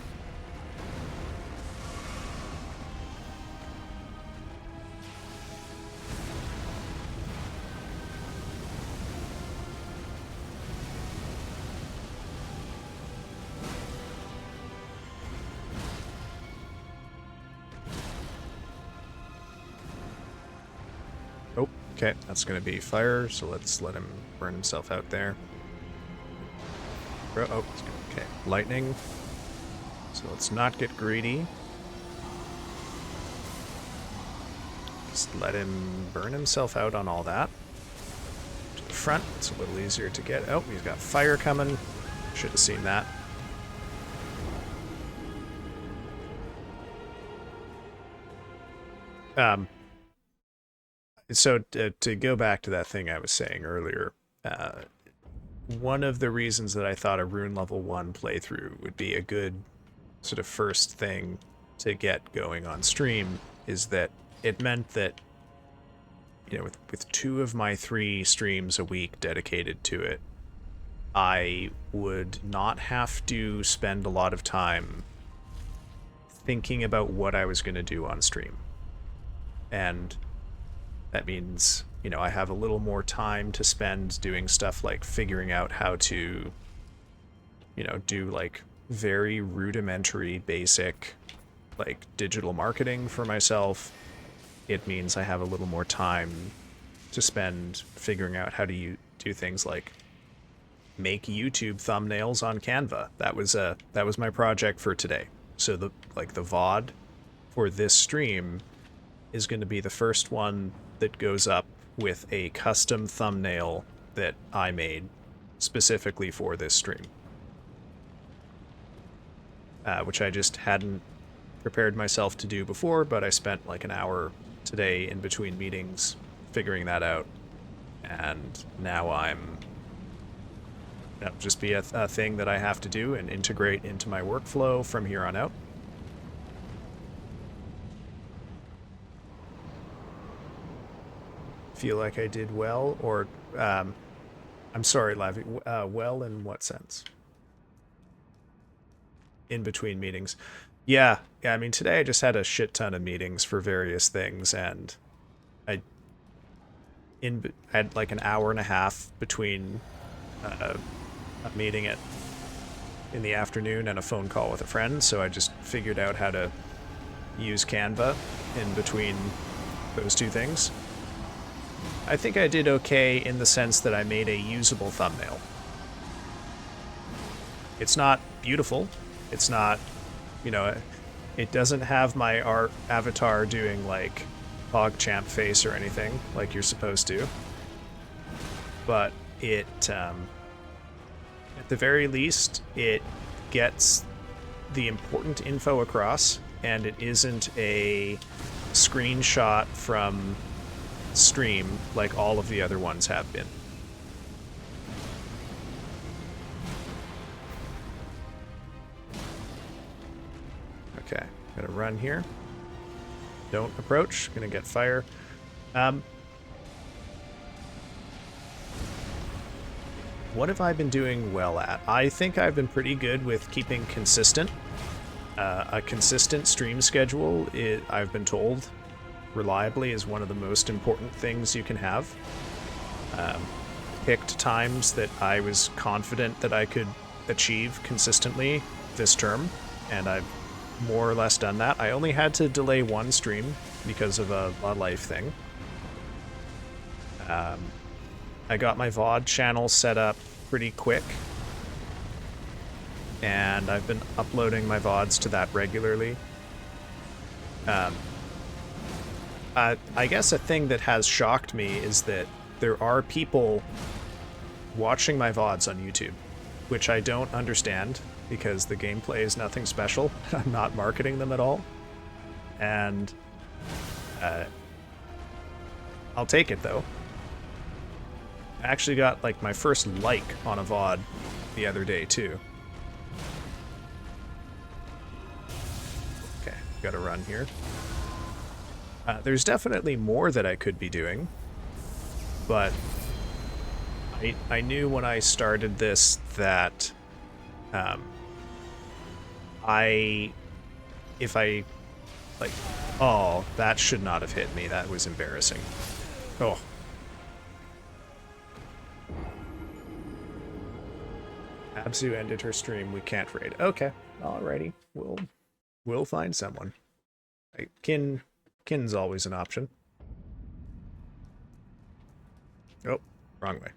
Oh, okay, that's gonna be fire, so let's let him burn himself out there. Oh, okay, lightning. So let's not get greedy. Just let him burn himself out on all that. To the front, it's a little easier to get. Oh, he's got fire coming. Should have seen that. So to go back to that thing I was saying earlier, one of the reasons that I thought a Rune level 1 playthrough would be a good sort of first thing to get going on stream is that it meant that, you know, with 2 of my 3 streams a week dedicated to it, I would not have to spend a lot of time thinking about what I was going to do on stream. And that means, you know, I have a little more time to spend doing stuff like figuring out how to, you know, do like very rudimentary, basic, like digital marketing for myself. It means I have a little more time to spend figuring out how to do things like make YouTube thumbnails on Canva. That was my project for today. So the VOD for this stream is going to be the first one that goes up with a custom thumbnail that I made specifically for this stream. Which I just hadn't prepared myself to do before, but I spent like an hour today in between meetings figuring that out, and now that'll just be a thing that I have to do and integrate into my workflow from here on out. Feel like I did well, or I'm sorry, Lavi, well in what sense? In between meetings. Yeah, I mean, today I just had a shit ton of meetings for various things, and I had like an hour and a half between a meeting in the afternoon and a phone call with a friend, so I just figured out how to use Canva in between those 2 things. I think I did okay in the sense that I made a usable thumbnail. It's not beautiful. It's not, you know, it doesn't have my art avatar doing like PogChamp face or anything like you're supposed to. But it, at the very least, it gets the important info across, and it isn't a screenshot from stream like all of the other ones have been. Okay, gotta run here. Don't approach, gonna get fire. What have I been doing well at? I think I've been pretty good with keeping consistent. A consistent stream schedule, I've been told, reliably is one of the most important things you can have. Picked times that I was confident that I could achieve consistently this term, and I've more or less done that. I only had to delay one stream because of a life thing. I got my VOD channel set up pretty quick, and I've been uploading my VODs to that regularly. I guess a thing that has shocked me is that there are people watching my VODs on YouTube, which I don't understand because the gameplay is nothing special. I'm not marketing them at all. And I'll take it though. I actually got like my first like on a VOD the other day too. Okay, gotta run here. There's definitely more that I could be doing, but I knew when I started this that if I, like, oh, that should not have hit me. That was embarrassing. Oh. Absu ended her stream. We can't raid. Okay, alrighty. We'll find someone. Kin's always an option. Oh, wrong way.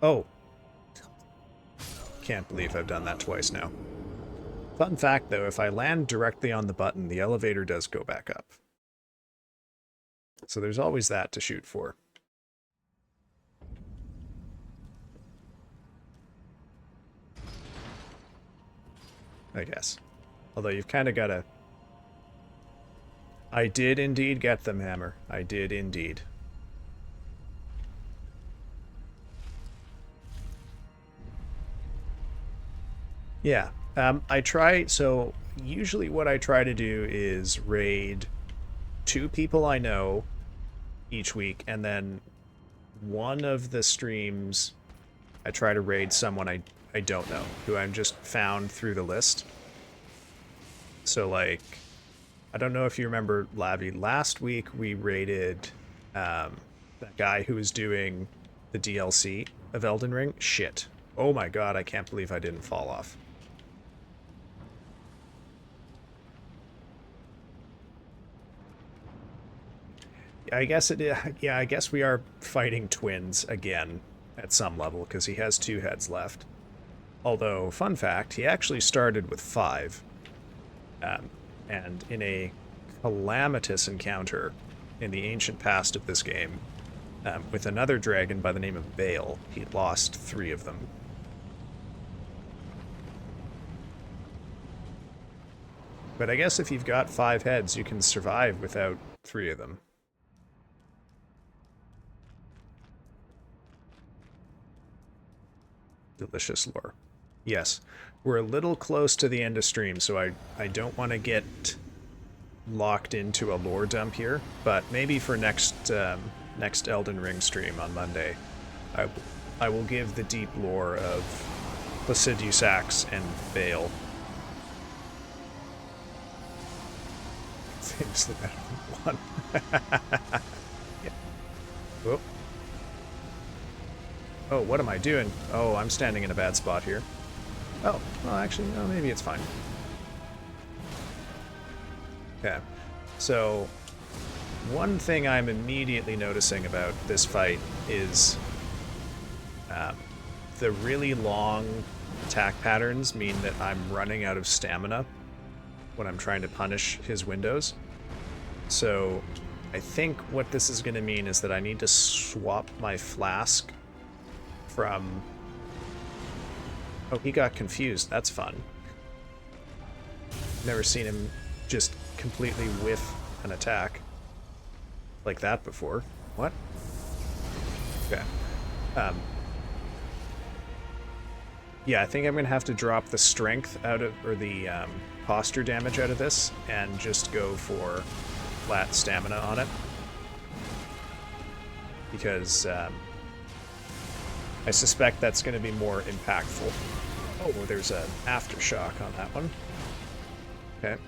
Oh. Can't believe I've done that twice now. Fun fact, though, if I land directly on the button, the elevator does go back up. So there's always that to shoot for. I guess. Although you've kind of got to... I did indeed get them, Hammer. I did indeed. Yeah. So usually what I try to do is raid 2 people I know each week, and then one of the streams I try to raid someone I don't know, who I'm just found through the list. So, like, I don't know if you remember, Lavi, last week we raided that guy who was doing the DLC of Elden Ring. Shit. Oh my god, I can't believe I didn't fall off. I guess I guess we are fighting twins again at some level, because he has 2 heads left. Although, fun fact, he actually started with 5. And in a calamitous encounter in the ancient past of this game, with another dragon by the name of Bale, he lost 3 of them. But I guess if you've got 5 heads, you can survive without 3 of them. Delicious lore. Yes, we're a little close to the end of stream, so I don't want to get locked into a lore dump here, but maybe for next Elden Ring stream on Monday, I will give the deep lore of Placidius Axe and Bale. Famously better than 1. Yeah. Whoop. Oh, what am I doing? Oh, I'm standing in a bad spot here. Oh, well, actually, no, maybe it's fine. Okay, so one thing I'm immediately noticing about this fight is the really long attack patterns mean that I'm running out of stamina. when I'm trying to punish his windows. So I think what this is going to mean is that I need to swap my flask from... Oh, he got confused. That's fun. Never seen him just completely whiff an attack like that before. What? Okay. Yeah, I think I'm going to have to drop the strength out of, or the posture damage out of this, and just go for flat stamina on it. Because I suspect that's going to be more impactful. Oh, there's an aftershock on that one. Okay.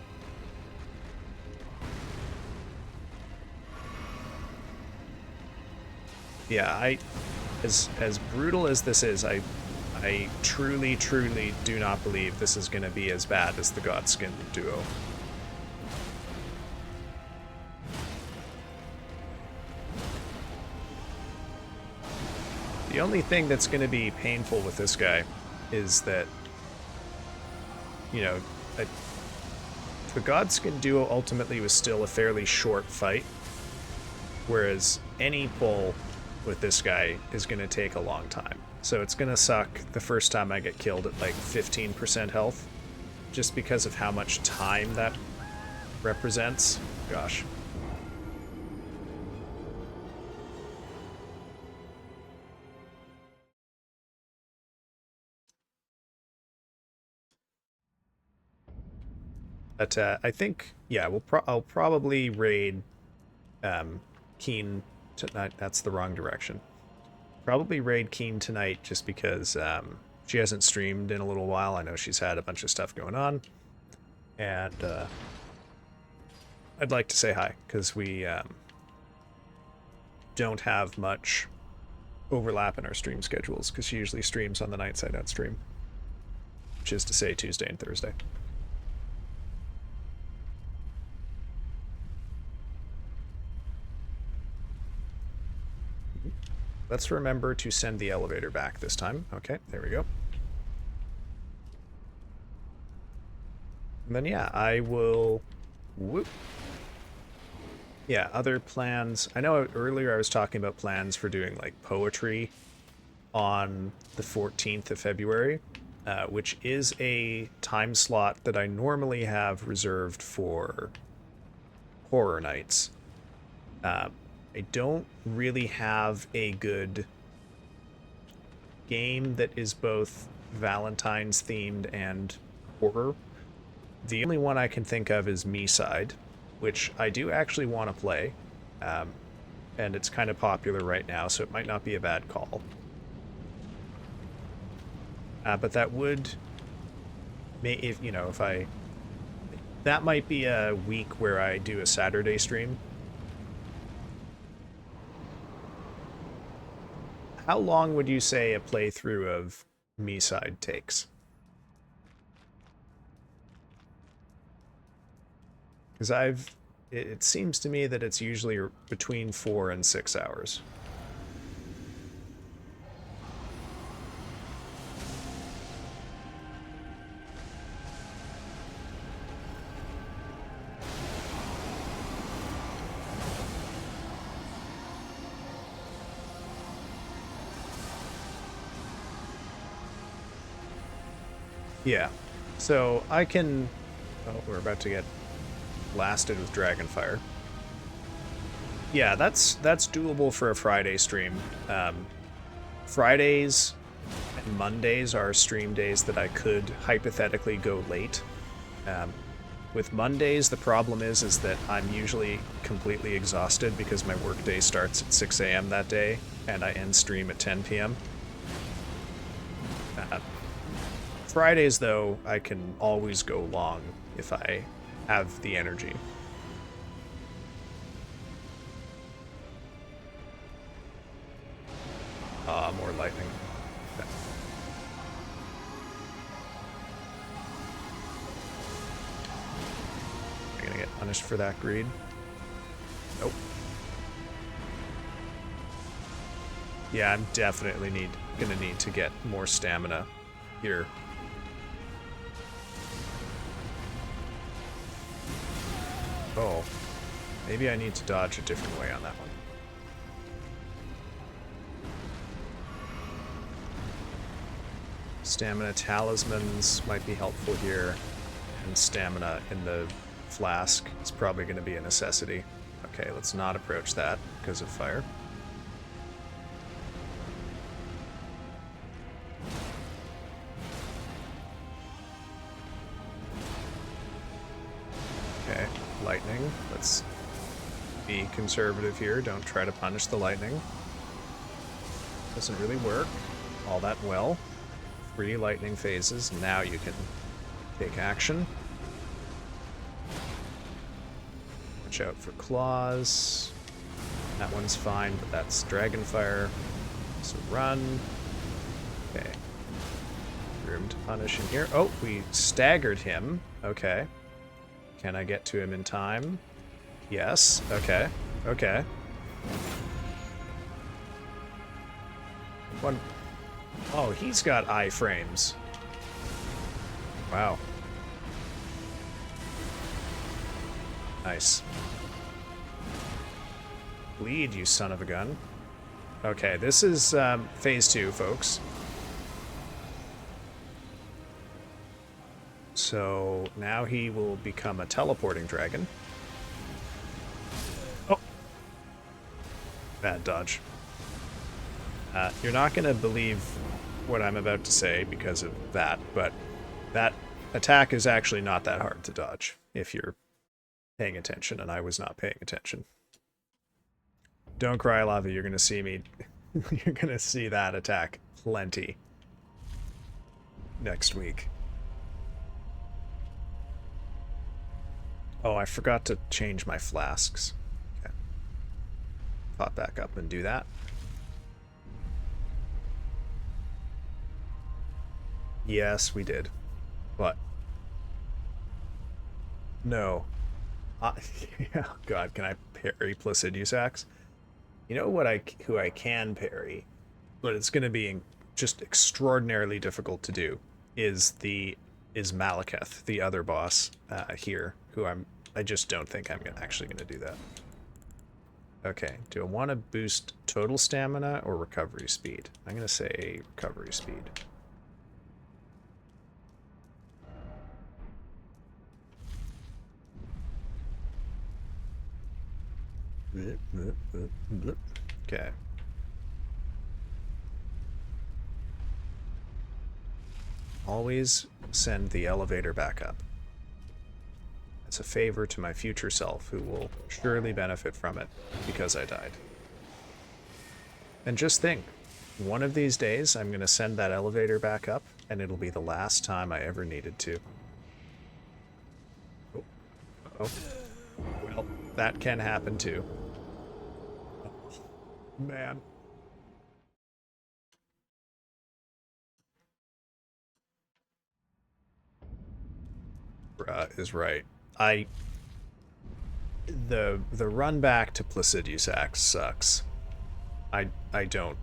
Yeah, as brutal as this is, I truly, truly do not believe this is going to be as bad as the Godskin duo. The only thing that's going to be painful with this guy is that, you know, the Godskin duo ultimately was still a fairly short fight, whereas any pull with this guy is going to take a long time. So it's going to suck the first time I get killed at like 15% health, just because of how much time that represents. Gosh. But I think, yeah, I'll probably raid Keen tonight. That's the wrong direction. Probably raid Keen tonight just because she hasn't streamed in a little while. I know she's had a bunch of stuff going on. And I'd like to say hi, because we don't have much overlap in our stream schedules, because she usually streams on the nights I don't stream, which is to say Tuesday and Thursday. Let's remember to send the elevator back this time. Okay, there we go. And then, yeah, I will... Whoop. Yeah, other plans. I know earlier I was talking about plans for doing, like, poetry on the 14th of February, which is a time slot that I normally have reserved for horror nights. I don't really have a good game that is both Valentine's themed and horror. The only one I can think of is Me-Side, which I do actually want to play, and it's kind of popular right now, so it might not be a bad call. But that would, that might be a week where I do a Saturday stream. How long would you say a playthrough of Me-Side takes? Because it seems to me that it's usually between 4 and 6 hours. Yeah, so I can... Oh, we're about to get blasted with Dragonfire. Yeah, that's doable for a Friday stream. Fridays and Mondays are stream days that I could hypothetically go late. With Mondays, the problem is that I'm usually completely exhausted because my workday starts at 6 a.m. that day, and I end stream at 10 p.m. Fridays, though, I can always go long if I have the energy. More lightning. Okay. Am I gonna get punished for that greed? Nope. Yeah, I'm definitely gonna need to get more stamina here. Oh, maybe I need to dodge a different way on that one. Stamina talismans might be helpful here, and stamina in the flask is probably going to be a necessity. Okay, let's not approach that because of fire. Okay, lightning. Let's be conservative here. Don't try to punish the lightning. Doesn't really work all that well. 3 lightning phases. Now you can take action. Watch out for claws. That one's fine, but that's dragonfire. So run. Okay. Room to punish in here. Oh, we staggered him. Okay. Can I get to him in time? Yes. Okay. Okay. One. Oh, he's got iframes. Wow. Nice. Bleed, you son of a gun. Okay, this is phase 2, folks. So now he will become a teleporting dragon. Oh! Bad dodge. You're not going to believe what I'm about to say because of that, but that attack is actually not that hard to dodge if you're paying attention, and I was not paying attention. Don't cry, Lava. You're going to see me. You're going to see that attack plenty next week. Oh, I forgot to change my flasks. Okay. Pop back up and do that. Yes, we did. What? No. Oh, God, can I parry Placiduous Axe? You know who I can parry, but it's going to be just extraordinarily difficult to do, is Malekith, the other boss here, who I just don't think I'm actually going to do that. Okay, do I want to boost total stamina or recovery speed? I'm going to say recovery speed. Okay. Always send the elevator back up. It's a favor to my future self, who will surely benefit from it because I died. And just think, one of these days I'm going to send that elevator back up, and it'll be the last time I ever needed to. Oh. Oh. Well, that can happen too. Man. Is right. The run back to Placiduous Axe sucks. I don't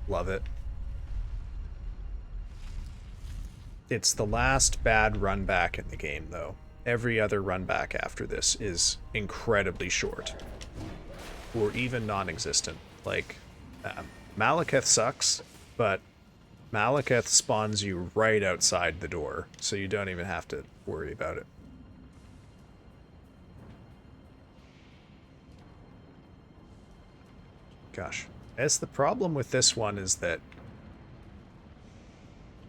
love it. It's the last bad run back in the game, though. Every other run back after this is incredibly short, or even non-existent. Like, Malekith sucks, but Malekith spawns you right outside the door, so you don't even have to worry about it. Gosh. As the problem with this one is that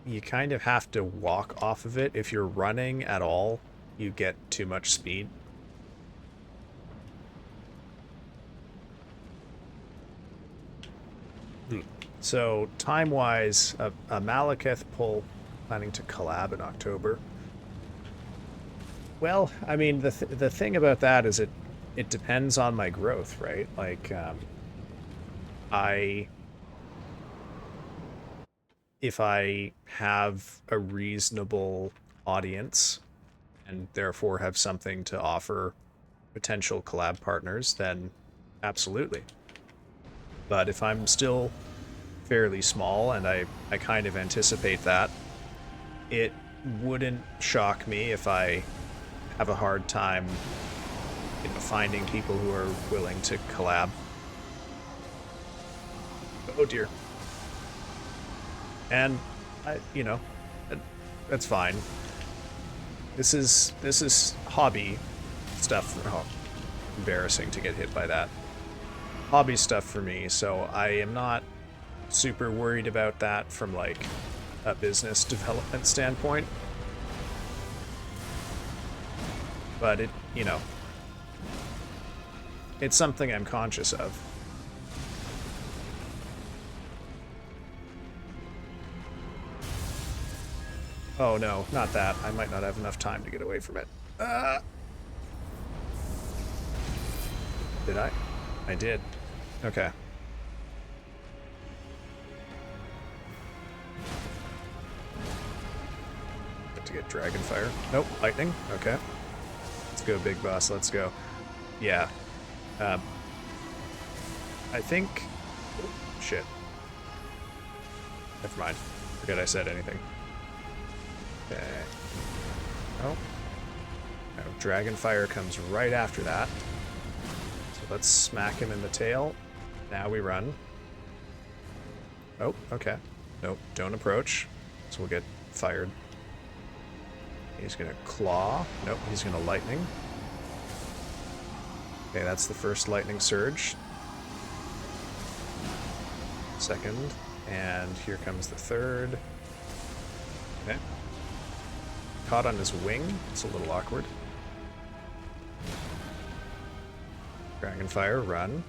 you kind of have to walk off of it. If you're running at all, you get too much speed. So, time-wise, a Malekith pull planning to collab in October. Well, I mean, the thing about that is it depends on my growth, right? Like, if I have a reasonable audience and therefore have something to offer potential collab partners, then absolutely. But if I'm still fairly small, and I kind of anticipate that, it wouldn't shock me if I have a hard time, finding people who are willing to collab. Oh dear. And that's fine. This is hobby stuff. Oh, embarrassing to get hit by that. Hobby stuff for me, so I am not super worried about that from like a business development standpoint. But it's something I'm conscious of. Oh no, not that. I might not have enough time to get away from it. Did I? I did. Okay. Have to get dragon fire. Nope, lightning. Okay. Let's go, big boss. Let's go. Yeah. I think... Oh, shit. Never mind. Forget I said anything. Okay. Oh. No, dragon fire comes right after that. So let's smack him in the tail. Now we run. Oh, okay. Nope, don't approach. So we'll get fired. He's gonna claw. Nope, he's gonna lightning. Okay, that's the first lightning surge. Second, and here comes the third. Okay. Caught on his wing. It's a little awkward. Dragonfire, run.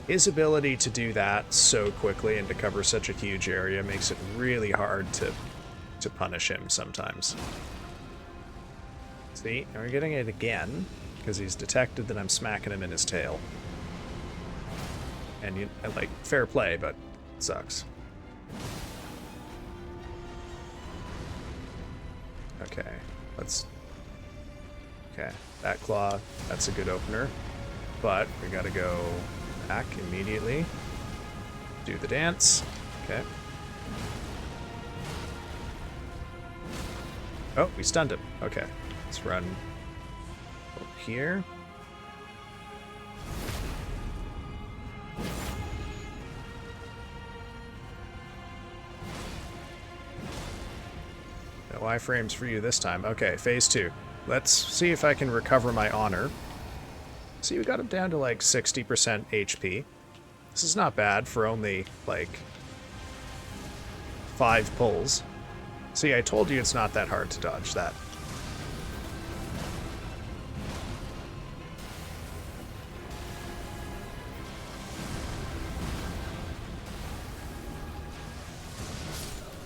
His ability to do that so quickly and to cover such a huge area makes it really hard to punish him sometimes. See, now we're getting it again, because he's detected that I'm smacking him in his tail. And like, fair play, but it sucks. Okay, let's... Okay, that claw, that's a good opener. But we gotta go back immediately. Do the dance. Okay. Oh, we stunned him. Okay, let's run over here. No iframes for you this time. Okay, phase 2. Let's see if I can recover my honor. See, we got him down to like 60% HP. This is not bad for only like 5 pulls. See, I told you it's not that hard to dodge that.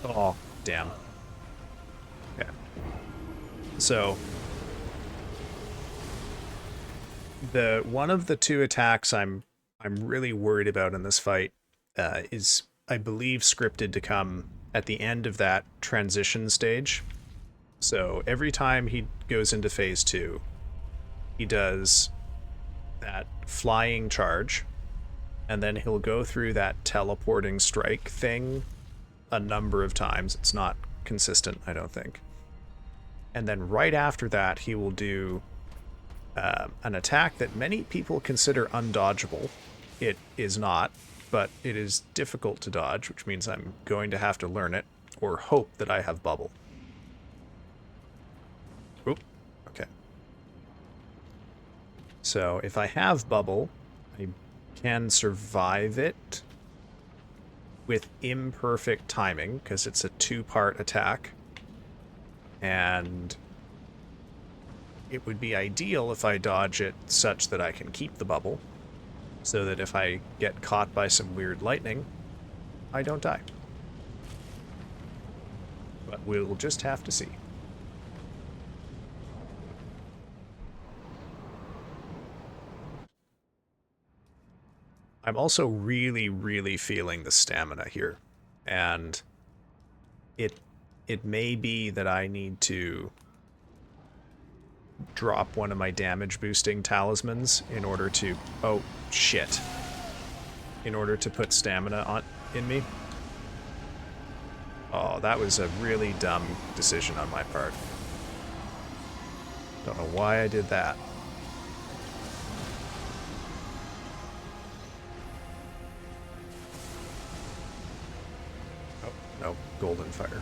Oh, damn. Okay. So the one of the 2 attacks I'm really worried about in this fight is, I believe, scripted to come at the end of that transition stage. So every time he goes into phase 2, he does that flying charge, and then he'll go through that teleporting strike thing a number of times. It's not consistent, I don't think. And then right after that, he will do an attack that many people consider undodgeable. It is not, but it is difficult to dodge, which means I'm going to have to learn it, or hope that I have bubble. Oop, okay. So if I have bubble, I can survive it with imperfect timing, because it's a 2-part attack. And it would be ideal if I dodge it such that I can keep the bubble, so that if I get caught by some weird lightning, I don't die. But we'll just have to see. I'm also really, really feeling the stamina here. And it may be that I need to drop one of my damage boosting talismans in order to... Oh, shit. In order to put stamina in me. Oh, that was a really dumb decision on my part. Don't know why I did that. Oh, no. Golden fire.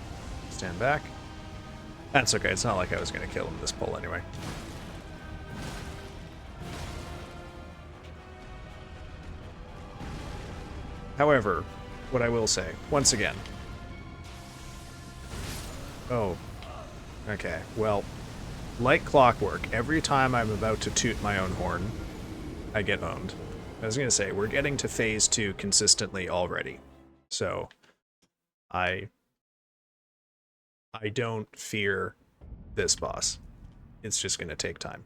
Stand back. That's okay. It's not like I was going to kill him this pull anyway. However, what I will say, once again... Oh. Okay, well, like clockwork, every time I'm about to toot my own horn, I get owned. I was going to say, we're getting to phase 2 consistently already. So, I don't fear this boss. It's just going to take time.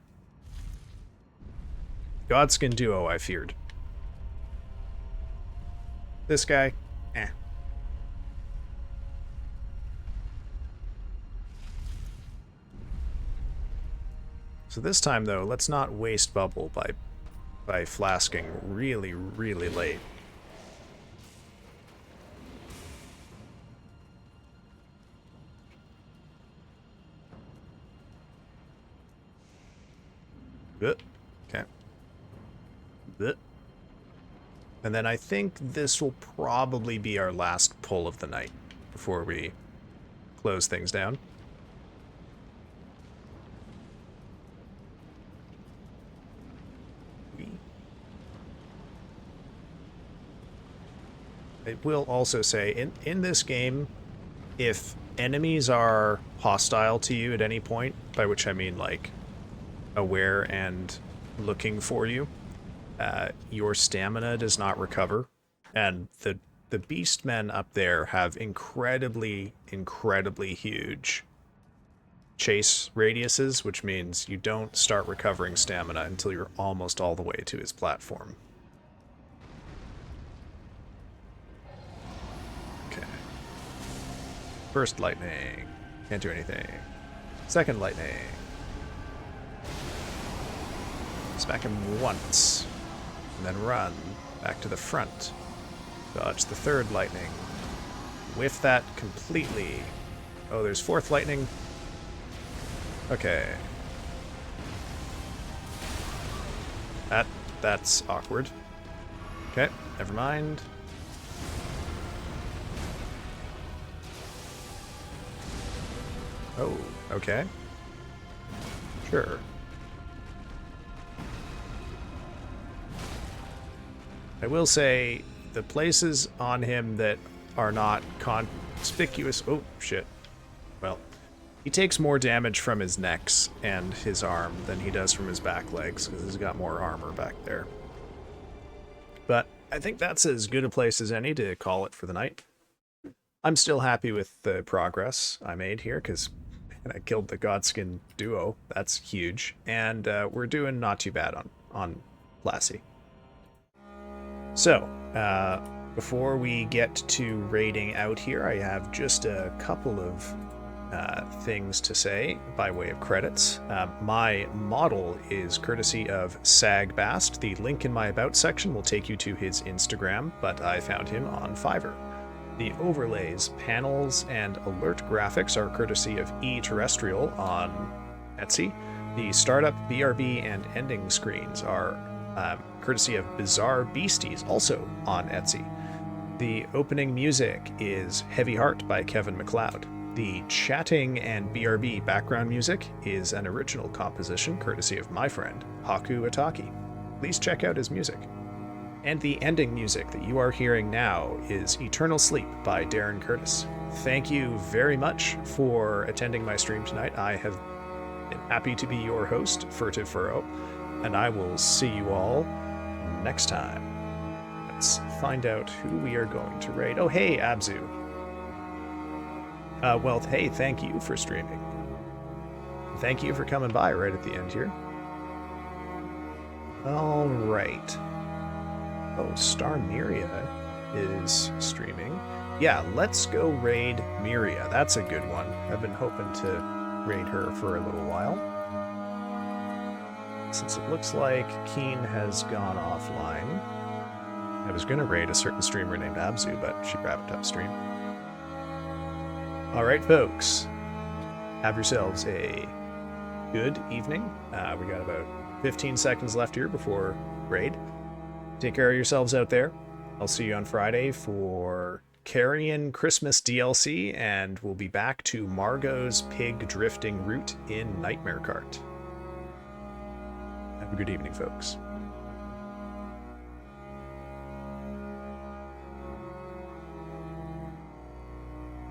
Godskin duo I feared. This guy, eh. So this time though, let's not waste bubble by flasking really, really late. Good. Okay. Good. And then I think this will probably be our last pull of the night before we close things down. I will also say, in this game, if enemies are hostile to you at any point, by which I mean like aware and looking for you, your stamina does not recover, and the beastmen up there have incredibly huge chase radiuses, which means you don't start recovering stamina until you're almost all the way to his platform. Okay. First lightning. Can't do anything. Second lightning. Smack him once. And then run back to the front. Dodge the third lightning. Whiff that completely. Oh, there's fourth lightning. Okay. That's awkward. Okay, never mind. Oh, okay. Sure. I will say, the places on him that are not conspicuous... Oh, shit. Well, he takes more damage from his necks and his arm than he does from his back legs, because he's got more armor back there. But I think that's as good a place as any to call it for the night. I'm still happy with the progress I made here, because I killed the Godskin duo. That's huge. And we're doing not too bad on Lassie. So, before we get to raiding out here, I have just a couple of things to say by way of credits. My model is courtesy of Sagbast. The link in my About section will take you to his Instagram, but I found him on Fiverr. The overlays, panels, and alert graphics are courtesy of eTerrestrial on Etsy. The startup, BRB, and ending screens are courtesy of Bizarre Beasties, also on Etsy. The opening music is Heavy Heart by Kevin MacLeod. The chatting and BRB background music is an original composition courtesy of my friend, Haku Ataki. Please check out his music. And the ending music that you are hearing now is Eternal Sleep by Darren Curtis. Thank you very much for attending my stream tonight. I have been happy to be your host, Furtive Furrow, and I will see you all next time. Let's find out who we are going to raid. Oh, hey, Abzu. Well, hey, thank you for streaming. Thank you for coming by right at the end here. All right. Oh, Star Miria is streaming. Yeah, let's go raid Miria. That's a good one. I've been hoping to raid her for a little while. Since it looks like Keen has gone offline. I was going to raid a certain streamer named Abzu, but she wrapped upstream. Alright, folks. Have yourselves a good evening. We got about 15 seconds left here before raid. Take care of yourselves out there. I'll see you on Friday for Carrion Christmas DLC, and we'll be back to Margot's pig drifting route in Nightmare Cart. Have a good evening, folks.